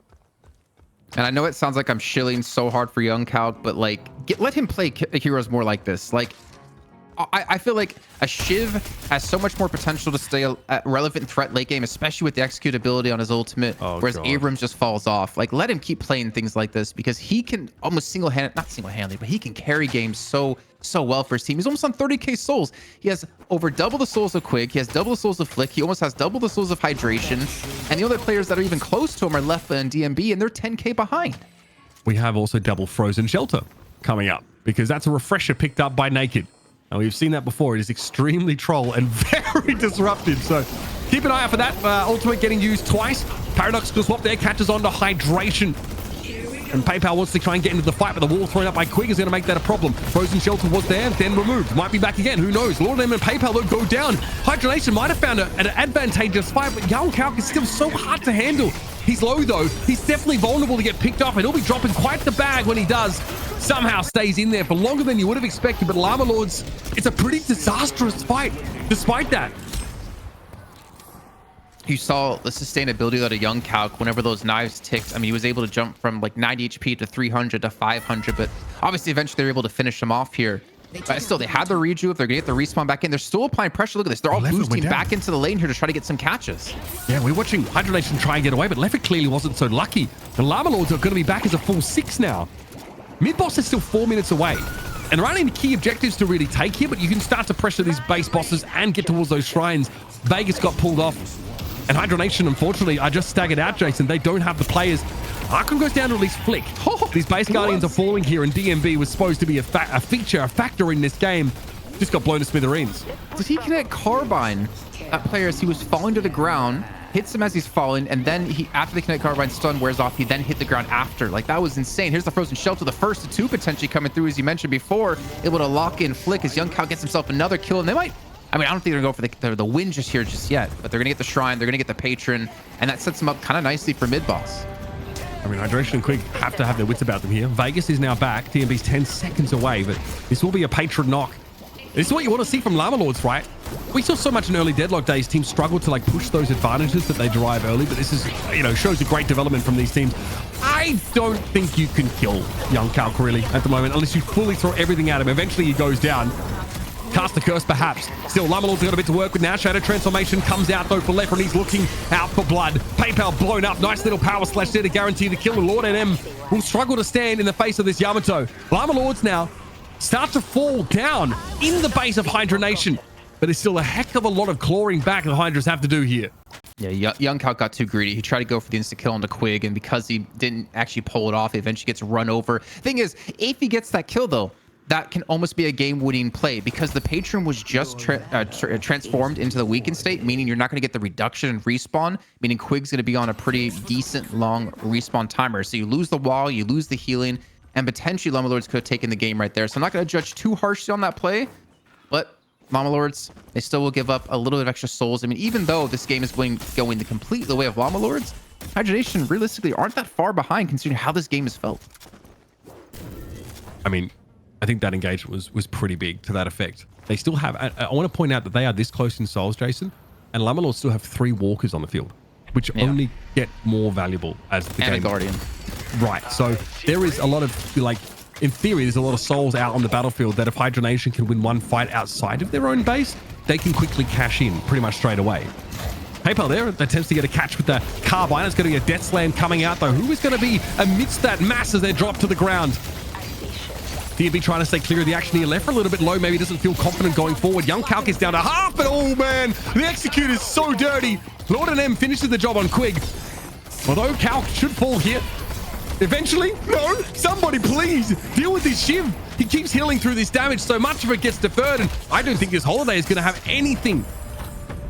And I know it sounds like I'm shilling so hard for YoungCalc, but like, let him play heroes more like this. Like, I feel like a Shiv has so much more potential to stay a relevant threat late game, especially with the executability on his ultimate, whereas God. Abrams just falls off. Like, let him keep playing things like this because he can almost not single-handedly, but he can carry games so well for his team. He's almost on 30k souls. He has over double the souls of Quig. He has double the souls of Flick. He almost has double the souls of Hydration. And the other players that are even close to him are Leffa and DMB, and they're 10k behind. We have also double Frozen Shelter coming up because that's a refresher picked up by Naked. And we've seen that before. It is extremely troll and very disruptive. So keep an eye out for that. Ultimate getting used twice. Paradox will swap there, catches on to Hydration. And PayPal wants to try and get into the fight, but the wall thrown up by Quig is going to make that a problem. Frozen Shelter was there, then removed. Might be back again. Who knows? Lord M and PayPal will go down. Hydra Nation might have found an advantageous fight, but Young Calc is still so hard to handle. He's low, though. He's definitely vulnerable to get picked off, and he'll be dropping quite the bag when he does. Somehow stays in there for longer than you would have expected, but Llama Lords, it's a pretty disastrous fight despite that. You saw the sustainability that a Young Calc, whenever those knives ticked, I mean, he was able to jump from like 90 HP to 300 to 500, but obviously eventually they were able to finish him off here. But still, they had the reju. If they're going to get the respawn back in, they're still applying pressure. Look at this. They're all boosting back into the lane here to try to get some catches. Yeah, we're watching Hydra Nation try and get away, but Leffa clearly wasn't so lucky. The Llama Lords are going to be back as a full 6 now. Mid-boss is still 4 minutes away. And there aren't any key objectives to really take here, but you can start to pressure these base bosses and get towards those shrines. Vegas got pulled off. And Hydra Nation, unfortunately, are just staggered out, Jason. They don't have the players. Arkham goes down to at least Flick. These base guardians are falling here, and DMB was supposed to be a factor in this game. Just got blown to smithereens. Did he connect Carbine at player as he was falling to the ground, hits him as he's falling, and then after the connect Carbine stun wears off, he then hit the ground after. Like, that was insane. Here's the Frozen Shelter, the first of 2 potentially coming through, as you mentioned before, able to lock in Flick as Young Cow gets himself another kill, and they might... I mean, I don't think they're going to go for the win just here just yet, but they're going to get the Shrine, they're going to get the Patron, and that sets them up kind of nicely for mid-boss. I mean, Hydration and Quig have to have their wits about them here. Vegas is now back. DMB's 10 seconds away, but this will be a Patron knock. This is what you want to see from Llama Lords, right? We saw so much in early Deadlock days. Teams struggle to like push those advantages that they derive early, but this is, you know, shows a great development from these teams. I don't think you can kill Young Calc really at the moment, unless you fully throw everything at him. Eventually he goes down. Cast the curse, perhaps. Still, Llama Lords got a bit to work with now. Shadow Transformation comes out, though, for Leffa, and he's looking out for blood. PayPal blown up. Nice little power slash there to guarantee the kill. And Lord NM will struggle to stand in the face of this Yamato. Llama Lords now start to fall down in the base of Hydra Nation. But there's still a heck of a lot of clawing back the Hydras have to do here. Yeah, Young Calc got too greedy. He tried to go for the insta-kill onto Quig, and because he didn't actually pull it off, he eventually gets run over. Thing is, if he gets that kill, though, that can almost be a game-winning play because the Patron was just transformed into the weakened state, meaning you're not going to get the reduction in respawn, meaning Quig's going to be on a pretty decent long respawn timer. So you lose the wall, you lose the healing, and potentially Llama Lords could have taken the game right there. So I'm not going to judge too harshly on that play, but Llama Lords, they still will give up a little bit of extra souls. I mean, even though this game is going the complete way of Llama Lords, Hydra Nation realistically aren't that far behind considering how this game is felt. I mean, I think that engagement was pretty big to that effect. They still have... I want to point out that they are this close in souls, Jason, and Llama Lords still have 3 walkers on the field, which only get more valuable as the game... And a Guardian. Right. So there is a lot of, like, in theory, there's a lot of souls out on the battlefield that if Hydra Nation can win one fight outside of their own base, they can quickly cash in pretty much straight away. PayPal there attempts to get a catch with the Carbine. It's going to be a Death Slam coming out, though. Who is going to be amidst that mass as they drop to the ground? DMB trying to stay clear of the action here. Left a little bit low. Maybe doesn't feel confident going forward. Young Calc is down to half, but oh man, the execute is so dirty. Lord and M finishes the job on Quig. Although Calc should fall here. Eventually, no, somebody please deal with this Shiv. He keeps healing through this damage. So much of it gets deferred, and I don't think this Holiday is going to have anything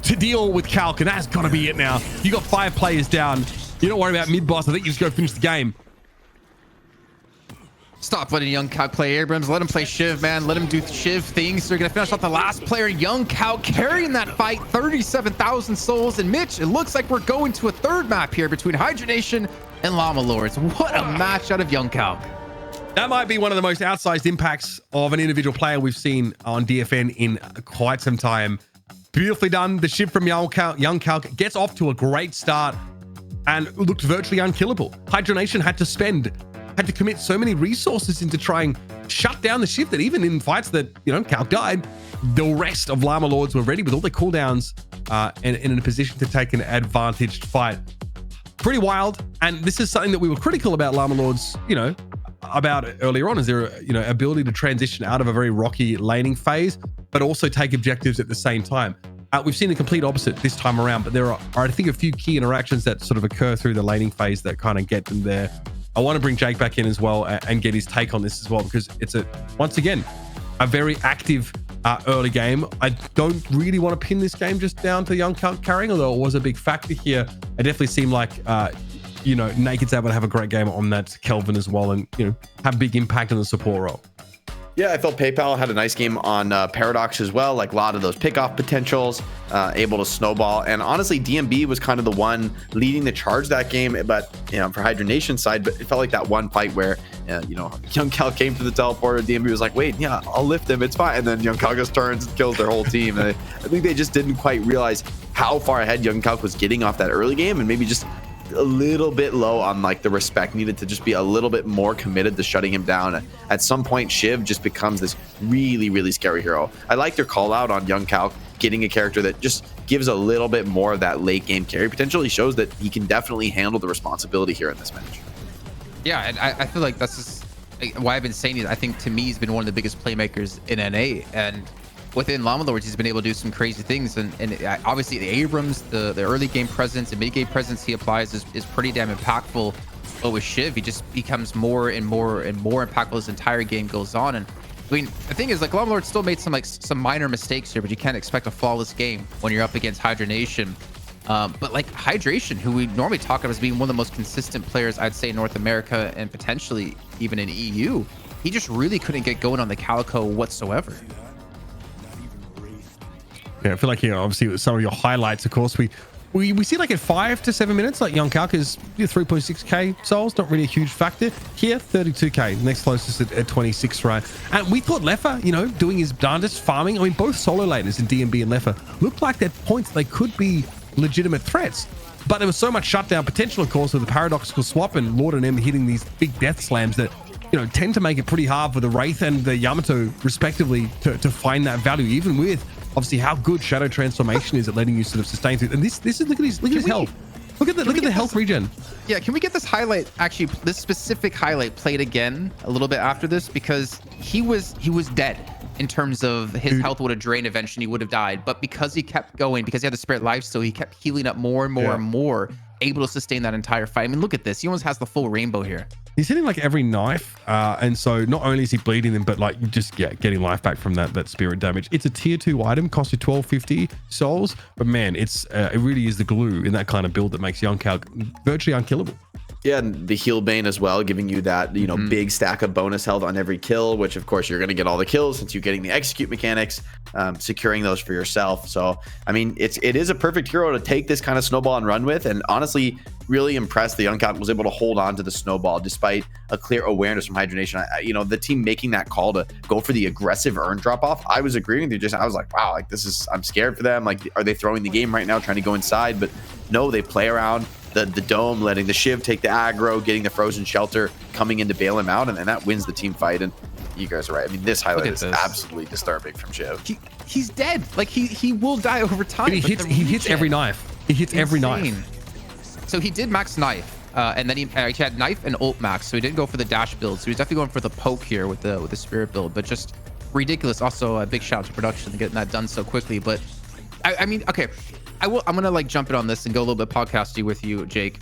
to deal with Calc, and that's got to be it now. You got 5 players down. You don't worry about mid-boss. I think you just go finish the game. Stop letting Young Calc play Abrams. Let him play Shiv, man. Let him do Shiv things. They're going to finish off the last player. Young Calc carrying that fight. 37,000 souls. And Mitch, it looks like we're going to a third map here between Hydra Nation and Llama Lords. What a match out of Young Calc. That might be one of the most outsized impacts of an individual player we've seen on DFN in quite some time. Beautifully done. The Shiv from Young Calc gets off to a great start and looked virtually unkillable. Hydra Nation had to commit so many resources into trying shut down the shift that even in fights that, you know, Calc died, the rest of Llama Lords were ready with all their cooldowns and in a position to take an advantaged fight. Pretty wild. And this is something that we were critical about Llama Lords, you know, about earlier on, is their, you know, ability to transition out of a very rocky laning phase, but also take objectives at the same time. We've seen the complete opposite this time around, but there are, I think, a few key interactions that sort of occur through the laning phase that kind of get them there. I want to bring Jake back in as well and get his take on this as well, because it's once again, a very active early game. I don't really want to pin this game just down to Young Calc carrying, although it was a big factor here. It definitely seemed like, you know, Naked's able to have a great game on that Kelvin as well, and, you know, have big impact on the support role. Yeah, I felt PayPal had a nice game on Paradox as well. Like a lot of those pickoff potentials, able to snowball. And honestly, DMB was kind of the one leading the charge that game. But, you know, for Hydra Nation side, but it felt like that one fight where, you know, Young Calc came to the teleporter. DMB was like, wait, yeah, I'll lift him. It's fine. And then Young Calc just turns and kills their whole team. And I think they just didn't quite realize how far ahead Young Calc was getting off that early game, and maybe just a little bit low on like the respect needed to just be a little bit more committed to shutting him down. At some point, Shiv just becomes this really, really scary hero. I like their call out on Young Calc getting a character that just gives a little bit more of that late game carry potential. He shows that he can definitely handle the responsibility here in this match. Yeah, and I feel like that's just why I've been saying it. I think to me, he's been one of the biggest playmakers in NA, and within Llama Lords, he's been able to do some crazy things. And obviously the Abrams, the early game presence and mid game presence he applies is pretty damn impactful. But with Shiv, he just becomes more and more and more impactful as the entire game goes on. And I mean, the thing is, like, Llama Lords still made some minor mistakes here, but you can't expect a flawless game when you're up against Hydra Nation. But like Hydration, who we normally talk about as being one of the most consistent players, I'd say, in North America and potentially even in EU, he just really couldn't get going on the Calico whatsoever. Yeah, I feel like, you know, obviously with some of your highlights, of course, we see like at 5 to 7 minutes, like Young Calc is 3.6k souls, not really a huge factor. Here, 32k, next closest at 26, right? And we thought Leffa, you know, doing his darndest farming. I mean, both solo laners in DMB and Leffa looked like at points they could be legitimate threats. But there was so much shutdown potential, of course, with the paradoxical swap and Lord and M hitting these big death slams that, you know, tend to make it pretty hard for the Wraith and the Yamato, respectively, to find that value, even with obviously how good Shadow Transformation is at letting you sort of sustain through. And this is look at his health. Look at the health regen. Yeah, can we get this highlight, actually, this specific highlight played again a little bit after this, because he was dead in terms of his health would have drained eventually, he would have died. But because he kept going, because he had the spirit life, so he kept healing up more and more and more, able to sustain that entire fight. I mean, look at this. He almost has the full rainbow here. He's hitting like every knife, and so not only is he bleeding them, but like just getting life back from that spirit damage. It's a tier 2 item, costs you 1250 souls, but man, it really is the glue in that kind of build that makes Young Calc virtually unkillable. Yeah, and the heal bane as well, giving you that, you know, big stack of bonus health on every kill, which of course you're going to get all the kills since you're getting the execute mechanics, securing those for yourself. So, I mean, it is a perfect hero to take this kind of snowball and run with. And honestly, really impressed the Young Calc was able to hold on to the snowball despite a clear awareness from Hydra Nation. You know, the team making that call to go for the aggressive earn drop off, I was agreeing with you. I was like, wow, like I'm scared for them. Like, are they throwing the game right now, trying to go inside? But no, they play around the dome, letting the Shiv take the aggro, getting the frozen shelter, coming in to bail him out, and that wins the team fight. And you guys are right. I mean, this highlight is absolutely disturbing from Shiv. He's dead. Like he will die over time. He hits every knife. He hits every knife. So he did max knife, and then he had knife and ult max. So he didn't go for the dash build. So he's definitely going for the poke here with the spirit build, but just ridiculous. Also, a big shout out to production and getting that done so quickly. But I mean, okay. I'm gonna like jump in on this and go a little bit podcasty with you, Jake.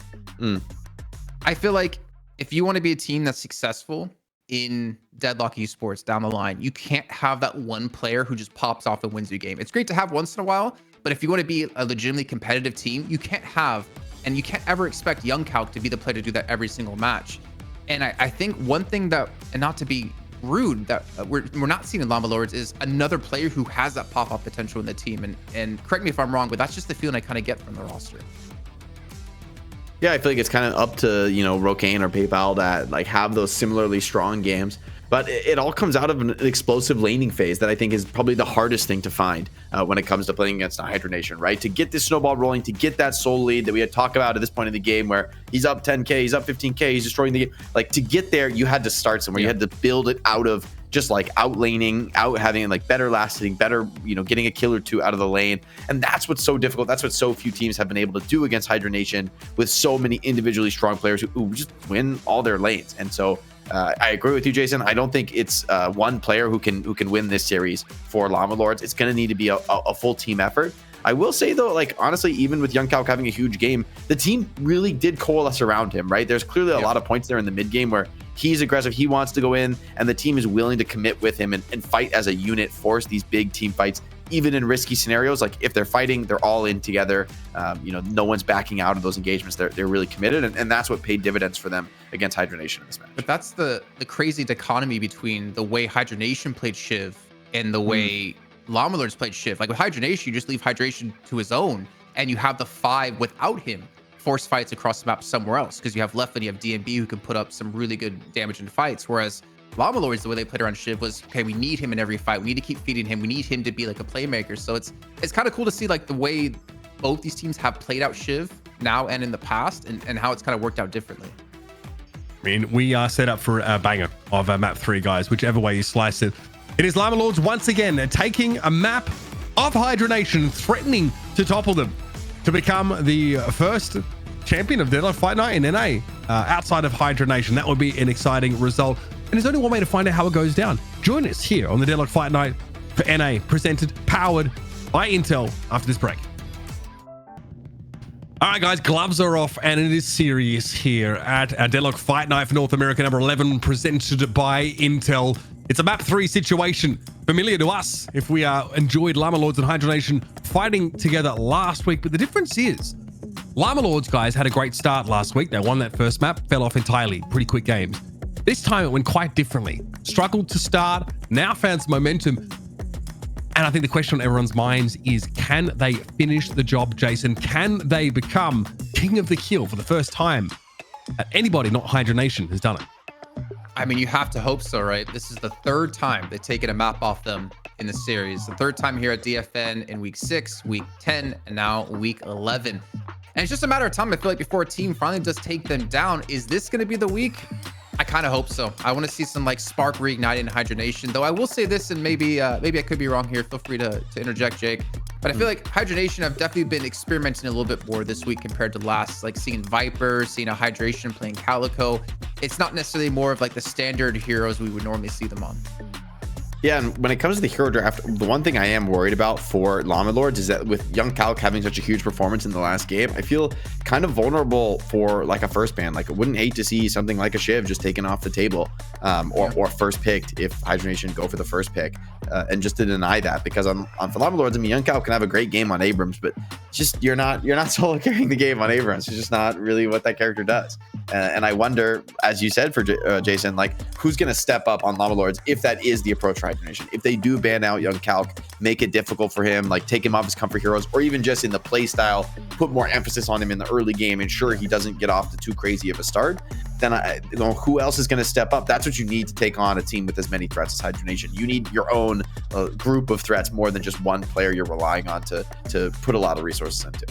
I feel like if you want to be a team that's successful in Deadlock esports down the line, you can't have that one player who just pops off and wins you a game. It's great to have once in a while, but if you want to be a legitimately competitive team, you can't have, and you can't ever expect Young Calc to be the player to do that every single match. And I think one thing that, and not to be rude, that we're not seeing in Llama Lords is another player who has that pop-up potential in the team. And correct me if I'm wrong, but that's just the feeling I kind of get from the roster. Yeah, I feel like it's kind of up to, you know, Rokane or PayPal that like have those similarly strong games. But it all comes out of an explosive laning phase that I think is probably the hardest thing to find when it comes to playing against a Hydra Nation, right? To get this snowball rolling, to get that soul lead that we had talked about at this point in the game where he's up 10K, he's up 15K, he's destroying the game. Like, to get there, you had to start somewhere. You had to build it out of just like out laning, out having like better last hitting, better, you know, getting a kill or two out of the lane. And that's what's so difficult. That's what so few teams have been able to do against Hydra Nation with so many individually strong players who just win all their lanes. And so I agree with you, Jason. I don't think it's one player who can win this series for Llama Lords. It's going to need to be a full team effort. I will say though, like honestly, even with Young Calc having a huge game, the team really did coalesce around him, right? There's clearly a lot of points there in the mid game where he's aggressive, he wants to go in, and the team is willing to commit with him and fight as a unit, force these big team fights, even in risky scenarios. Like if they're fighting, they're all in together. You know, no one's backing out of those engagements. They're really committed, and that's what paid dividends for them against Hydra Nation in this match. But that's the crazy dichotomy between the way Hydra Nation played Shiv and the way Llama Lords played Shiv. Like with Hydra Nation, you just leave Hydration to his own, and you have the 5 without him force fights across the map somewhere else, because you have Left and you have DMB who can put up some really good damage in fights. Whereas Llama Lords, the way they played around Shiv was, okay, we need him in every fight. We need to keep feeding him. We need him to be like a playmaker. So it's kind of cool to see like the way both these teams have played out Shiv now and in the past, and how it's kind of worked out differently. I mean, we are set up for a banger of map 3, guys, whichever way you slice it. It is Llama Lords once again taking a map of Hydra Nation, threatening to topple them to become the first champion of Deadlock Fight Night in NA outside of Hydra Nation. That would be an exciting result. And there's only one way to find out how it goes down. Join us here on the Deadlock Fight Night for NA, powered by Intel after this break. All right, guys, gloves are off, and it is serious here at our Deadlock Fight Night for North America number 11, presented by Intel. It's a map 3 situation, familiar to us if we enjoyed Llama Lords and Hydra Nation fighting together last week. But the difference is, Llama Lords, guys, had a great start last week. They won that first map, fell off entirely, pretty quick games. This time it went quite differently. Struggled to start, now found some momentum. And I think the question on everyone's minds is, can they finish the job, Jason? Can they become king of the kill for the first time? Anybody, not Hydra Nation, has done it. I mean, you have to hope so, right? This is the 3rd time they've taken a map off them in the series. The 3rd time here at DFN in week 6, week 10, and now week 11. And it's just a matter of time, I feel like, before a team finally does take them down. Is this going to be the week? I kind of hope so. I want to see some like spark reignited in Hydra Nation, though I will say this, and maybe I could be wrong here. Feel free to interject, Jake. But I feel like Hydra Nation have definitely been experimenting a little bit more this week compared to last, like seeing Viper, seeing a Hydration playing Calico. It's not necessarily more of like the standard heroes we would normally see them on. Yeah, and when it comes to the hero draft, the one thing I am worried about for Llama Lords is that with Young Calc having such a huge performance in the last game, I feel kind of vulnerable for like a first ban. Like I wouldn't hate to see something like a Shiv just taken off the table, or first picked if Hydra Nation go for the first pick, and just to deny that, because on for Llama Lords, I mean, Young Calc can have a great game on Abrams, but just you're not solo carrying the game on Abrams. It's just not really what that character does. And I wonder, as you said for Jason, like who's going to step up on Llama Lords if that is the approach for Hydra Nation? If they do ban out Young Calc, make it difficult for him, like take him off his comfort heroes, or even just in the play style, put more emphasis on him in the early game, ensure he doesn't get off to too crazy of a start, then who else is going to step up? That's what you need to take on a team with as many threats as Hydra Nation. You need your own group of threats more than just one player you're relying on to put a lot of resources into.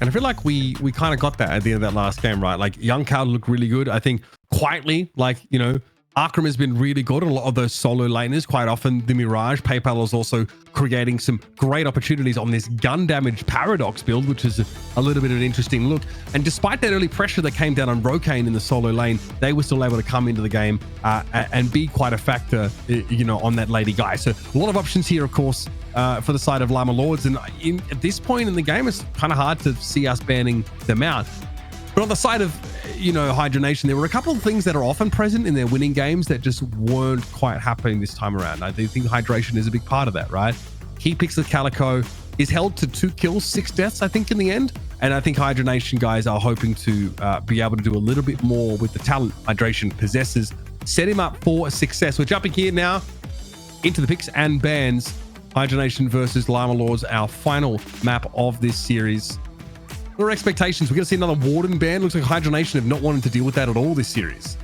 And I feel like we kind of got that at the end of that last game, right? Like Young Cal looked really good. I think quietly, like, you know, Arkham has been really good. A lot of those solo laners, quite often the Mirage. PayPal is also creating some great opportunities on this gun damage Paradox build, which is a little bit of an interesting look. And despite that early pressure that came down on Rokane in the solo lane, they were still able to come into the game and be quite a factor, you know, on that lady guy. So a lot of options here, of course, for the side of Llama Lords. And at this point in the game, it's kind of hard to see us banning them out. But on the side of, you know, Hydra Nation, there were a couple of things that are often present in their winning games that just weren't quite happening this time around. I do think hydration is a big part of that, right? He picks the Calico, is held to 2 kills, 6 deaths, I think, in the end. And I think Hydra Nation guys are hoping to be able to do a little bit more with the talent hydration possesses, set him up for success. We're jumping here now into the picks and bans. Hydra Nation versus Llama Lords, our final map of this series. What are expectations? We're going to see another Warden ban. Looks like Hydra Nation have not wanted to deal with that at all this series.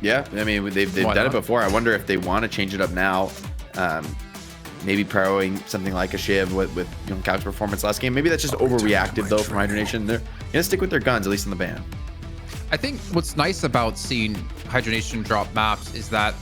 Yeah, I mean, they've Why done it not? before. I wonder if they want to change it up now. Maybe proing something like a Shiv with Young Calc's performance last game. Maybe that's just overreactive though from Hydra Nation. They're gonna stick with their guns, at least in the ban. I think what's nice about seeing Hydra Nation drop maps is that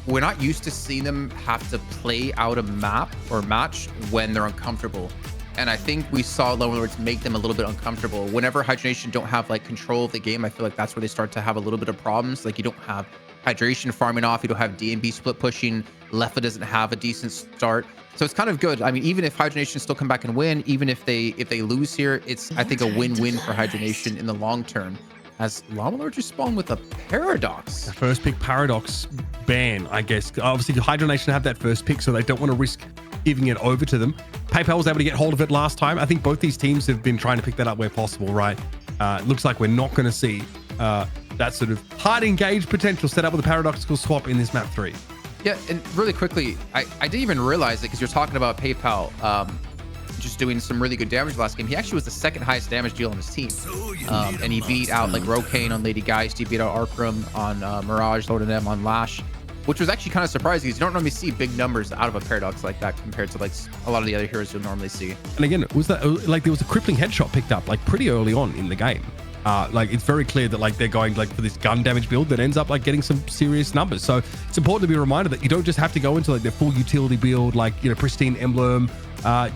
we're not used to seeing them have to play out a map or match when they're uncomfortable. And I think we saw Llama Lords make them a little bit uncomfortable. Whenever Hydra Nation don't have like control of the game, I feel like that's where they start to have a little bit of problems. Like you don't have hydration farming off, you don't have D&B split pushing, Lefa doesn't have a decent start. So it's kind of good. I mean, even if Hydra Nation still come back and win, even if they lose here, it's I think a win-win for Hydra Nation in the long term. As Llama Lords respawn with a Paradox. First pick Paradox ban, I guess. Obviously, Hydra Nation have that first pick, so they don't want to risk giving it over to them. PayPal was able to get hold of it last time. I think both these teams have been trying to pick that up where possible, right? Looks like we're not going to see that sort of hard engaged potential set up with a paradoxical swap in this map 3. Yeah, and really quickly, I didn't even realize it because you're talking about PayPal just doing some really good damage last game. He actually was the second highest damage deal on his team. And he beat out like Rokane on Lady Geist. He beat out Arkram on Mirage, Lord of them on Lash, which was actually kind of surprising because you don't normally see big numbers out of a Paradox like that compared to like a lot of the other heroes you'll normally see. And again, was that like there was a crippling headshot picked up like pretty early on in the game. Like it's very clear that like they're going like for this gun damage build that ends up like getting some serious numbers. So it's important to be reminded that you don't just have to go into like their full utility build, like, you know, pristine emblem.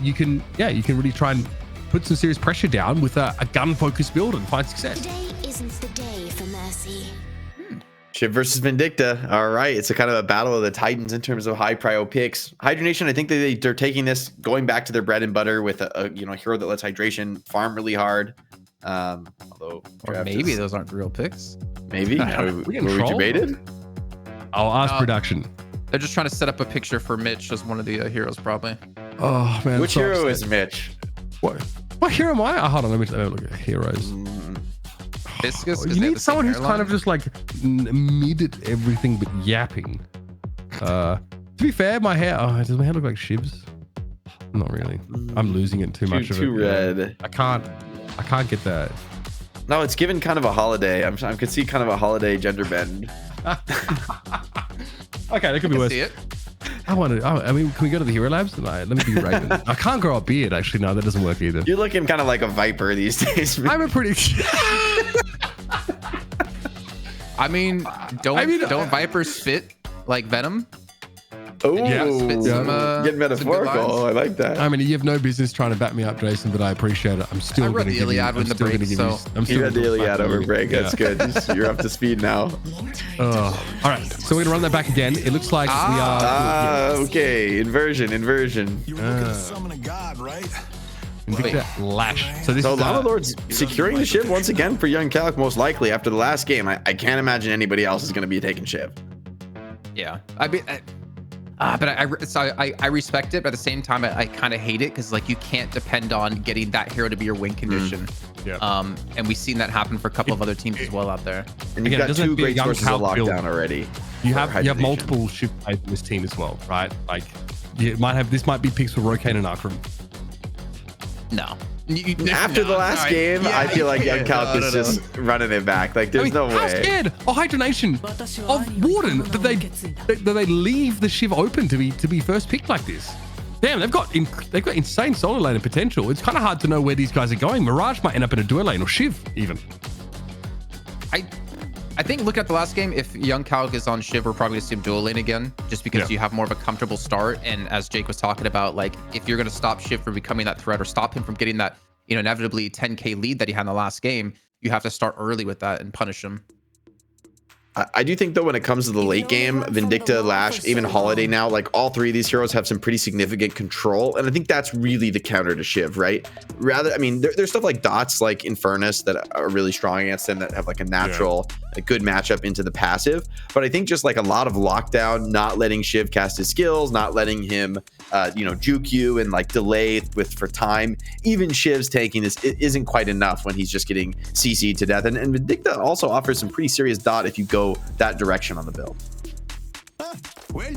You can really try and put some serious pressure down with a gun focused build and find success. Today isn't the day for mercy. Shiv versus Vindicta. All right, it's a kind of a battle of the titans in terms of high prio picks. Hydra Nation, I think they're taking this, going back to their bread and butter with a hero that lets hydration farm really hard. Although Or maybe those aren't real picks. maybe were we debated? I'll ask production. They're just trying to set up a picture for Mitch as one of the heroes, probably. Oh man, Which hero is Mitch? What hero am I? Oh, hold on, let me look at heroes. Viscous, You need someone who's kind of just like mid at everything but yapping. To be fair, my hair, does my hair look like Shiv's? Not really. I'm losing it too much of it. Too red. I can't get that. No, it's given kind of a holiday. I could see kind of a holiday gender bend. Okay, that could be worse. See it. I mean, can we go to the Hero Labs? Let me be Raven. I can't grow a beard, actually. No, that doesn't work either. You're looking kind of like a viper these days. I'm a pretty... I mean, don't vipers fit like venom? Oh, spit some, getting metaphorical. some I like that. I mean, you have no business trying to back me up, Jason, but I appreciate it. I'm still I read going to the give you... Iliad I'm in the still break, gonna give so- I'm still You read gonna the go Iliad back over to break. you. That's Yeah. good. You're up to speed now. All right, so we're going to run that back again. It looks like we are... Okay. Inversion. You were looking to summon a god, right? Vindicta Lash. So this So is... Llama Lords securing the Shiv once again for Young Calc, most likely after the last game. I can't imagine anybody else is going to be taking Shiv. Yeah. But I respect it, but at the same time, I kind of hate it because like you can't depend on getting that hero to be your win condition. Yeah. And we've seen that happen for a couple of other teams as well out there. And you've Again, it got doesn't have two to be a great Young sources of Calc build. lockdown already. You for have Hydra Nation. multiple shift plays in this team as well, right? Like you might have this might be picks for Rokane and Arkram. No. After the last game, I feel like Young Calc is just running it back. Like there's no How way. scared are Hydra Nation of Warden that they leave the Shiv open to be first picked like this? Damn, they've got insane solo lane potential. It's kind of hard to know where these guys are going. Mirage might end up in a duo lane or Shiv even. I think look at the last game. If Young Calc is on Shiv, we're probably going to see him dual lane again, just because you have more of a comfortable start. And as Jake was talking about, like if you're going to stop Shiv from becoming that threat or stop him from getting that, inevitably 10K lead that he had in the last game, you have to start early with that and punish him. I do think though when it comes to the late game, Vindicta, Lash, even Holiday now, like all three of these heroes have some pretty significant control, and I think that's really the counter to Shiv, right? Rather, I mean, there's stuff like dots like Infernus that are really strong against them, that have like a natural, a good matchup into the passive. But I think just like a lot of lockdown, not letting Shiv cast his skills, not letting him, juke you and like delay for time. Even Shiv's taking this, it isn't quite enough when he's just getting CC'd to death. And Vindicta also offers some pretty serious dot if you go that direction on the build. Well,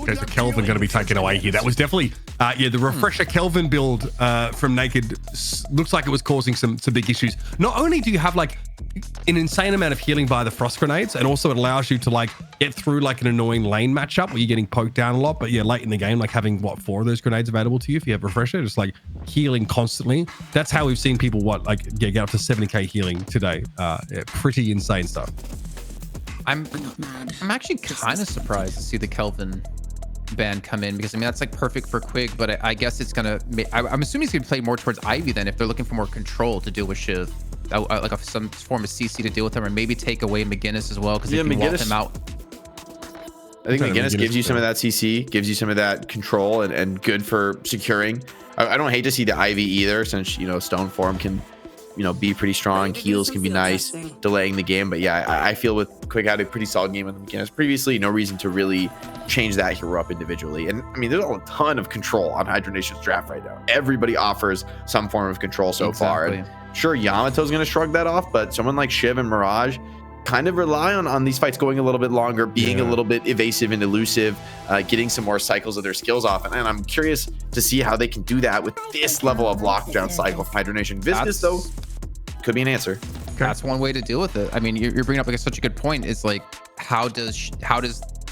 Okay, so Kelvin going to be taken away here. That was definitely, yeah, the refresher Kelvin build from Naked looks like it was causing some big issues. Not only do you have like an insane amount of healing by the frost grenades, and also it allows you to like get through like an annoying lane matchup where you're getting poked down a lot, but yeah, late in the game, like having what, 4 of those grenades available to you if you have refresher, just like healing constantly. That's how we've seen people get up to 70k healing today. Yeah, pretty insane stuff. I'm actually kind of surprised to see the Kelvin ban come in, because I mean that's like perfect for Quig, but I guess it's gonna. I'm assuming he's gonna play more towards Ivy then, if they're looking for more control to deal with Shiv, like some form of CC to deal with him, or maybe take away McGinnis as well, because they can walk him out. I think McGinnis gives you some of that CC, gives you some of that control, and good for securing. I don't hate to see the Ivy either, since Stone Form can be pretty strong. Heals can be nice, delaying the game. But yeah, I feel with Quig had a pretty solid game with McGinnis previously. No reason to really change that hero up individually. And I mean, there's a ton of control on Hydra Nation's draft right now. Everybody offers some form of control so far. And sure, Yamato's going to shrug that off, but someone like Shiv and Mirage kind of rely on these fights going a little bit longer, being a little bit evasive and elusive, getting some more cycles of their skills off. And I'm curious to see how they can do that with this level of lockdown cycle from Hydra Nation. Viscous, though, could be an answer. That's one way to deal with it. I mean, you're bringing up like such a good point. Is like, how does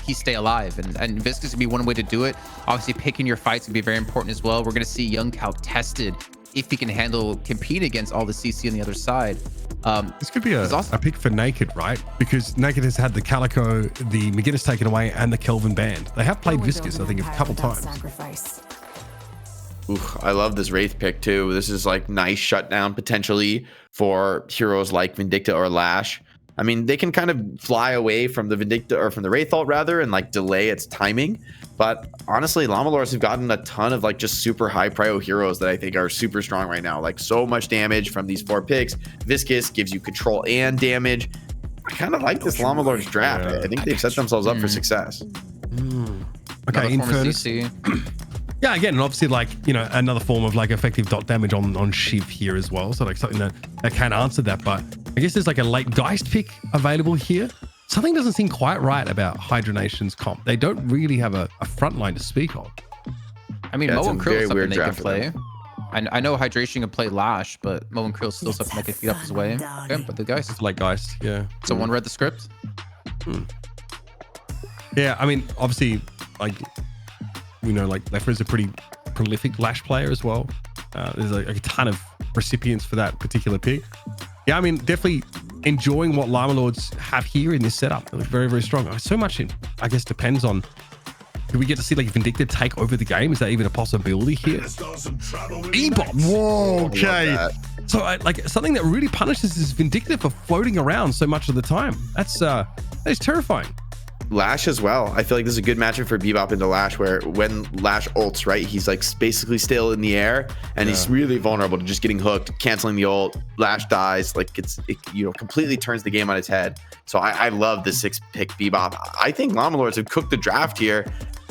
he stay alive? And Viscous would be one way to do it. Obviously, picking your fights would be very important as well. We're going to see Young Cal tested if he can compete against all the CC on the other side. This could be a pick for Naked, right? Because Naked has had the Calico, the McGinnis taken away, and the Kelvin banned. They have played Viscous, I think, a couple times. Ooh, I love this Wraith pick too. This is like nice shutdown potentially for heroes like Vindicta or Lash. I mean, they can kind of fly away from the Vindicta, or from the Wraith ult rather, and like delay its timing. But honestly, Llama Lords have gotten a ton of like just super high prio heroes that I think are super strong right now. Like so much damage from these 4 picks. Viscous gives you control and damage. I kind of like this Llama Lords draft. I think they've set themselves up for success. Okay, Infernus. Yeah, again, and obviously like, another form of like effective dot damage on Shiv here as well. So like something that can answer that. But I guess there's like a late Geist pick available here. Something doesn't seem quite right about Hydra Nation's comp. They don't really have a front line to speak of. I mean, Mo and Krill is something they can play. I know Hydration can play Lash, but Mo and Krill still something that can feed up his way. Okay, but the Geist. Like Geist, yeah. Someone read the script? Yeah, I mean, obviously, like, like Lefra's a pretty prolific Lash player as well. There's a ton of recipients for that particular pick. Yeah, I mean, definitely enjoying what Llama Lords have here in this setup. They look very, very strong. So much, I guess, depends on, do we get to see like Vindicta take over the game? Is that even a possibility here? Ebot. Whoa, okay. So like something that really punishes is Vindicta for floating around so much of the time. That is terrifying. Lash as well. I feel like this is a good matchup for Bebop into Lash, where when Lash ults, right, he's like basically still in the air, and he's really vulnerable to just getting hooked, canceling the ult. Lash dies, like it completely turns the game on its head. So I love the 6-pick Bebop. I think Llama Lords have cooked the draft here.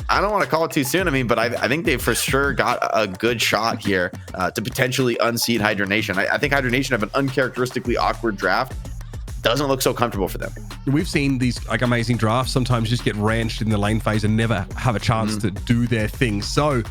I don't want to call it too soon. I mean, but I think they for sure got a good shot here to potentially unseat Hydra Nation. I think Hydra Nation have an uncharacteristically awkward draft. Doesn't look so comfortable for them. We've seen these like amazing drafts sometimes just get ranched in the lane phase and never have a chance to do their thing. So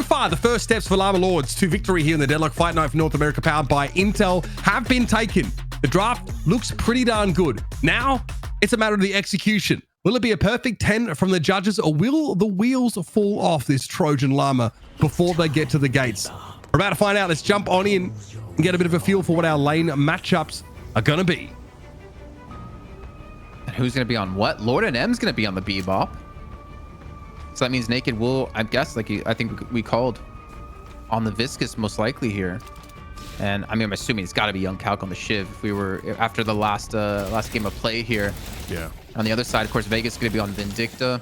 far, the first steps for Llama Lords to victory here in the Deadlock Fight Night for North America, powered by Intel, have been taken. The draft looks pretty darn good. Now, it's a matter of the execution. Will it be a perfect 10 from the judges, or will the wheels fall off this Trojan Llama before they get to the gates? We're about to find out. Let's jump on in and get a bit of a feel for what our lane matchups are going to be. Who's going to be on what? Lord and M's going to be on the Bebop. So that means Naked will, I guess, like I think we called, on the Viscous most likely here. And I mean, I'm assuming it's got to be Young Calc on the Shiv. If we were after the last game of play here. Yeah. On the other side, of course, Vegas is going to be on Vindicta.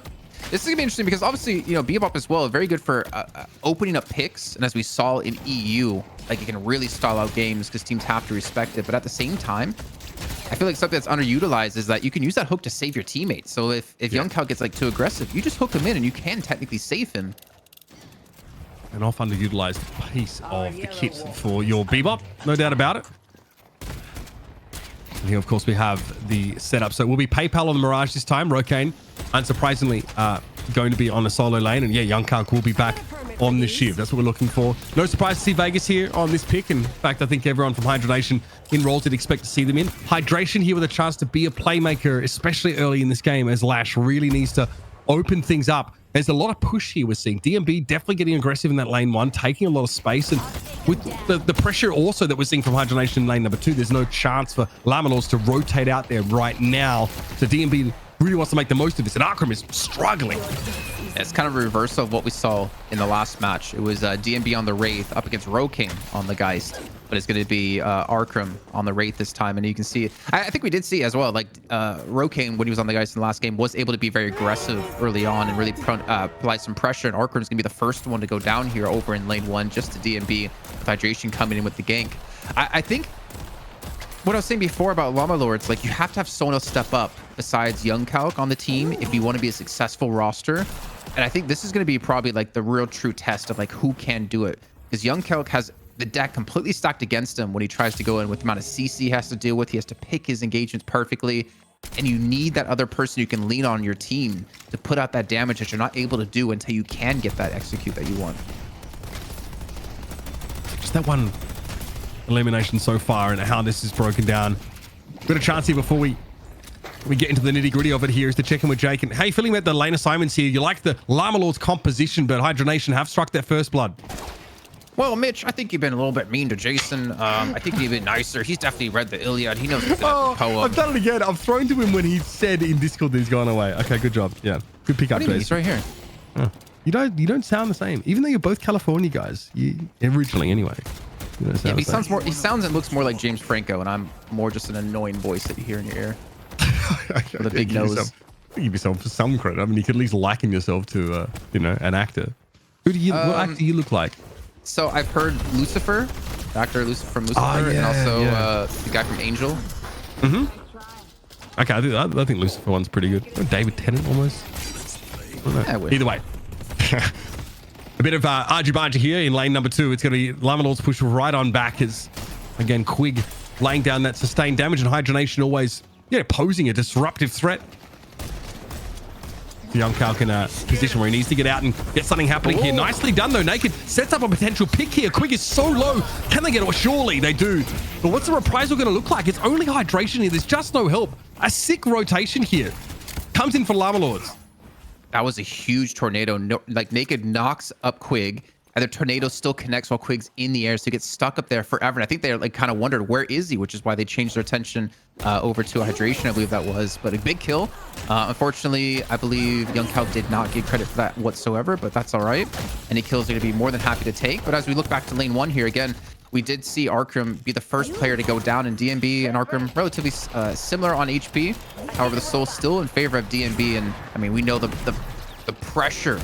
This is going to be interesting because obviously, Bebop as well, very good for opening up picks. And as we saw in EU, like it can really stall out games because teams have to respect it. But at the same time, I feel like something that's underutilized is that you can use that hook to save your teammates. So if Young Cal gets like too aggressive, you just hook him in and you can technically save him. An off underutilized piece of the kit for your Bebop, no doubt about it. And here, of course, we have the setup. So it will be PayPal on the Mirage this time. Rokane, unsurprisingly, going to be on a solo lane. And yeah, Young Kalk will be back on the Shiv. That's what we're looking for. No surprise to see Vegas here on this pick. In fact, I think everyone from Hydra Nation in roles did expect to see them in. Hydration here with a chance to be a playmaker, especially early in this game, as Lash really needs to open things up. There's a lot of push here we're seeing. DMB definitely getting aggressive in that lane 1, taking a lot of space. And with the pressure also that we're seeing from Hydra Nation in lane number 2, there's no chance for Llama Lords to rotate out there right now. So DMB really wants to make the most of this. And Arkram is struggling. It's kind of a reversal of what we saw in the last match. It was DMB on the Wraith up against Rokane on the Geist, but it's going to be Arkram on the Wraith this time. And you can see it. I think we did see as well, like Rokane, when he was on the Geist in the last game, was able to be very aggressive early on and really apply some pressure. And Arkram's going to be the first one to go down here over in lane 1, just to DMB with Hydration coming in with the gank. I think what I was saying before about Llama Lords, like you have to have someone else step up besides Young Kalk on the team if you want to be a successful roster. And I think this is going to be probably like the real true test of like who can do it, because Young Kalk has the deck completely stacked against him when he tries to go in with the amount of CC he has to deal with. He has to pick his engagements perfectly, and you need that other person you can lean on your team to put out that damage that you're not able to do until you can get that execute that you want. Just that one elimination so far and how this is broken down. We've got a chance here before we get into the nitty-gritty of it here is to check in with Jake. And how you feeling about the lane assignments here? You like the Llama Lords composition, but Hydra Nation have struck their first blood. Well, Mitch, I think you've been a little bit mean to Jason. I think you've been nicer. He's definitely read the Iliad. He knows the poem. I've done it again. I've thrown to him when he said in Discord that he's gone away. Okay, good job. Yeah, good pick up, Jason. He's right here. Oh. You don't sound the same, even though you're both California guys. Originally, anyway. Yeah, he sounds more. He sounds and looks more like James Franco, and I'm more just an annoying voice that you hear in your ear. With a big nose. Give yourself some credit. I mean, you could at least liken yourself to, an actor. What actor do you look like? So I've heard Lucifer, the actor from Lucifer, and also the guy from Angel. Okay, I think Lucifer one's pretty good. David Tennant almost. Either way. A bit of argy-bargy here in lane number 2. It's going to be Llama Lords push right on back as, again, Quig laying down that sustained damage, and Hydra Nation always, posing a disruptive threat. Young Kalk in a position where he needs to get out and get something happening here. Nicely done, though. Naked sets up a potential pick here. Quig is so low. Can they get it? Surely they do. But what's the reprisal going to look like? It's only hydration here. There's just no help. A sick rotation here. Comes in for Llama Lords. That was a huge tornado. No, like Naked knocks up Quig, and the tornado still connects while Quig's in the air, so he gets stuck up there forever. And I think they like kind of wondered, where is he? Which is why they changed their attention over to hydration, I believe that was. But a big kill. Unfortunately, I believe Young Kalk did not get credit for that whatsoever, but that's all right. Any kills are going to be more than happy to take. But as we look back to lane 1 here again, we did see Arkram be the first player to go down, and DMB and Arkram relatively similar on HP. However, the soul's still in favor of DMB, and I mean, we know the pressure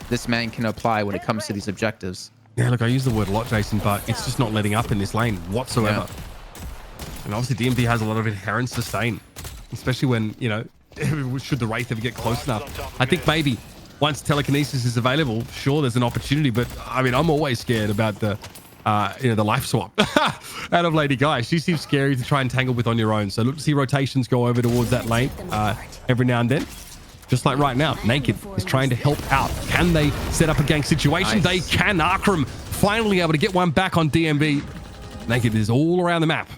this man can apply when it comes to these objectives. Yeah, look, I use the word a lot, Jason, but it's just not letting up in this lane whatsoever. Yeah. And obviously DMB has a lot of inherent sustain, especially when, should the Wraith ever get close enough. I think maybe once telekinesis is available, sure, there's an opportunity, but I mean, I'm always scared about the life swap out of Lady Guy. She seems scary to try and tangle with on your own. So look to see rotations go over towards that lane every now and then. Just like right now, Naked is trying to help out. Can they set up a gank situation? Nice. They can. Arkram finally able to get one back on DMB. Naked is all around the map.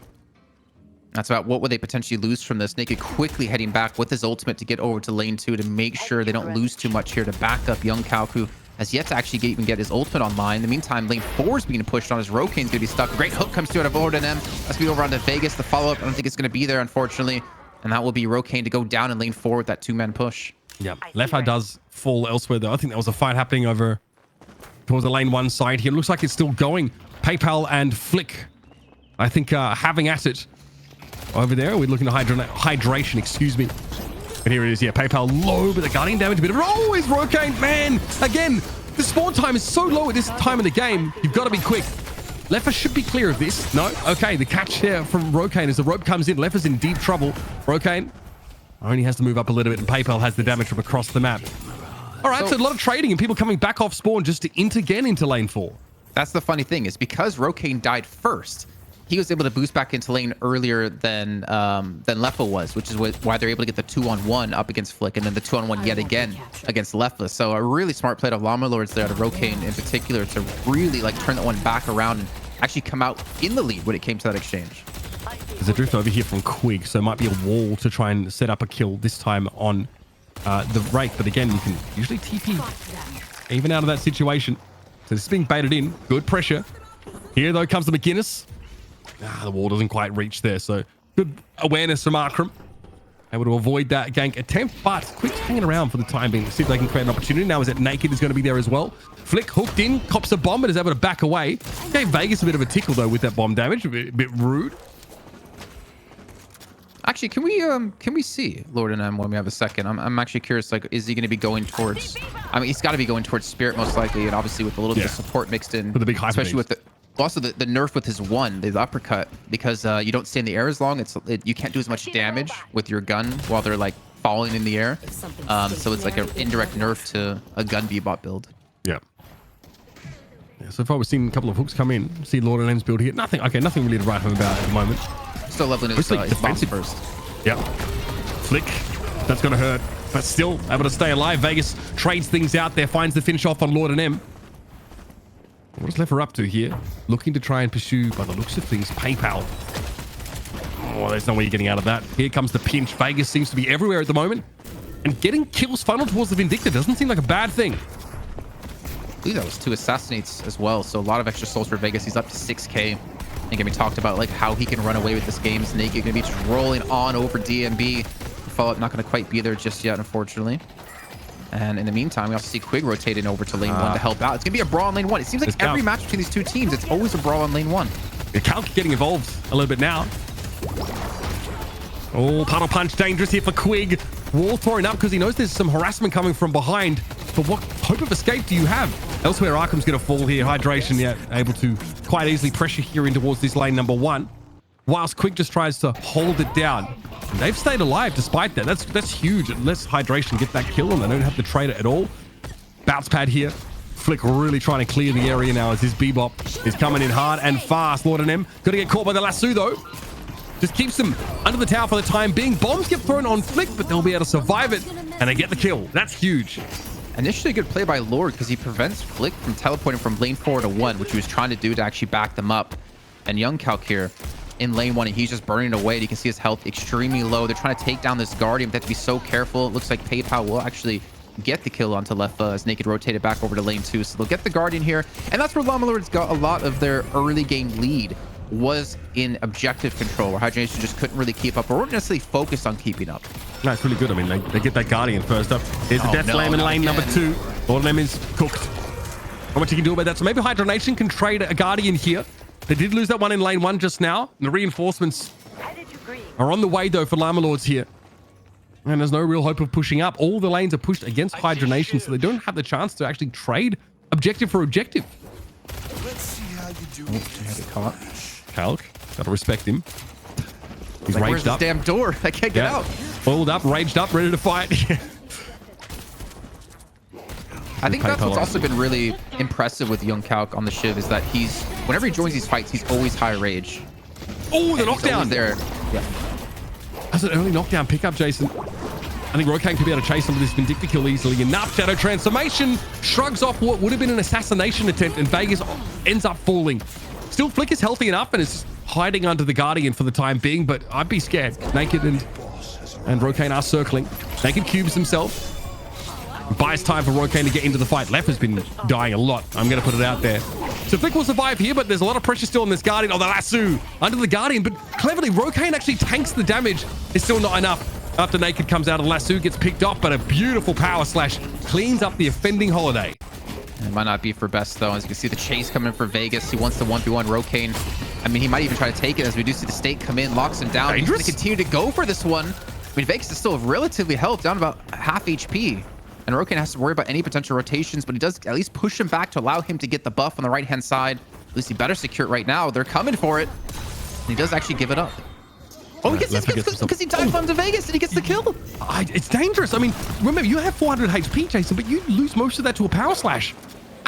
That's about what would they potentially lose from this. Naked quickly heading back with his ultimate to get over to lane 2 to make sure they don't lose too much here to back up Young Kalk, who has yet to actually even get his ultimate online. In the meantime, lane 4 is being pushed on as Rokane's going to be stuck. Great hook comes through out of over to them. Let's be over onto Vegas. The follow-up, I don't think it's going to be there, unfortunately. And that will be Rokane to go down in lane 4 with that 2-man push. Yeah, Lefa does fall elsewhere, though. I think there was a fight happening over towards the lane 1 side here. Looks like it's still going. PayPal and Flick, I think, having at it over there. We're looking at hydration, excuse me. But here it is. Yeah, PayPal low, but the guardian damage a bit of... Oh, it's Rokane, man. Again, the spawn time is so low at this time of the game. You've got to be quick. Lefa should be clear of this. No? Okay, the catch here from Rokane as the rope comes in. Lefa's in deep trouble. Rokane only has to move up a little bit, and PayPal has the damage from across the map. All right, so a lot of trading and people coming back off spawn just to again into lane 4. That's the funny thing, is because Rokane died first, he was able to boost back into lane earlier than Leffa was, which is why they're able to get the 2-on-1 up against Flick, and then the 2-on-1 yet again against Leffa. So a really smart play of Llama Lords there, to Rokane in particular, to really like turn that one back around and actually come out in the lead when it came to that exchange. There's a drift over here from Quig, so it might be a wall to try and set up a kill this time on the Wraith. But again, you can usually TP even out of that situation. So this is being baited in. Good pressure. Here, though, comes the McGinnis. The wall doesn't quite reach there, so good awareness from Arkram. Able to avoid that gank attempt, but Quig's hanging around for the time being. See if they can create an opportunity. Now is that Naked is going to be there as well. Flick hooked in, cops a bomb, but is able to back away. Gave Vegas a bit of a tickle, though, with that bomb damage. A bit rude. Actually, can we see Lord and M when we have a second? I'm actually curious, like, is he going to be going towards, I mean, he's got to be going towards Spirit most likely, and obviously with a little bit of support mixed in, with the big hyper especially with also the nerf with his the uppercut, because you don't stay in the air as long. You can't do as much damage with your gun while they're like falling in the air. So it's like an indirect nerf to a gun bebop build. Yeah. So far we've seen a couple of hooks come in. See Lord and M's build here. Nothing really to write home about at the moment. Still leveling his defensive first. Yep. Flick. That's going to hurt. But still able to stay alive. Vegas trades things out there. Finds the finish off on Lord and M. What is Leffa up to here? Looking to try and pursue, by the looks of things, PayPal. Oh, there's no way you're getting out of that. Here comes the pinch. Vegas seems to be everywhere at the moment. And getting kills funneled towards the Vindicta doesn't seem like a bad thing. I believe that was 2 assassinates as well. So a lot of extra souls for Vegas. He's up to 6k. I think we talked about like how he can run away with this game. Naked going to be just rolling on over DMB. Fallout not going to quite be there just yet, unfortunately. And in the meantime, we also see Quig rotating over to lane 1 to help out. It's going to be a brawl on lane 1. It seems like every match between these two teams, it's always a brawl on lane 1. The Calc getting involved a little bit now. Oh, puddle punch dangerous here for Quig. Wall thrown up because he knows there's some harassment coming from behind. But what hope of escape do you have? Elsewhere, Arkham's going to fall here. Hydration, yeah, able to quite easily pressure here in towards this lane number 1. Whilst Quig just tries to hold it down. And they've stayed alive despite that. That's huge. It lets Hydration get that kill and they don't have to trade it at all. Bounce pad here. Flick really trying to clear the area now as his Bebop is coming in hard and fast. Lord and M got to get caught by the lasso though. Just keeps them under the tower for the time being. Bombs get thrown on Flick, but they'll be able to survive it and they get the kill. That's huge. Initially a good play by Lord because he prevents Flick from teleporting from lane 4 to 1, which he was trying to do to actually back them up. And Young Calc here in lane 1, and he's just burning away. You can see his health extremely low. They're trying to take down this Guardian. They have to be so careful. It looks like PayPal will actually get the kill onto Leffa as Naked rotated back over to lane 2. So they'll get the Guardian here. And that's where Llama Lords got a lot of their early game lead, was in objective control, where Hydra Nation just couldn't really keep up, or weren't necessarily focused on keeping up. No, it's really good. I mean, they get that Guardian first up. Here's the Death Slam in lane number 2. All of them is cooked. Not much you can do about that. So maybe Hydra Nation can trade a Guardian here. They did lose that one in lane 1 just now. The reinforcements are on the way, though, for Llama Lords here. And there's no real hope of pushing up. All the lanes are pushed against Hydra Nation, so they don't have the chance to actually trade objective for objective. Let's see how you do. Had it caught. Calc, gotta respect him. He's like, raged where's up. This damn door? I can't get out. Oiled up, raged up, ready to fight. I think that's what's also been really impressive with Young Calc on the Shiv, is that he's, whenever he joins these fights, he's always high rage. Oh, the knockdown there. Yeah. That's an early knockdown pickup, Jason. I think Rokane could be able to chase him with this Vindicta kill easily enough. Shadow transformation shrugs off what would have been an assassination attempt, and Vegas ends up falling. Still, Flick is healthy enough and is hiding under the Guardian for the time being, but I'd be scared. Naked and Rokane are circling. Naked cubes himself. Buys time for Rokane to get into the fight. Left has been dying a lot. I'm going to put it out there. So Flick will survive here, but there's a lot of pressure still on this Guardian. Oh, the lasso under the Guardian, but cleverly, Rokane actually tanks the damage. It's still not enough. After Naked comes out of the lasso, gets picked off, but a beautiful power slash cleans up the offending Holiday. It might not be for best, though. As you can see, the chase coming for Vegas. He wants the 1v1 Rokane. I mean, he might even try to take it, as we do see the State come in, locks him down. Dangerous. He's going to continue to go for this one. I mean, Vegas is still relatively health, down about half HP. And Rokane has to worry about any potential rotations, but he does at least push him back to allow him to get the buff on the right-hand side. At least he better secure it right now. They're coming for it. And he does actually give it up. Oh, he gets because he dive bombed to Vegas and he gets the kill. It's dangerous. I mean, remember, you have 400 HP, Jason, but you lose most of that to a power slash.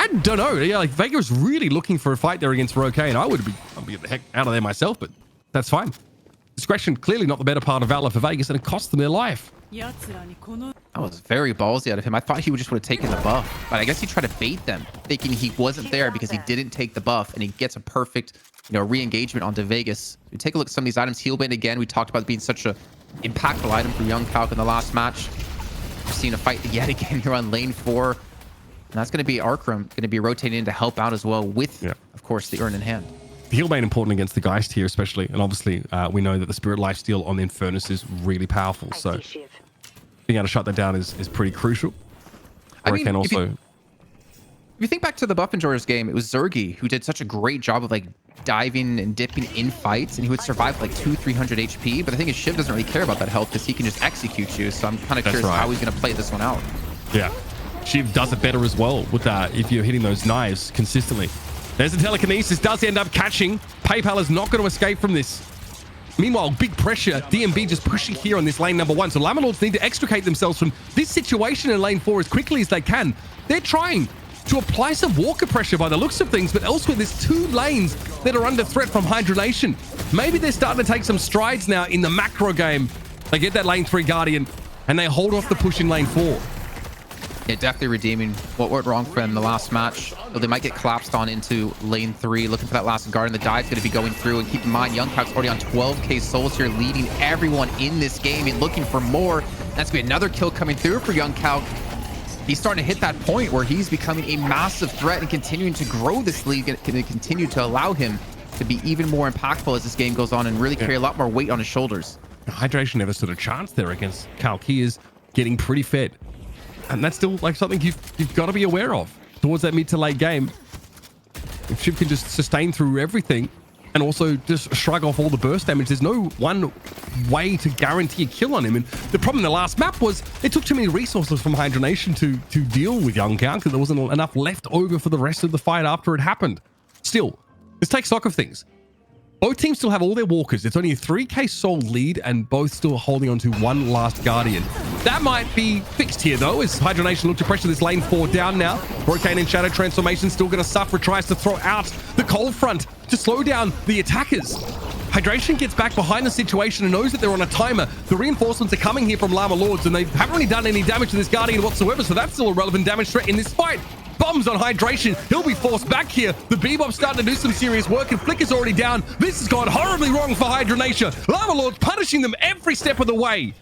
I don't know. Yeah, like Vega was really looking for a fight there against Rocaine. I'd be the heck out of there myself, but that's fine. Discretion clearly not the better part of Valor for Vegas, and it cost them their life. That was very ballsy out of him. I thought he just would have taken the buff, but I guess he tried to bait them, thinking he wasn't there because he didn't take the buff, and he gets a perfect, re-engagement onto Vegas. We take a look at some of these items. Healbane again. We talked about it being such a impactful item for Young Calc in the last match. We're seeing a fight yet again here on lane 4. And that's going to be Arkram going to be rotating in to help out as well with, of course, the urn in hand. The Healbane important against the Geist here, especially. And obviously, we know that the Spirit Lifesteal on the Infernus is really powerful. So being able to shut that down is pretty crucial. I mean, if you think back to the Buff Enjoyers game, it was Zergy who did such a great job of like diving and dipping in fights, and he would survive like 200-300 HP. But the thing is, Shiv doesn't really care about that health because he can just execute you. So I'm kind of curious how he's going to play this one out. Yeah. Shiv does it better as well with that if you're hitting those knives consistently. There's the telekinesis, does end up catching. PayPal is not going to escape from this. Meanwhile, big pressure. DMB just pushing here on this lane number 1. So Llama Lords need to extricate themselves from this situation in lane 4 as quickly as they can. They're trying to apply some walker pressure by the looks of things, but elsewhere there's 2 lanes that are under threat from Hydra Nation. Maybe they're starting to take some strides now in the macro game. They get that lane 3 Guardian and they hold off the push in lane 4. Yeah, definitely redeeming what went wrong for them in the last match. So they might get collapsed on into lane 3, looking for that last guard, and the dive's going to be going through. And keep in mind, Young Calc's already on 12k souls here, leading everyone in this game and looking for more. That's going to be another kill coming through for Young Calc. He's starting to hit that point where he's becoming a massive threat and continuing to grow this league, and can continue to allow him to be even more impactful as this game goes on and really carry a lot more weight on his shoulders. Hydration never stood a chance there against Calc. He is getting pretty fed. And that's still like something you've got to be aware of towards that mid to late game. If Shiv can just sustain through everything and also just shrug off all the burst damage, there's no one way to guarantee a kill on him. And the problem in the last map was it took too many resources from Hydra Nation to deal with Young Calc, because there wasn't enough left over for the rest of the fight after it happened. Still, let's take stock of things. Both teams still have all their walkers. It's only a 3k soul lead, and both still holding on to one last Guardian. That might be fixed here, though, as Hydra Nation look to pressure this lane 4 down now. Rocaine and Shadow Transformation still going to suffer. Tries to throw out the cold front to slow down the attackers. Hydration gets back behind the situation and knows that they're on a timer. The reinforcements are coming here from Llama Lords, and they haven't really done any damage to this Guardian whatsoever, so that's still a relevant damage threat in this fight. Bombs on Hydration. He'll be forced back here. The Bebop's starting to do some serious work, and Flicker's already down. This has gone horribly wrong for Hydra Nation. Llama Lords punishing them every step of the way.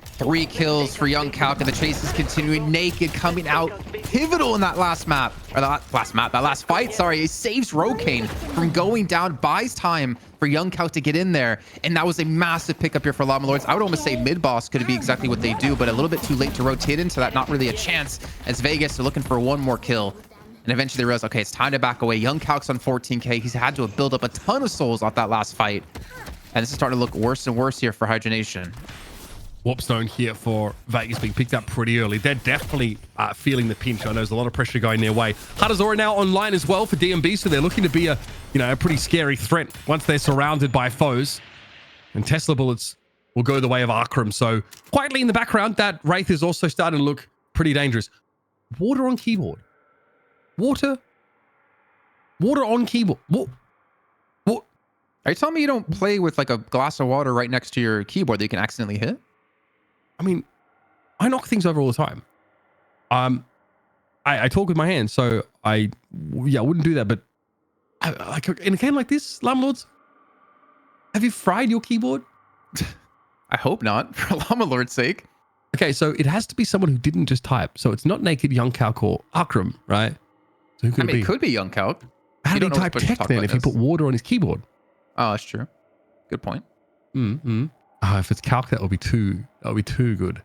3 kills for Young Calc, and the chase is continuing. Naked coming out pivotal in that last map, or that last fight, sorry. It saves Rocaine from going down, buys time for Young Calc to get in there, and that was a massive pickup here for Llama Lords. I would almost say mid-boss could be exactly what they do, but a little bit too late to rotate into that. Not really a chance, as Vegas are looking for one more kill, and eventually they realize, okay, it's time to back away. Young Calc's on 14k. He's had to have built up a ton of souls off that last fight, and this is starting to look worse and worse here for Hydra Nation. Warpstone here for Vegas being picked up pretty early. They're definitely feeling the pinch. I know there's a lot of pressure going their way. Hardazora now online as well for DMB, so they're looking to be a pretty scary threat once they're surrounded by foes. And Tesla bullets will go the way of Arkram. So quietly in the background, that Wraith is also starting to look pretty dangerous. Water on keyboard. Water on keyboard. What? Are you telling me you don't play with like a glass of water right next to your keyboard that you can accidentally hit? I mean, I knock things over all the time. I talk with my hands, so I wouldn't do that. But like in a game like this, Llama Lords, have you fried your keyboard? I hope not, for Llama Lord's sake. Okay, so it has to be someone who didn't just type. So it's not Naked, Young Calc, or Arkram, right? So who could it be? It could be Young Calc. How did he type tech then if he put water on his keyboard? Oh, that's true. Good point. If it's Calc, that would be too good.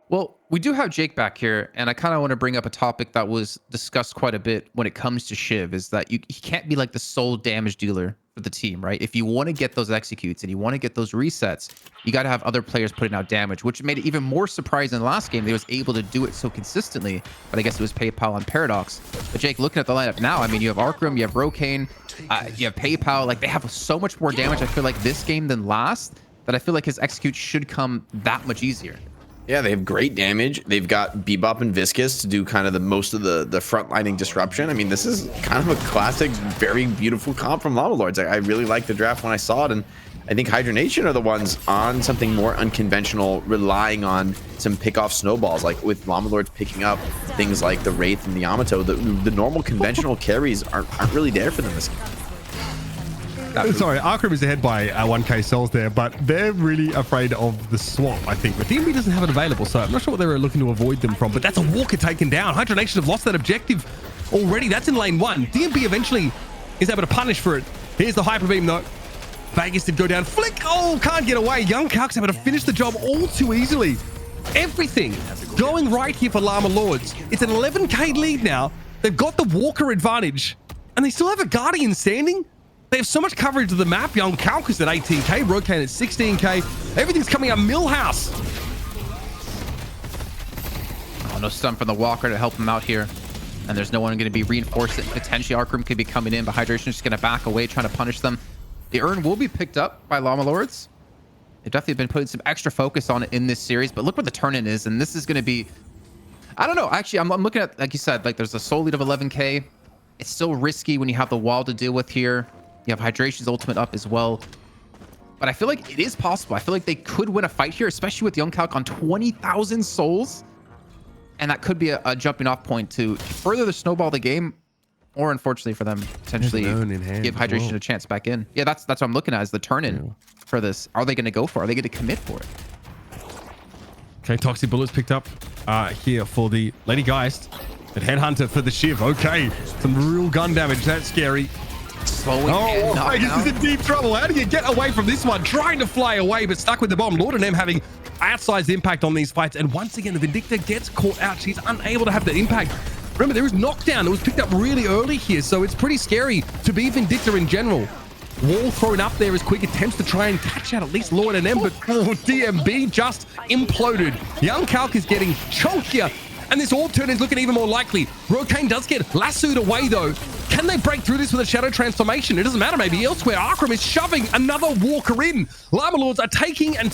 Well, we do have Jake back here, and I kind of want to bring up a topic that was discussed quite a bit when it comes to Shiv, is that he can't be like the sole damage dealer for the team, right? If you want to get those executes and you want to get those resets, you got to have other players putting out damage, which made it even more surprising in the last game. They was able to do it so consistently, but I guess it was PayPal and Paradox. But Jake, looking at the lineup now, I mean, you have Arkram, you have Rocaine, you have PayPal. Like, they have so much more damage, I feel like, this game than last, that I feel like his execute should come that much easier. Yeah, they have great damage. They've got Bebop and Viscous to do kind of the most of the frontlining disruption. I mean, this is kind of a classic, very beautiful comp from Llama Lords. I really liked the draft when I saw it, and I think Hydra Nation are the ones on something more unconventional, relying on some pick-off snowballs, like with Llama Lords picking up things like the Wraith and the Yamato. The normal conventional carries aren't really there for them this game. Sorry, Arkham is ahead by 1k souls there, but they're really afraid of the swap, I think. But DMB doesn't have it available, so I'm not sure what they were looking to avoid them from. But that's a Walker taken down. Hydra Nation have lost that objective already. That's in lane 1. DMB eventually is able to punish for it. Here's the Hyper Beam, though. Vegas did go down. Flick! Oh, can't get away. Young Calc's able to finish the job all too easily. Everything going right here for Llama Lords. It's an 11k lead now. They've got the Walker advantage, and they still have a Guardian standing. They have so much coverage of the map. Young Calc is at 18k, Rokane at 16k. Everything's coming up Millhouse. Oh, no stun from the Walker to help him out here. And there's no one going to be reinforced. Potentially Arkham could be coming in, but Hydration is just going to back away, trying to punish them. The urn will be picked up by Llama Lords. They've definitely been putting some extra focus on it in this series, but look where the turn-in is, and this is going to be... I don't know. Actually, I'm looking at, like you said, like there's a soul lead of 11k. It's still risky when you have the wall to deal with here. You have Hydration's ultimate up as well. But I feel like it is possible. I feel like they could win a fight here, especially with Young Calc on 20,000 souls. And that could be a jumping off point to further snowball the game, or unfortunately for them, potentially give Hydration a chance back in. Yeah, that's what I'm looking at, is the turn-in for this. Are they going to go for it? Are they going to commit for it? Okay, Toxic Bullets picked up here for the Lady Geist. And Headhunter for the Shiv. Okay, some real gun damage. That's scary. Slowing Vegas is in deep trouble. How do you get away from this one? Trying to fly away, but stuck with the bomb. Lord and M having outsized impact on these fights. And once again, the Vindicta gets caught out. She's unable to have that impact. Remember, there was knockdown. It was picked up really early here, so it's pretty scary to be Vindicta in general. Wall thrown up there as Quick attempts to try and catch out at least Lord and M, but DMB just imploded. Young Calc is getting chunkier, and this orb turn is looking even more likely. Rokane does get lassoed away, though. Can they break through this with a shadow transformation? It doesn't matter, maybe elsewhere. Arkham is shoving another Walker in. Llama Lords are taking and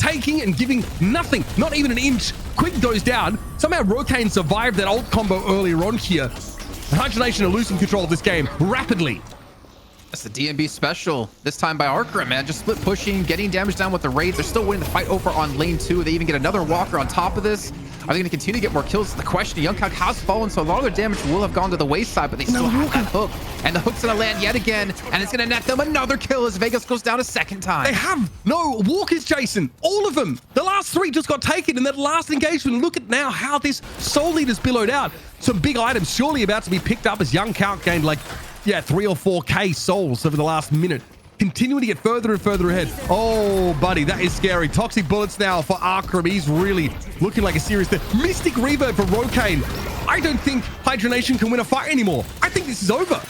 giving nothing, not even an inch. Quick goes down. Somehow Rokane survived that ult combo earlier on here. The Hydra Nation are losing control of this game rapidly. That's the DMB special, this time by Arkham, man. Just split pushing, getting damage down with the Wraith. They're still winning the fight over on lane 2. They even get another Walker on top of this. Are they going to continue to get more kills? The question. Young Calc has fallen, so a lot of their damage will have gone to the wayside, but they still have that hook. And the hook's going to land yet again, and it's going to net them another kill as Vegas goes down a second time. They have no walkers, Jason. All of them. The last 3 just got taken in that last engagement. Look at now how this soul leader's billowed out. Some big items surely about to be picked up as Young Calc gained like, 3 or 4k souls over the last minute. Continuing to get further and further ahead. Oh, buddy, that is scary. Toxic Bullets now for Arkham. He's really looking like a serious threat. Mystic Reverb for Rokane. I don't think Hydra Nation can win a fight anymore. I think this is over.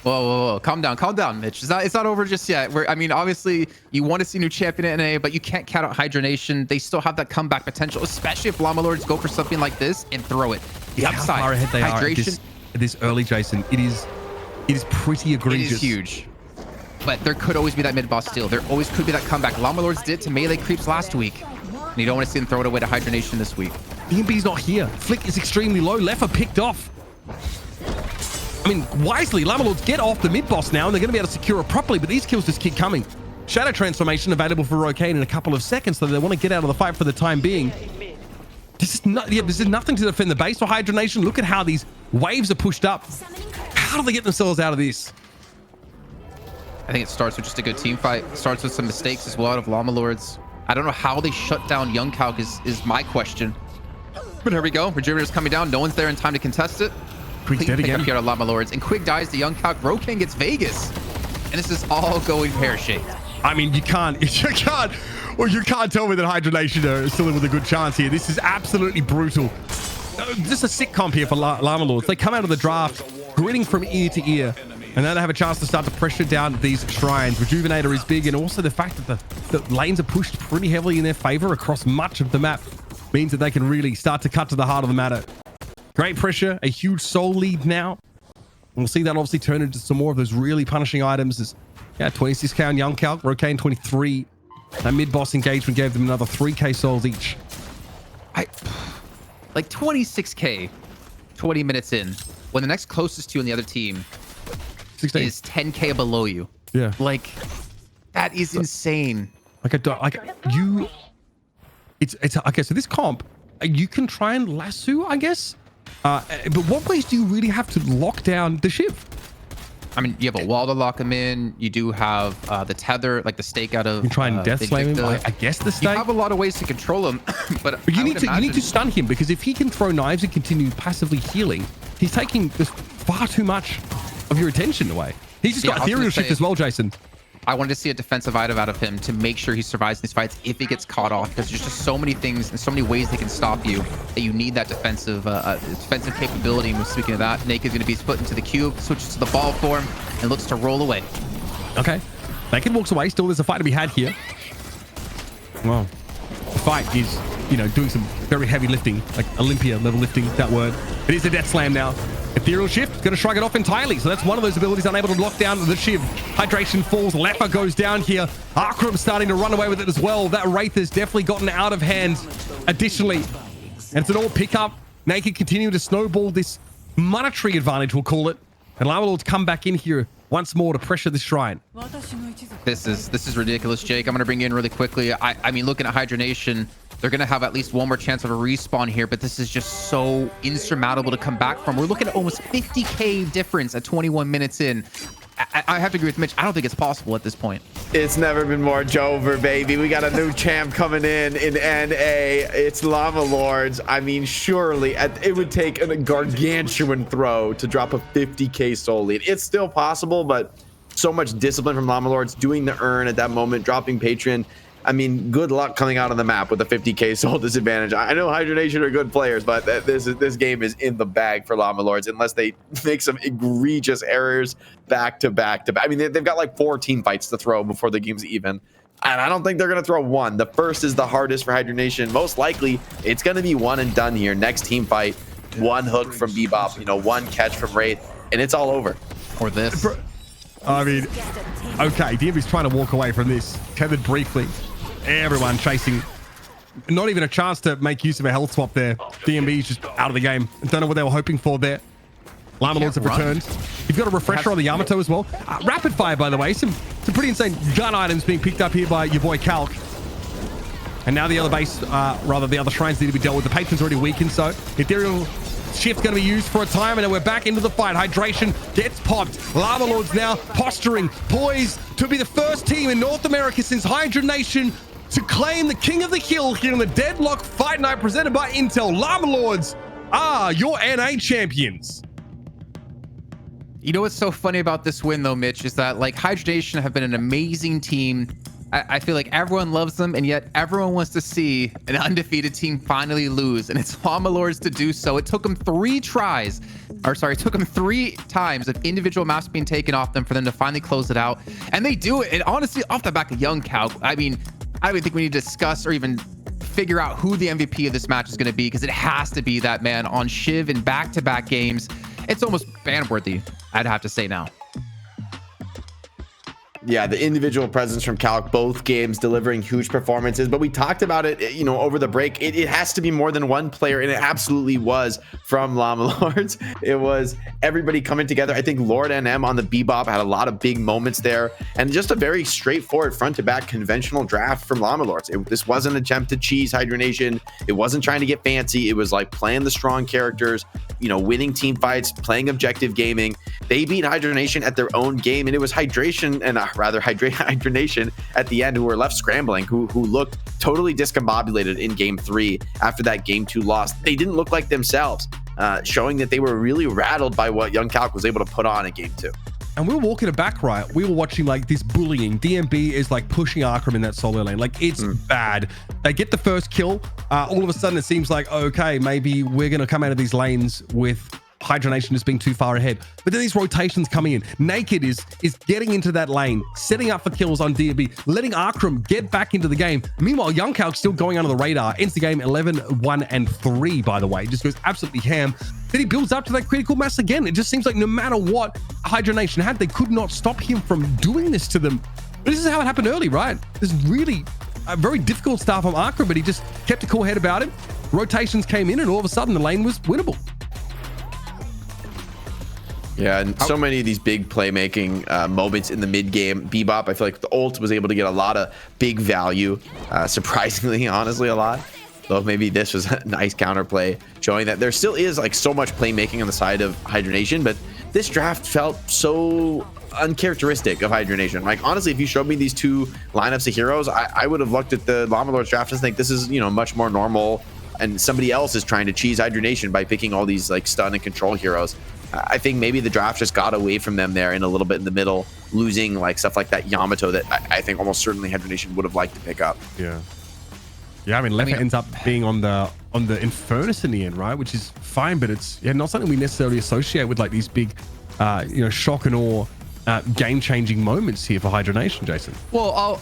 Whoa. Calm down, Mitch. It's not over just yet. I mean, obviously, you want to see new champion at NA, but you can't count out Hydra Nation. They still have that comeback potential, especially if Llama Lords go for something like this and throw it. The upside. How far ahead they are at this early, Jason. It is pretty egregious. It is huge. But there could always be that mid-boss steal. There always could be that comeback. Llama Lords did to melee creeps last week. And you don't want to see them throw it away to Hydra Nation this week. EMB's not here. Flick is extremely low. Leffa picked off. I mean, wisely, Llama Lords get off the mid-boss now, and they're going to be able to secure it properly, but these kills just keep coming. Shadow Transformation available for Rokane in a couple of seconds, so they want to get out of the fight for the time being. This is nothing to defend the base for Hydra Nation. Look at how these waves are pushed up. How do they get themselves out of this? I think it starts with just a good team fight. It starts with some mistakes as well out of Llama Lords. I don't know how they shut down Young Calc is my question. But here we go. Rejuvenator's coming down. No one's there in time to contest it. Quick dead again. Here to Llama Lords. And Quick dies to Young Calc. Rokane gets Vegas. And this is all going pear-shaped. I mean, you can't tell me that Hydra Nation are still in with a good chance here. This is absolutely brutal. Just a sick comp here for Llama Lords. They come out of the draft gritting from ear to ear, and now they have a chance to start to pressure down these shrines. Rejuvenator is big, and also the fact that the lanes are pushed pretty heavily in their favor across much of the map means that they can really start to cut to the heart of the matter. Great pressure, a huge soul lead now. We'll see that obviously turn into some more of those really punishing items. 26k on Young Calc, Rokane 23. That mid-boss engagement gave them another 3k souls each. like 26K, 20 minutes in, when the next closest to you on the other team 16 is 10K below you. Yeah. Like, that is insane. Like it's okay. So this comp, you can try and lasso, I guess. But what ways do you really have to lock down the Shiv? I mean, you have a wall to lock him in. You do have the tether, like the stake out of. You try and death slam him. I guess the stake. You have a lot of ways to control him, but you need to stun him, because if he can throw knives and continue passively healing, he's taking just far too much of your attention away. He's just got ethereal shift as well, Jason. I wanted to see a defensive item out of him to make sure he survives these fights if he gets caught off, because there's just so many things and so many ways they can stop you that you need that defensive capability. And speaking of that, Naked's going to be put into the cube, switches to the ball form, and looks to roll away. Okay. Naked walks away. Still, there's a fight to be had here. Well, the fight is, doing some very heavy lifting, like Olympia level lifting, that word. It is a death slam now. Ethereal Shift, going to shrug it off entirely. So that's one of those abilities unable to lock down the Shiv. Hydration falls. Leper goes down here. Arkram starting to run away with it as well. That Wraith has definitely gotten out of hand additionally. And it's an all pickup. Naked continuing to snowball this monetary advantage, we'll call it. And Llama Lords come back in here once more to pressure the shrine. This is ridiculous, Jake. I'm going to bring you in really quickly. I mean, looking at Hydra Nation, they're going to have at least one more chance of a respawn here, but this is just so insurmountable to come back from. We're looking at almost 50K difference at 21 minutes in. I have to agree with Mitch. I don't think it's possible at this point. It's never been more Jover, baby. We got a new champ coming in NA. It's Llama Lords. I mean, surely it would take a gargantuan throw to drop a 50K soul lead. It's still possible, but so much discipline from Llama Lords, doing the earn at that moment, dropping Patreon. I mean, good luck coming out on the map with a 50K soul disadvantage. I know Hydra Nation are good players, but this game is in the bag for Llama Lords unless they make some egregious errors back to back to back. I mean, they've got like 4 team fights to throw before the game's even. And I don't think they're going to throw one. The first is the hardest for Hydra Nation. Most likely, it's going to be one and done here. Next team fight, one hook from Bebop, one catch from Wraith, and it's all over. Or this. I mean, okay, DMB's trying to walk away from this. Tethered briefly. Everyone chasing. Not even a chance to make use of a health swap there. DMB's just out of the game. Don't know what they were hoping for there. Llama Lords have returned. You've got a refresher on the Yamato as well. Rapid fire, by the way. Some pretty insane gun items being picked up here by your boy Calc. And now the other base, the other shrines need to be dealt with. The patron's already weakened, so Ethereal Shift's going to be used for a time, and then we're back into the fight. Hydration gets popped. Llama Lords now posturing, poised to be the first team in North America since Hydra Nation to claim the King of the Hill here in the Deadlock Fight Night presented by Intel. Llama Lords are your NA champions. You know what's so funny about this win, though, Mitch, is that like Hydra Nation have been an amazing team. I feel like everyone loves them, and yet everyone wants to see an undefeated team finally lose, and it's Llama Lords to do so. It took them 3 times of individual maps being taken off them for them to finally close it out, and they do it. And honestly, off the back of young Calc, I mean, I don't even think we need to discuss or even figure out who the MVP of this match is going to be, because it has to be that man on Shiv in back-to-back games. It's almost ban-worthy, I'd have to say now. Yeah, the individual presence from Calc, both games delivering huge performances. But we talked about it, over the break. It has to be more than one player, and it absolutely was from Llama Lords. It was everybody coming together. I think Lord NM on the Bebop had a lot of big moments there, and just a very straightforward front-to-back conventional draft from Llama Lords. This wasn't an attempt to cheese Hydra Nation. It wasn't trying to get fancy. It was like playing the strong characters, winning team fights, playing objective gaming. They beat Hydra Nation at their own game, and it was Hydration and Hydra Nation at the end who were left scrambling, who looked totally discombobulated in game 3 after that game 2 loss. They didn't look like themselves, showing that they were really rattled by what young Calc was able to put on in game 2. And we were walking it back, right? We were watching like this bullying. DMB is like pushing Arkram in that solo lane. Like, it's bad. They get the first kill. All of a sudden it seems like, okay, maybe we're going to come out of these lanes with Hydra Nation just being too far ahead. But then these rotations coming in. Naked is getting into that lane, setting up for kills on DMB, letting Arkram get back into the game. Meanwhile, Young Calc still going under the radar. Ends the game 11, 1, and 3, by the way. Just goes absolutely ham. Then he builds up to that critical mass again. It just seems like no matter what Hydra Nation had, they could not stop him from doing this to them. But this is how it happened early, right? This really a very difficult start from Akram, but he just kept a cool head about him. Rotations came in, and all of a sudden the lane was winnable. Yeah, and so many of these big playmaking moments in the mid game. Bebop, I feel like the ult was able to get a lot of big value, surprisingly, honestly, a lot. Though maybe this was a nice counterplay, showing that there still is like so much playmaking on the side of Hydra Nation, but this draft felt so uncharacteristic of Hydra Nation. Like, honestly, if you showed me these two lineups of heroes, I would have looked at the Llama Lords draft and think this is, much more normal, and somebody else is trying to cheese Hydra Nation by picking all these like stun and control heroes. I think maybe the draft just got away from them there in a little bit in the middle, losing like stuff like that Yamato that I think almost certainly Hydra Nation would have liked to pick up. Yeah, I mean, Lefa ends up being on the Infernus in the end, right? Which is fine, but it's not something we necessarily associate with like these big, shock and awe, game-changing moments here for Hydra Nation, Jason. Well,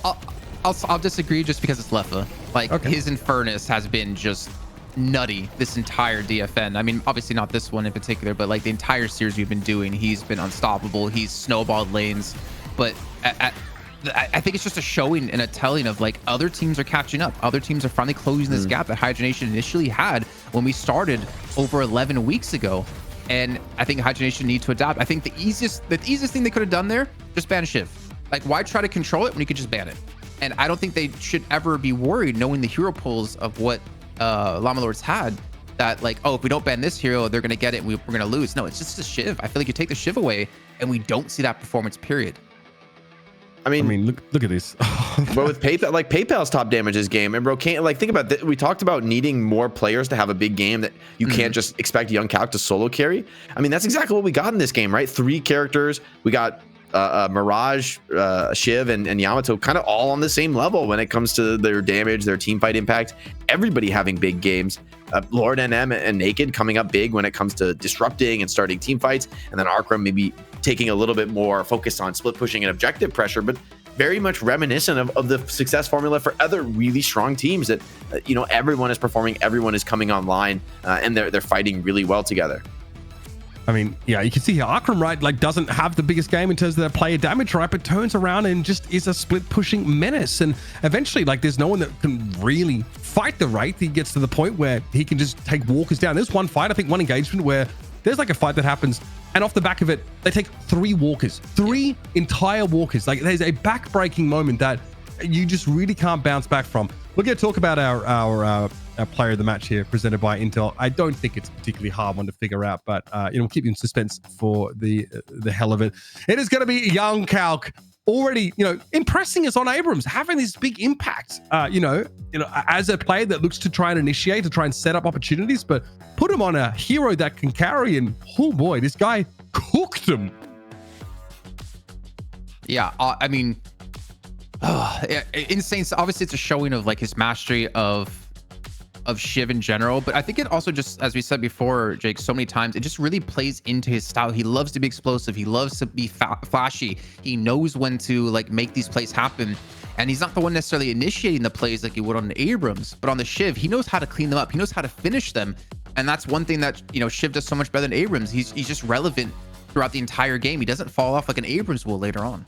I'll disagree just because it's Lefa. Like, his Infernus has been just nutty this entire DFN. I mean, obviously not this one in particular, but like the entire series we've been doing, he's been unstoppable. He's snowballed lanes, but I think it's just a showing and a telling of like other teams are catching up. Other teams are finally closing this gap that Hydra Nation initially had when we started over 11 weeks ago. And I think Hydra Nation need to adapt. I think the easiest thing they could have done there, just ban Shiv. Like, why try to control it when you could just ban it? And I don't think they should ever be worried knowing the hero pools of what Llama Lords had, that like, oh, if we don't ban this hero, they're going to get it and we're going to lose. No, it's just a Shiv. I feel like you take the Shiv away and we don't see that performance, period. I mean, look at this. But with PayPal, like PayPal's top damage this game, and bro, can't like think about that. We talked about needing more players to have a big game, that you can't just expect Young Calc to solo carry. I mean, that's exactly what we got in this game, right? 3 characters. We got Mirage, Shiv, and Yamato kind of all on the same level when it comes to their damage, their team fight impact. Everybody having big games. Lord NM and Naked coming up big when it comes to disrupting and starting team fights, and then Arkram maybe taking a little bit more focus on split pushing and objective pressure, but very much reminiscent of the success formula for other really strong teams that everyone is performing, everyone is coming online, and they're fighting really well together. I mean, yeah, you can see here Akram, right, like doesn't have the biggest game in terms of their player damage, right, but turns around and just is a split pushing menace. And eventually, like, there's no one that can really fight the Wraith. He gets to the point where he can just take walkers down. There's one fight, I think one engagement where there's like a fight that happens, and off the back of it, they take 3 walkers, 3 entire walkers. Like, there's a back-breaking moment that you just really can't bounce back from. We're going to talk about our player of the match here, presented by Intel. I don't think it's a particularly hard one to figure out, but we'll keep you in suspense for the hell of it. It is going to be Young Calc, already impressing us on Abrams, having this big impact. As a player that looks to try and initiate, to try and set up opportunities, but put him on a hero that can carry, and oh boy, this guy cooked him. Yeah, I mean, insane. So obviously, it's a showing of like his mastery of Shiv in general, but I think it also just, as we said before, Jake, so many times, it just really plays into his style. He loves to be explosive. He loves to be flashy. He knows when to like make these plays happen, and he's not the one necessarily initiating the plays like he would on the Abrams, but on the Shiv, he knows how to clean them up. He knows how to finish them, and that's one thing that Shiv does so much better than Abrams. He's just relevant throughout the entire game. He doesn't fall off like an Abrams will later on.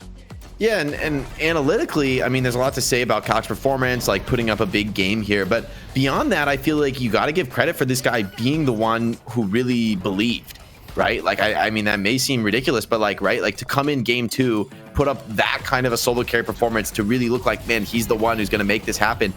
Yeah, and analytically, I mean, there's a lot to say about Calc's performance, like putting up a big game here. But beyond that, I feel like you got to give credit for this guy being the one who really believed, right? Like, I mean, that may seem ridiculous, but like, right, like to come in game 2, put up that kind of a solo carry performance to really look like, man, he's the one who's going to make this happen.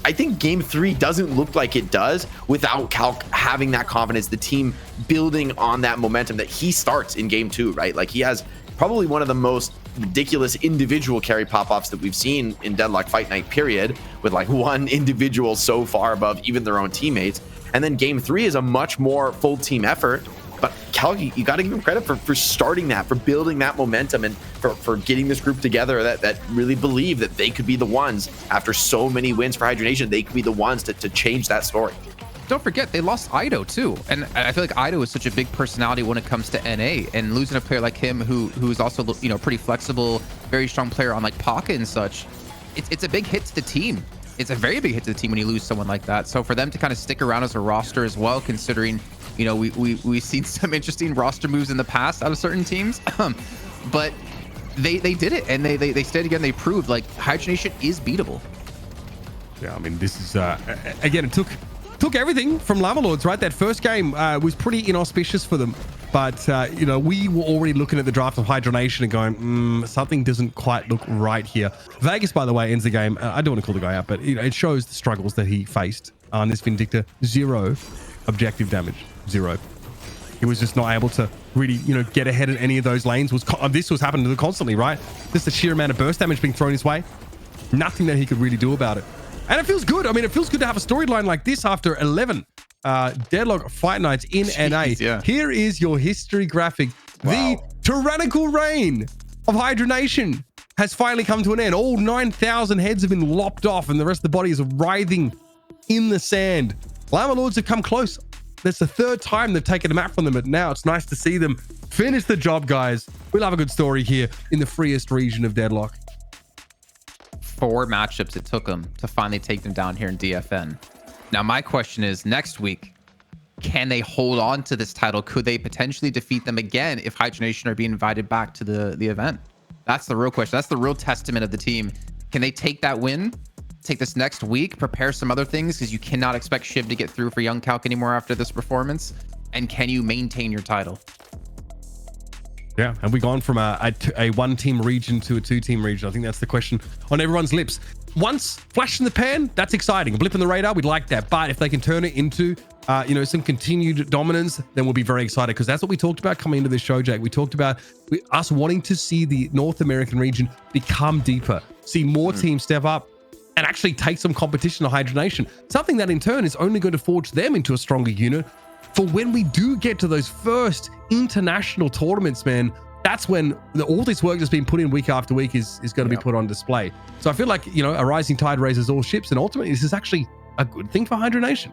I think game 3 doesn't look like it does without Calc having that confidence, the team building on that momentum that he starts in game 2, right? Like, he has probably one of the most ridiculous individual carry pop-offs that we've seen in Deadlock Fight Night, period, with like one individual so far above even their own teammates. And then game 3 is a much more full team effort. But Calc, you got to give him credit for starting that, for building that momentum, and for getting this group together that really believe that they could be the ones, after so many wins for Hydra Nation, they could be the ones to change that story. Don't forget, they lost Ido too, and I feel like Ido is such a big personality when it comes to NA, and losing a player like him who's also pretty flexible, very strong player on like Paka and such, it's a big hit to the team. It's a very big hit to the team when you lose someone like that. So for them to kind of stick around as a roster as well, considering we've seen some interesting roster moves in the past out of certain teams, but they did it, and they stayed again. They proved like Hydra Nation is beatable. Yeah, I mean, this is again, it took everything from Llama Lords, right? That first game was pretty inauspicious for them, but you know, we were already looking at the draft of Hydra Nation and going, something doesn't quite look right here. Vegas, by the way, ends the game. I don't want to call the guy out, but you know, it shows the struggles that he faced on this Vindictor. 0 objective damage, 0. He was just not able to really, you know, get ahead in any of those lanes. This was happening to him constantly, right? Just the sheer amount of burst damage being thrown his way. Nothing that he could really do about it. And it feels good. I mean, it feels good to have a storyline like this after 11 Deadlock Fight Nights in NA. Yeah. Here is your history graphic. Wow. The tyrannical reign of Hydra Nation has finally come to an end. All 9,000 heads have been lopped off and the rest of the body is writhing in the sand. Llama Lords have come close. That's the 3rd time they've taken a map from them, but now it's nice to see them finish the job, guys. We'll have a good story here in the freest region of Deadlock. 4 matchups it took them to finally take them down here in DFN. Now, my question is, next week, can they hold on to this title? Could they potentially defeat them again if Hydra Nation are being invited back to the event? That's the real question. That's the real testament of the team. Can they take that win? Take this next week, prepare some other things, because you cannot expect Shiv to get through for Young Calc anymore after this performance. And can you maintain your title? Yeah, have we gone from a 1-team region to a 2-team region? I think that's the question on everyone's lips. Once flash in the pan, that's exciting. A blip in the radar, we'd like that. But if they can turn it into, you know, some continued dominance, then we'll be very excited, because that's what we talked about coming into this show, Jake. We talked about us wanting to see the North American region become deeper, see more teams step up, and actually take some competition to Hydra Nation. Something that in turn is only going to forge them into a stronger unit for when we do get to those first international tournaments, man. That's when all this work that's been put in week after week is going to be put on display. So I feel like, you know, a rising tide raises all ships, and ultimately this is actually a good thing for Hydra Nation.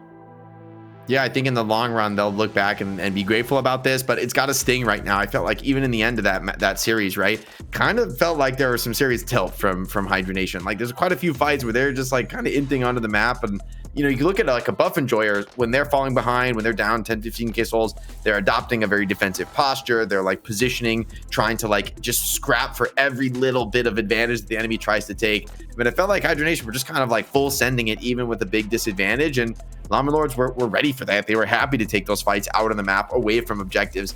Yeah, I think in the long run, they'll look back and be grateful about this, but it's got a sting right now. I felt like even in the end of that series, right, kind of felt like there was some serious tilt from Hydra Nation. Like there's quite a few fights where they're just like kind of inting onto the map, and you know, you look at like a Buff Enjoyer, when they're falling behind, when they're down 10, 15k souls, they're adopting a very defensive posture. They're like positioning, trying to like just scrap for every little bit of advantage that the enemy tries to take. But it felt like Hydra Nation were just kind of like full sending it, even with a big disadvantage. And Llama Lords were ready for that. They were happy to take those fights out on the map, away from objectives.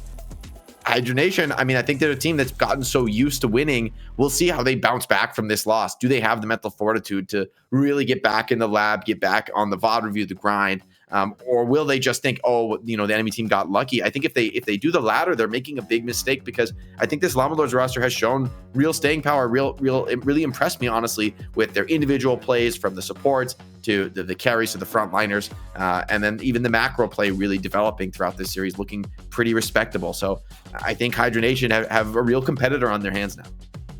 Hydra Nation, I mean, I think they're a team that's gotten so used to winning. We'll see how they bounce back from this loss. Do they have the mental fortitude to really get back in the lab, get back on the VOD review, the grind? Or will they just think, oh, you know, the enemy team got lucky? I think if they do the latter, they're making a big mistake, because I think this Llama Lords roster has shown real staying power. It really impressed me, honestly, with their individual plays, from the supports to the carries to the frontliners, and then even the macro play really developing throughout this series, looking pretty respectable. So I think Hydra Nation have a real competitor on their hands now.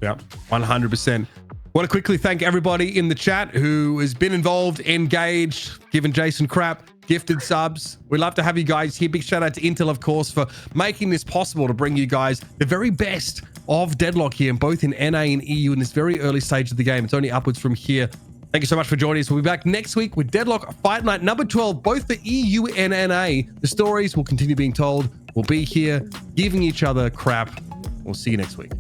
Yeah, 100%. Want to quickly thank everybody in the chat who has been involved, engaged, given Jason crap, gifted subs. We'd love to have you guys here. Big shout out to Intel, of course, for making this possible to bring you guys the very best of Deadlock here, both in NA and EU in this very early stage of the game. It's only upwards from here. Thank you so much for joining us. We'll be back next week with Deadlock Fight Night number 12, both for EU and NA. The stories will continue being told. We'll be here giving each other crap. We'll see you next week.